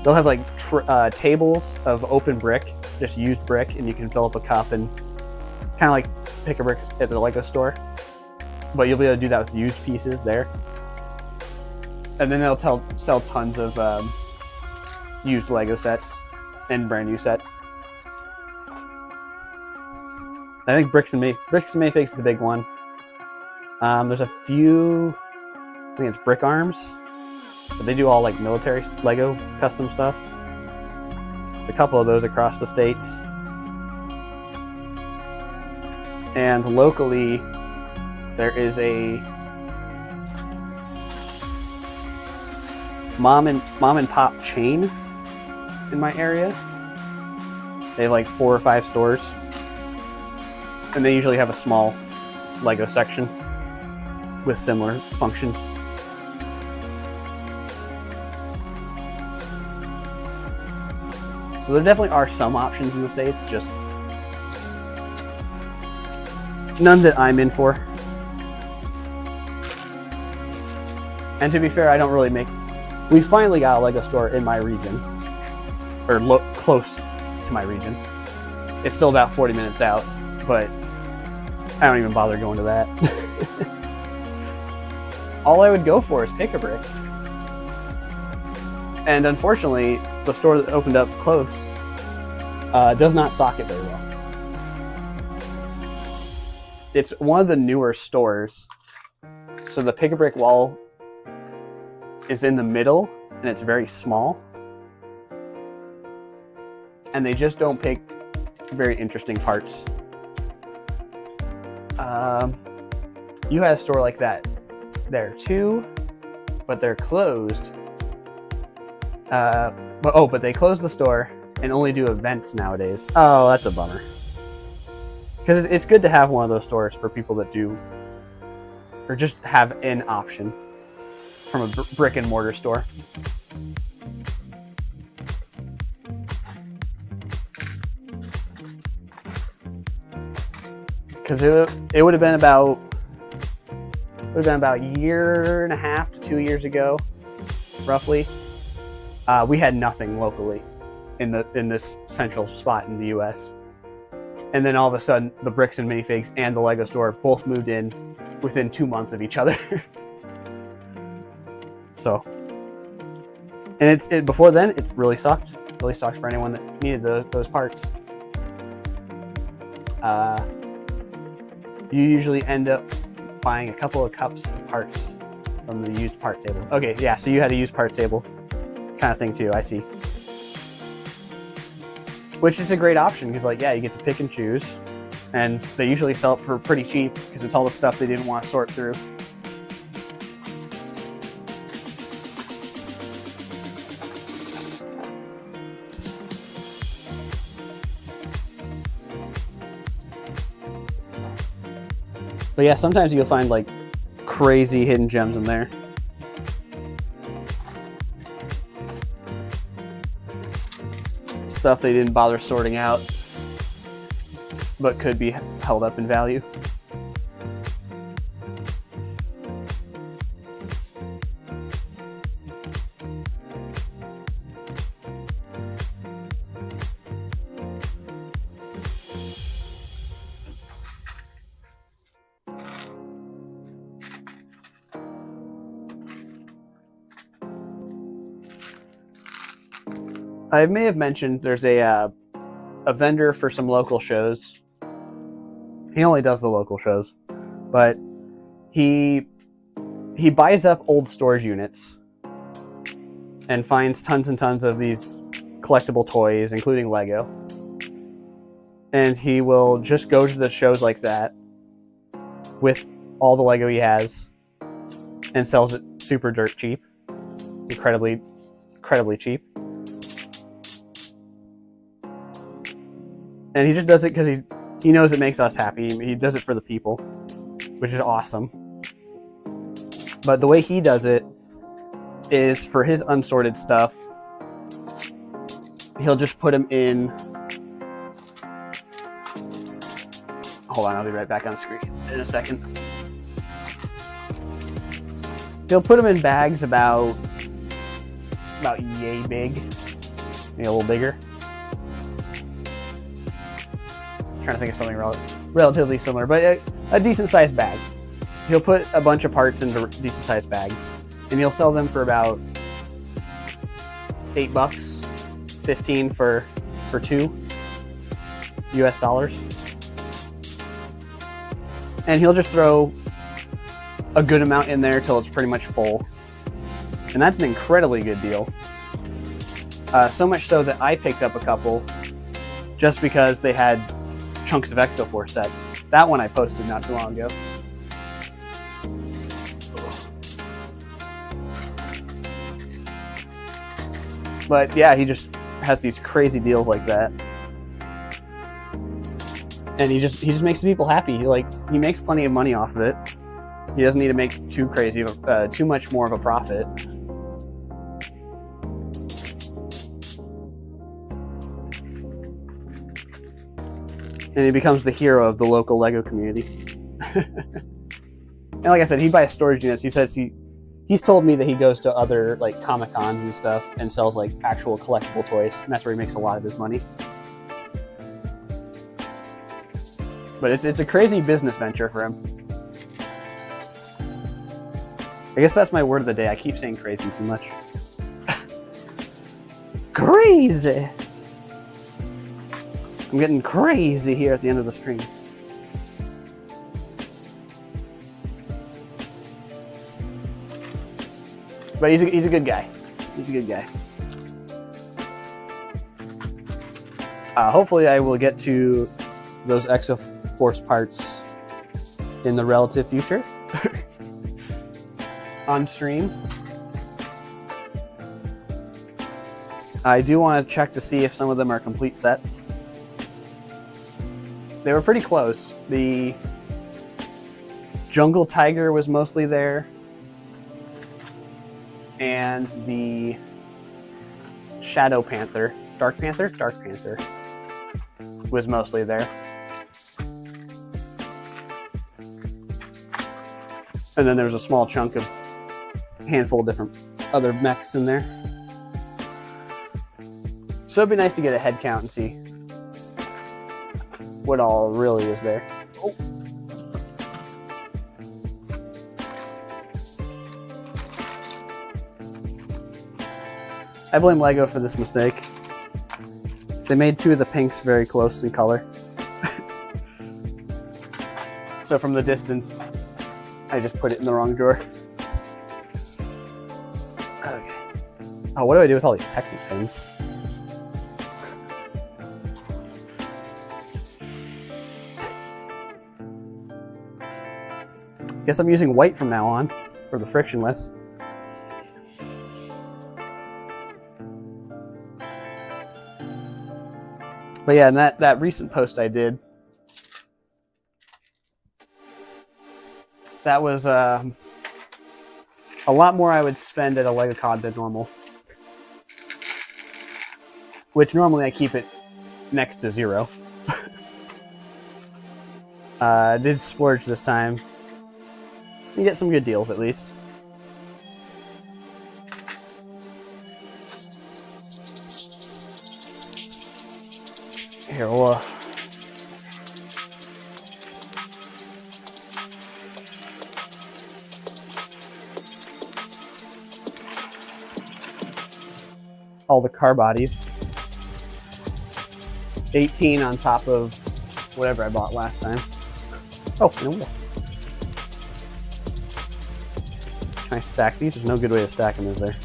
S1: They'll have like tables of open brick, just used brick, and you can fill up a cup and kind of like pick a brick at the Lego store. But you'll be able to do that with used pieces there. And then they'll sell tons of used Lego sets and brand new sets. I think Bricks and Minifigs is the big one. There's a few, I think it's Brick Arms, but they do all like military Lego custom stuff. There's a couple of those across the states. And locally, there is a mom and pop chain in my area. They have like 4 or 5 stores. And they usually have a small Lego section with similar functions. So there definitely are some options in the States, just none that I'm in for. And to be fair, I don't really make... We finally got a Lego store in my region, or close to my region. It's still about 40 minutes out, but I don't even bother going to that. All I would go for is Pick-a-Brick. And unfortunately, the store that opened up close does not stock it very well. It's one of the newer stores, so the Pick-a-Brick wall is in the middle, and it's very small. And they just don't pick very interesting parts. You had a store like that there too, but they're closed. But they closed the store and only do events nowadays. Oh, that's a bummer. Because it's good to have one of those stores for people that do, or just have an option from a brick and mortar store. Because it would have been about a year and a half to 2 years ago, roughly. We had nothing locally in this central spot in the U.S. And then all of a sudden, the Bricks and Minifigs and the Lego store both moved in within 2 months of each other. So, and before then, it really sucked. It really sucked for anyone that needed those parts. You usually end up buying a couple of cups of parts from the used part table. Okay, yeah, so you had a used part table kind of thing too, I see. Which is a great option, because like, yeah, you get to pick and choose, and they usually sell it for pretty cheap, because it's all the stuff they didn't want to sort through. But yeah, sometimes you'll find like crazy hidden gems in there. Stuff they didn't bother sorting out, but could be held up in value. I may have mentioned there's a vendor for some local shows. He only does the local shows, but he buys up old storage units and finds tons and tons of these collectible toys, including Lego. And he will just go to the shows like that with all the Lego he has and sells it super dirt cheap, incredibly cheap. And he just does it because he knows it makes us happy. He does it for the people, which is awesome. But the way he does it is for his unsorted stuff, he'll just put them in hold on, I'll be right back on the screen in a second. He'll put them in bags about yay big, maybe a little bigger. I'm trying to think of something relatively similar, but a decent sized bag. He'll put a bunch of parts into decent sized bags, and he'll sell them for about $8, 15 for $2 US. And he'll just throw a good amount in there till it's pretty much full. And that's an incredibly good deal. So much so that I picked up a couple just because they had chunks of Exoforce sets. That one I posted not too long ago. But yeah, he just has these crazy deals like that. And he just makes people happy. He makes plenty of money off of it. He doesn't need to make too much more of a profit. And he becomes the hero of the local LEGO community. And like I said, he buys storage units. He says he's told me that he goes to other like Comic-Cons and stuff and sells like actual collectible toys, and that's where he makes a lot of his money. But it's a crazy business venture for him. I guess that's my word of the day. I keep saying crazy too much. Crazy! I'm getting crazy here at the end of the stream. But he's a good guy. He's a good guy. Hopefully I will get to those Exoforce parts in the relative future on stream. I do want to check to see if some of them are complete sets. They were pretty close. The Jungle Tiger was mostly there, and the Shadow Panther, Dark Panther was mostly there. And then there's a small chunk of handful of different other mechs in there. So it'd be nice to get a head count and see what all really is there. Oh. I blame LEGO for this mistake. They made two of the pinks very close in color. So from the distance, I just put it in the wrong drawer. Okay. Oh, what do I do with all these Technic pins? Guess I'm using white from now on for the frictionless. But yeah, and that recent post I did, that was a lot more I would spend at a LEGO Con than normal. Which normally I keep it next to zero. I did splurge this time. You get some good deals at least. Here, we'll all the car bodies. 18 on top of whatever I bought last time. Oh, and a wheel. Can I stack these? There's no good way to stack them, is there?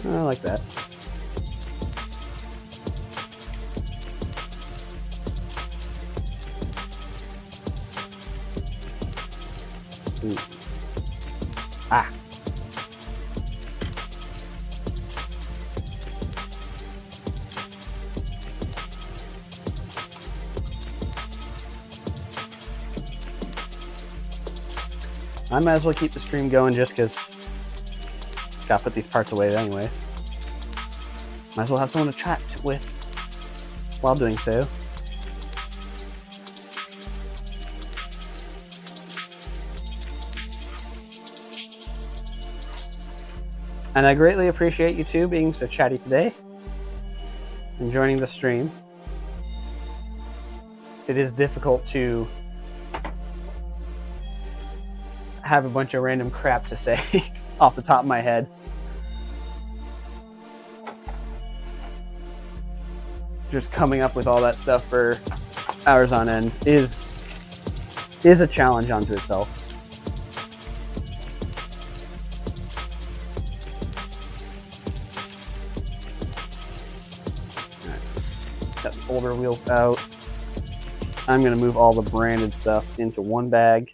S1: Oh, I like that. Ooh. Ah. I might as well keep the stream going just because gotta put these parts away anyway. Might as well have someone to chat with while doing so. And I greatly appreciate you two being so chatty today and joining the stream. It is difficult to have a bunch of random crap to say off the top of my head. Just coming up with all that stuff for hours on end is a challenge unto itself. Got the older wheels out. I'm going to move all the branded stuff into one bag.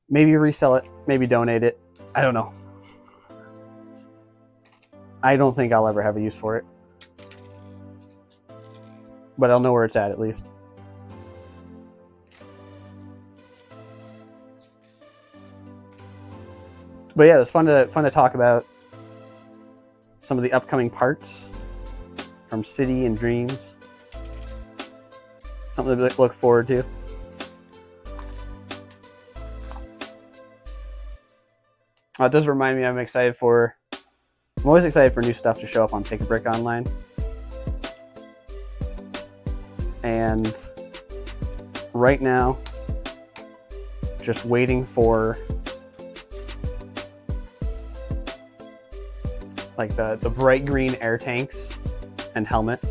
S1: Maybe resell it, maybe donate it. I don't know. I don't think I'll ever have a use for it. But I'll know where it's at least. But yeah, it's fun to talk about some of the upcoming parts from City and Dreams. Something to look forward to. It does remind me I'm always excited for new stuff to show up on Take a Brick Online. And right now, just waiting for like the bright green air tanks and helmet.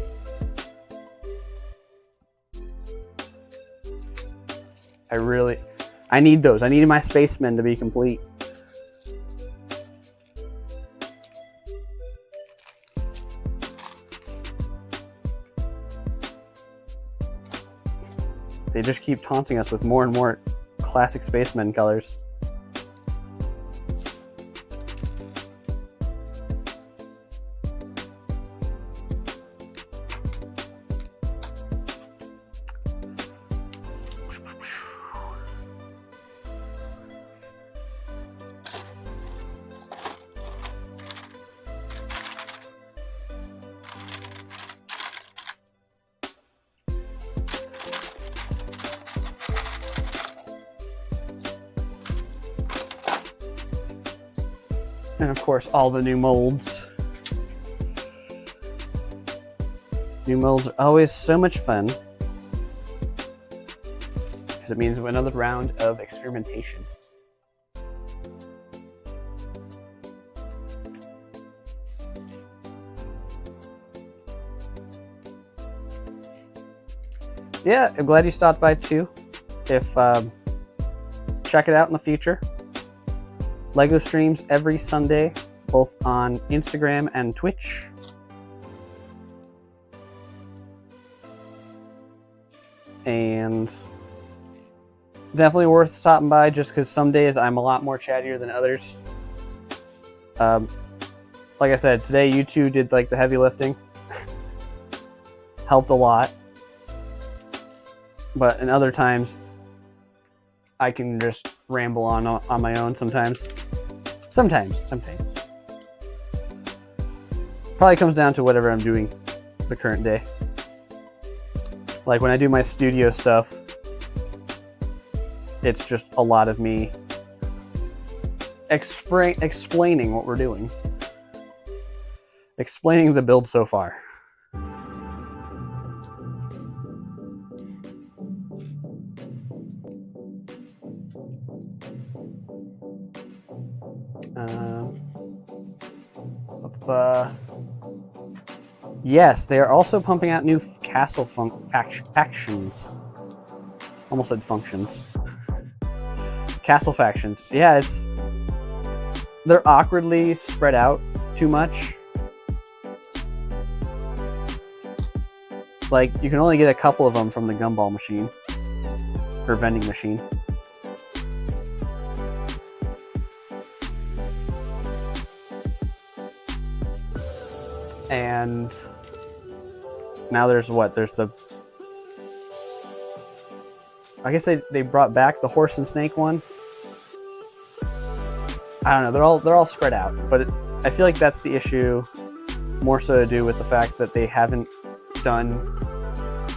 S1: I need those. I need my spacemen to be complete. They just keep taunting us with more and more classic spacemen colors. And of course, all the new molds. New molds are always so much fun because it means another round of experimentation. Yeah, I'm glad you stopped by too. If check it out in the future. LEGO streams every Sunday, both on Instagram and Twitch. And definitely worth stopping by just because some days I'm a lot more chattier than others. Like I said, today you two did like the heavy lifting. Helped a lot. But in other times, I can just ramble on my own sometimes. Sometimes. Probably comes down to whatever I'm doing the current day. Like when I do my studio stuff, it's just a lot of me explaining what we're doing. Explaining the build so far. Yes, they are also pumping out new castle factions. Almost said functions. Castle factions. Yeah, they're awkwardly spread out too much. Like, you can only get a couple of them from the gumball machine. Or vending machine. And now there's the I guess they brought back the horse and snake one. I don't know, they're all spread out, but I feel like that's the issue, more so to do with the fact that they haven't done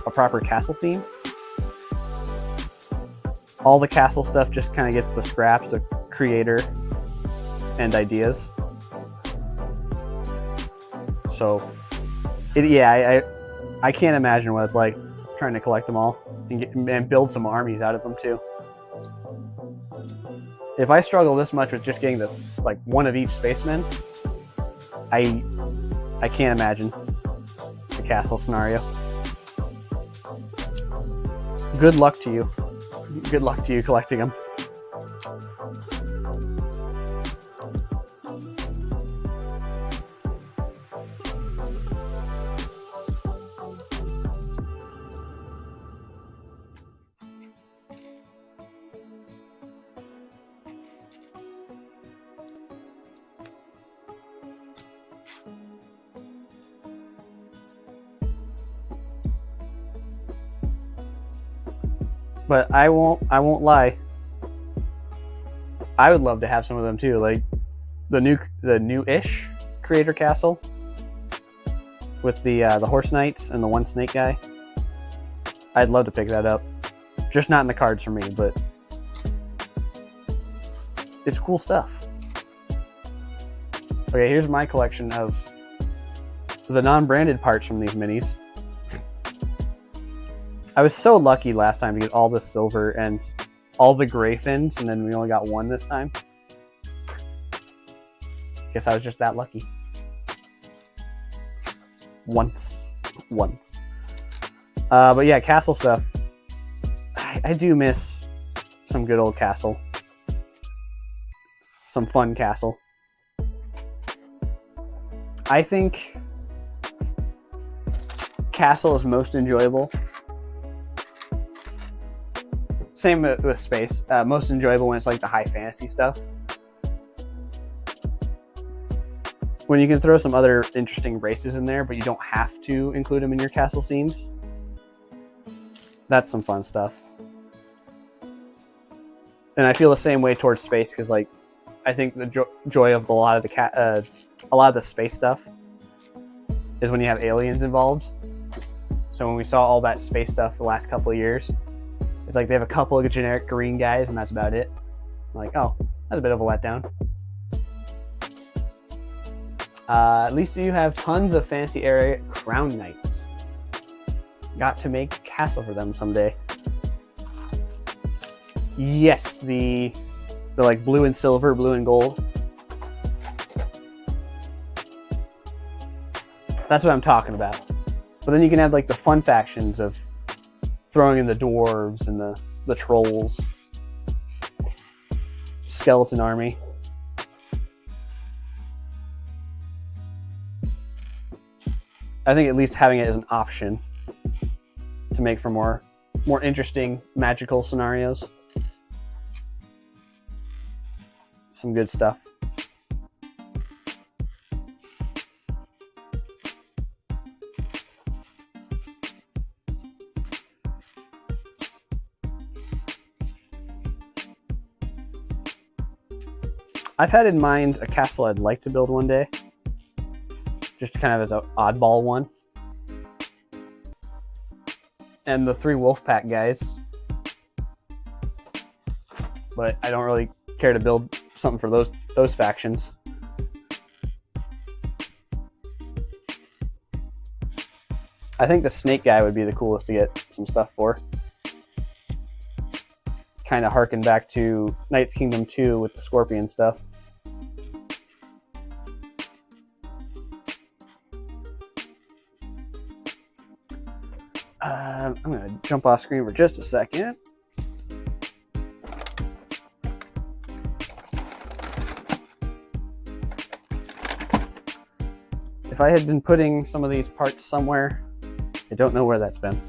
S1: a proper castle theme. All the castle stuff just kind of gets the scraps of creator and ideas. So, yeah, I can't imagine what it's like trying to collect them all and build some armies out of them too. If I struggle this much with just getting the like one of each spaceman, I can't imagine the castle scenario. Good luck to you. Good luck to you collecting them. But I won't lie. I would love to have some of them too, like the new-ish creator castle with the horse knights and the one snake guy. I'd love to pick that up. Just not in the cards for me, but it's cool stuff. Okay, here's my collection of the non-branded parts from these minis. I was so lucky last time to get all the silver and all the gray fins, and then we only got one this time. Guess I was just that lucky. Once. But yeah, castle stuff. I do miss some good old castle. Some fun castle. I think castle is most enjoyable. Same with space. Most enjoyable when it's like the high fantasy stuff. When you can throw some other interesting races in there, but you don't have to include them in your castle scenes. That's some fun stuff. And I feel the same way towards space because, like, I think the joy of a lot of the space stuff is when you have aliens involved. So when we saw all that space stuff the last couple of years, it's like they have a couple of generic green guys and that's about it. I'm like, oh, that's a bit of a letdown. At least you have tons of fantasy area crown knights. Got to make a castle for them someday. Yes, the like blue and silver, blue and gold. That's what I'm talking about. But then you can have like the fun factions of throwing in the dwarves and the trolls. Skeleton army. I think at least having it as an option to make for more interesting magical scenarios. Some good stuff. I've had in mind a castle I'd like to build one day. Just kind of as an oddball one. And the 3 Wolfpack guys. But I don't really care to build something for those factions. I think the snake guy would be the coolest to get some stuff for. Kind of harken back to Knight's Kingdom 2 with the scorpion stuff. I'm going to jump off screen for just a second. If I had been putting some of these parts somewhere, I don't know where that's been.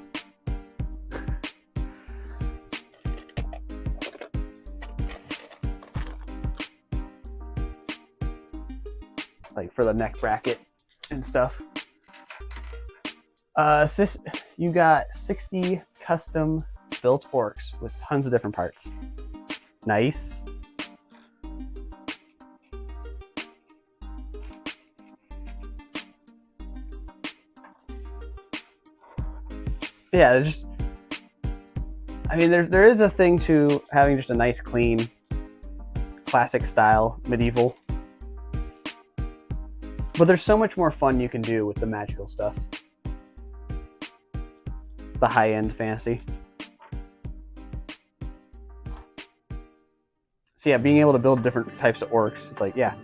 S1: Like for the neck bracket and stuff. You got 60 custom built orcs with tons of different parts. Nice. Yeah, there is a thing to having just a nice, clean, classic style medieval. But there's so much more fun you can do with the magical stuff. The high-end fantasy. So yeah, being able to build different types of orcs, it's like, yeah.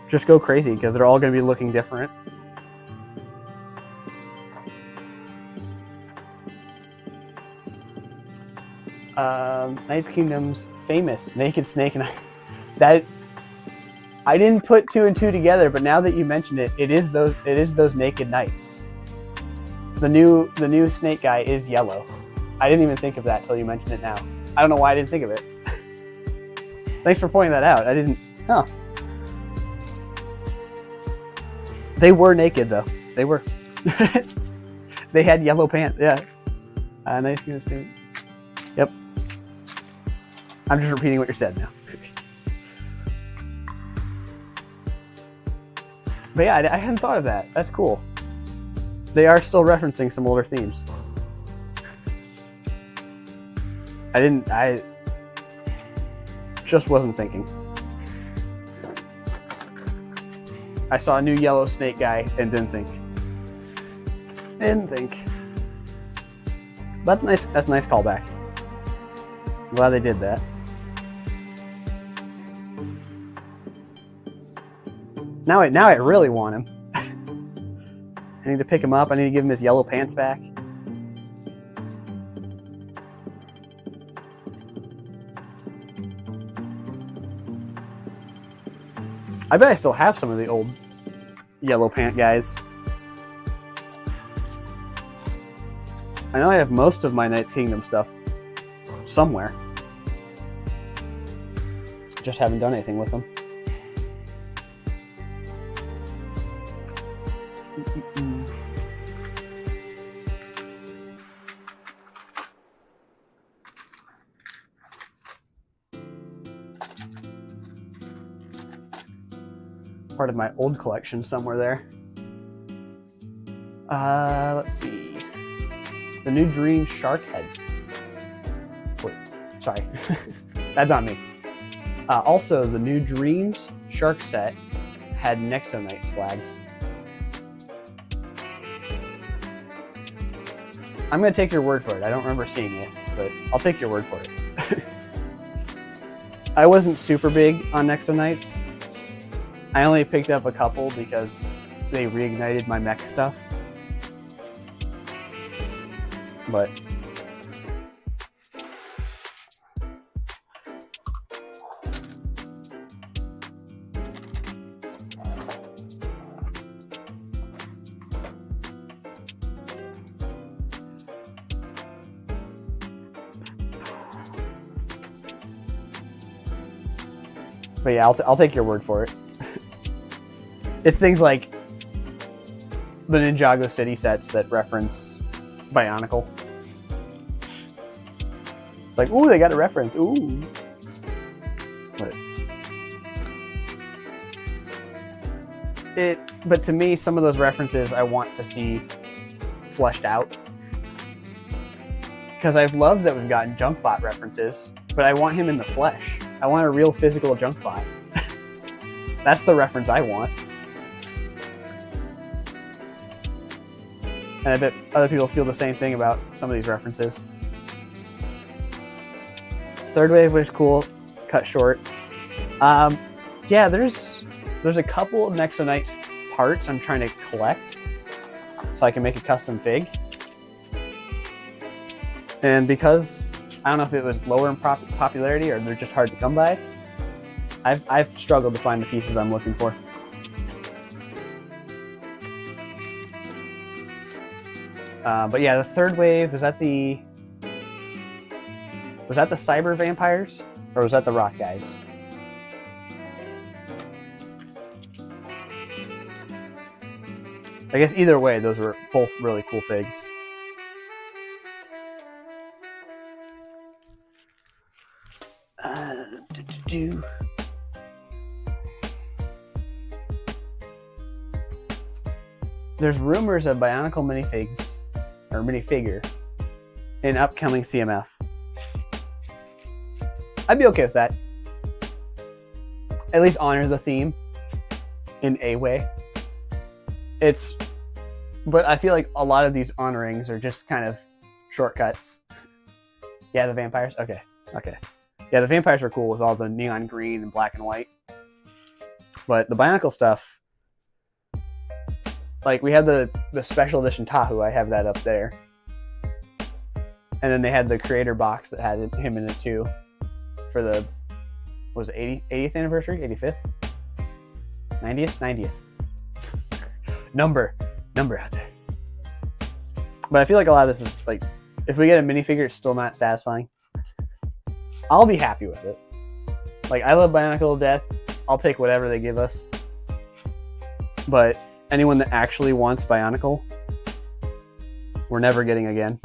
S1: Just go crazy, because they're all going to be looking different. Knights Kingdom's famous Naked Snake, and I didn't put 2 and 2 together, but now that you mention it, it is those naked knights. The new snake guy is yellow. I didn't even think of that till you mentioned it now. I don't know why I didn't think of it. Thanks for pointing that out. I didn't. Huh. They were naked though. They were. They had yellow pants. Yeah. Nice. Yep. I'm just repeating what you said now. But yeah, I hadn't thought of that. That's cool. They are still referencing some older themes. I just wasn't thinking. I saw a new yellow snake guy and didn't think. That's nice. That's a nice callback. I'm glad they did that. Now I really want him. I need to pick him up. I need to give him his yellow pants back. I bet I still have some of the old yellow pant guys. I know I have most of my Knights Kingdom stuff somewhere. Just haven't done anything with them. Part of my old collection somewhere there. Let's see. The new Dream Shark Head. Wait, sorry. That's not me. Also, the new Dreams Shark set had Nexo Knights flags. I'm going to take your word for it. I don't remember seeing it, but I'll take your word for it. I wasn't super big on Nexo Knights. I only picked up a couple because they reignited my mech stuff. But yeah, I'll take your word for it. It's things like the Ninjago City sets that reference Bionicle. It's like, ooh, they got a reference. Ooh. But to me, some of those references I want to see fleshed out. Because I've loved that we've gotten Junkbot references, but I want him in the flesh. I want a real physical Junkbot. That's the reference I want. And I bet other people feel the same thing about some of these references. Third wave was cool, cut short. Yeah, there's a couple of Nexo Knights parts I'm trying to collect so I can make a custom fig. And because I don't know if it was lower in popularity or they're just hard to come by, I've struggled to find the pieces I'm looking for. But yeah, the third wave, was that the cyber vampires? Or was that the rock guys? I guess either way, those were both really cool figs. There's rumors of Bionicle minifigs, or minifigure, in upcoming CMF. I'd be okay with that. At least honor the theme in a way. But I feel like a lot of these honorings are just kind of shortcuts. Yeah, the vampires? Okay. Yeah, the vampires are cool with all the neon green and black and white. But the Bionicle stuff, like we had the special edition Tahu, I have that up there. And then they had the creator box that had him in it too for the, what was it, 80th anniversary? 85th? 90th? Number out there. But I feel like a lot of this is like, if we get a minifigure, it's still not satisfying. I'll be happy with it. Like, I love Bionicle to death. I'll take whatever they give us. But anyone that actually wants Bionicle, we're never getting again.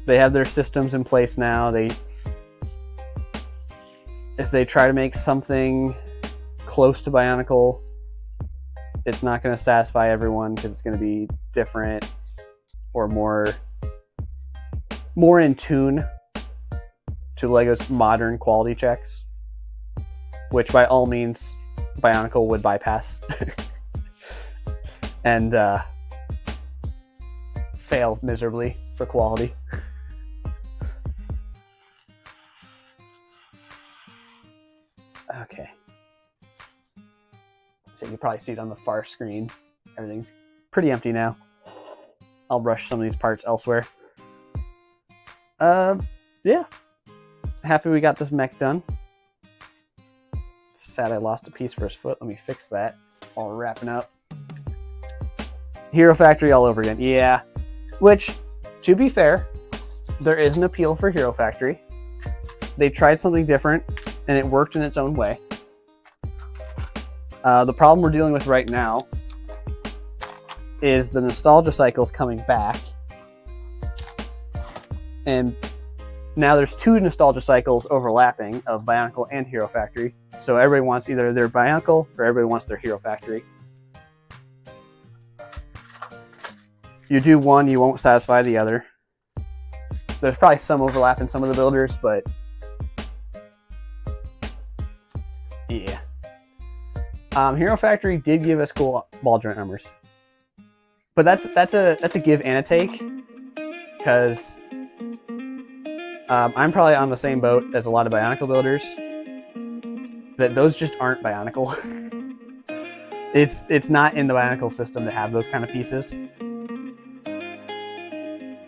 S1: They have their systems in place now. If they try to make something close to Bionicle, it's not going to satisfy everyone because it's going to be different or more in tune to Lego's modern quality checks, which by all means Bionicle would bypass and fail miserably for quality. Okay. So you can probably see it on the far screen. Everything's pretty empty now. I'll rush some of these parts elsewhere. Yeah. Happy we got this mech done. Sad I lost a piece for his foot. Let me fix that while we're wrapping up. Hero Factory all over again. Yeah. Which, to be fair, there is an appeal for Hero Factory. They tried something different, and it worked in its own way. The problem we're dealing with right now is the nostalgia cycles coming back. And now there's two nostalgia cycles overlapping of Bionicle and Hero Factory. So everybody wants either their Bionicle or everybody wants their Hero Factory. You do one, you won't satisfy the other. There's probably some overlap in some of the builders, but yeah. Hero Factory did give us cool ball joint armors, but that's a give and a take, because I'm probably on the same boat as a lot of Bionicle builders, that those just aren't Bionicle. It's not in the Bionicle system to have those kind of pieces.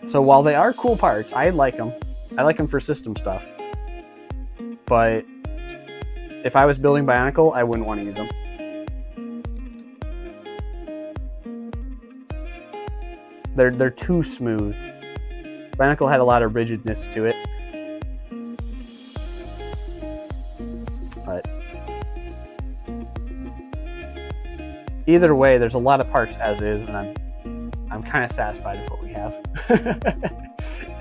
S1: So while they are cool parts, I like them. I like them for system stuff. But if I was building Bionicle, I wouldn't want to use them. They're too smooth. Bionicle had a lot of rigidness to it. But either way, there's a lot of parts as is, and I'm kind of satisfied with what we have.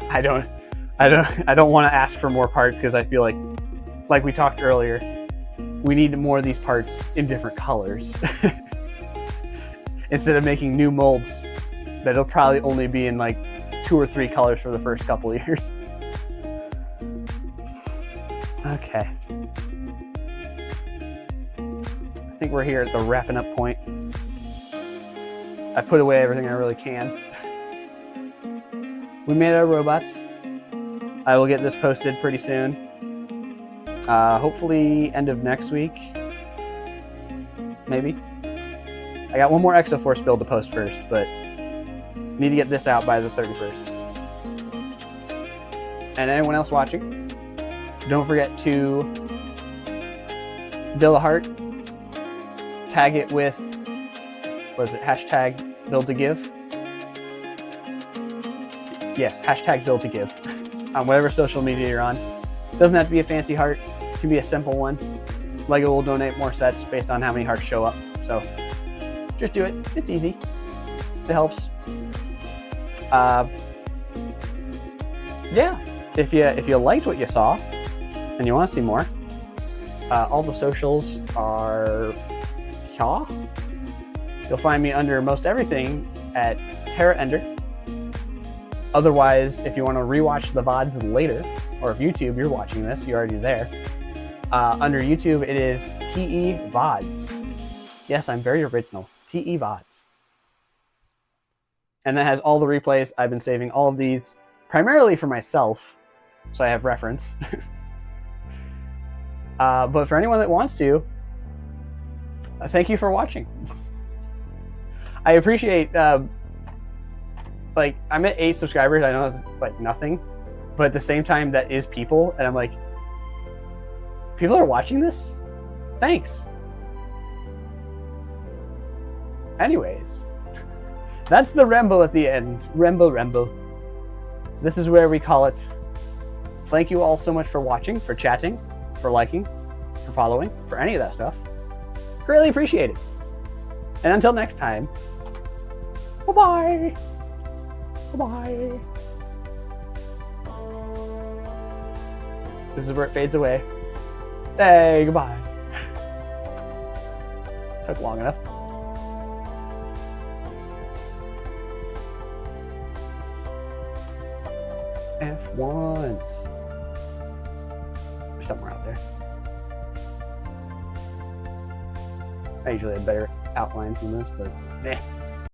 S1: I don't want to ask for more parts, because I feel like we talked earlier, we need more of these parts in different colors. Instead of making new molds that'll probably only be in like 2 or 3 colors for the first couple of years. Okay. I think we're here at the wrapping up point. I put away everything I really can. We made our robots. I will get this posted pretty soon. Hopefully end of next week. Maybe. I got one more Exoforce build to post first, but need to get this out by the 31st. And anyone else watching, don't forget to build a heart, tag it with, what is it, hashtag build to give? Yes, hashtag build to give on whatever social media you're on. It doesn't have to be a fancy heart, it can be a simple one. LEGO will donate more sets based on how many hearts show up, so just do it. It's easy. It helps. Yeah, if you liked what you saw and you want to see more, all the socials are here. You'll find me under most everything at Terra Ender. Otherwise, if you want to rewatch the VODs later, or if YouTube you're watching this, you're already there, Under YouTube, it is TE VODs. Yes, I'm very original. TE VODs. And that has all the replays. I've been saving all of these primarily for myself, so I have reference. But for anyone that wants to, thank you for watching. I appreciate, like, I'm at 8 subscribers. I know it's like nothing, but at the same time, that is people, and I'm like, people are watching this? Thanks. Anyways, that's the Remble at the end. Remble. This is where we call it. Thank you all so much for watching, for chatting, for liking, for following, for any of that stuff. Greatly appreciate it. And until next time, bye-bye. Bye-bye. This is where it fades away. Hey, goodbye. Took long enough. F1. Somewhere out there. I usually have better outlines than this, but eh.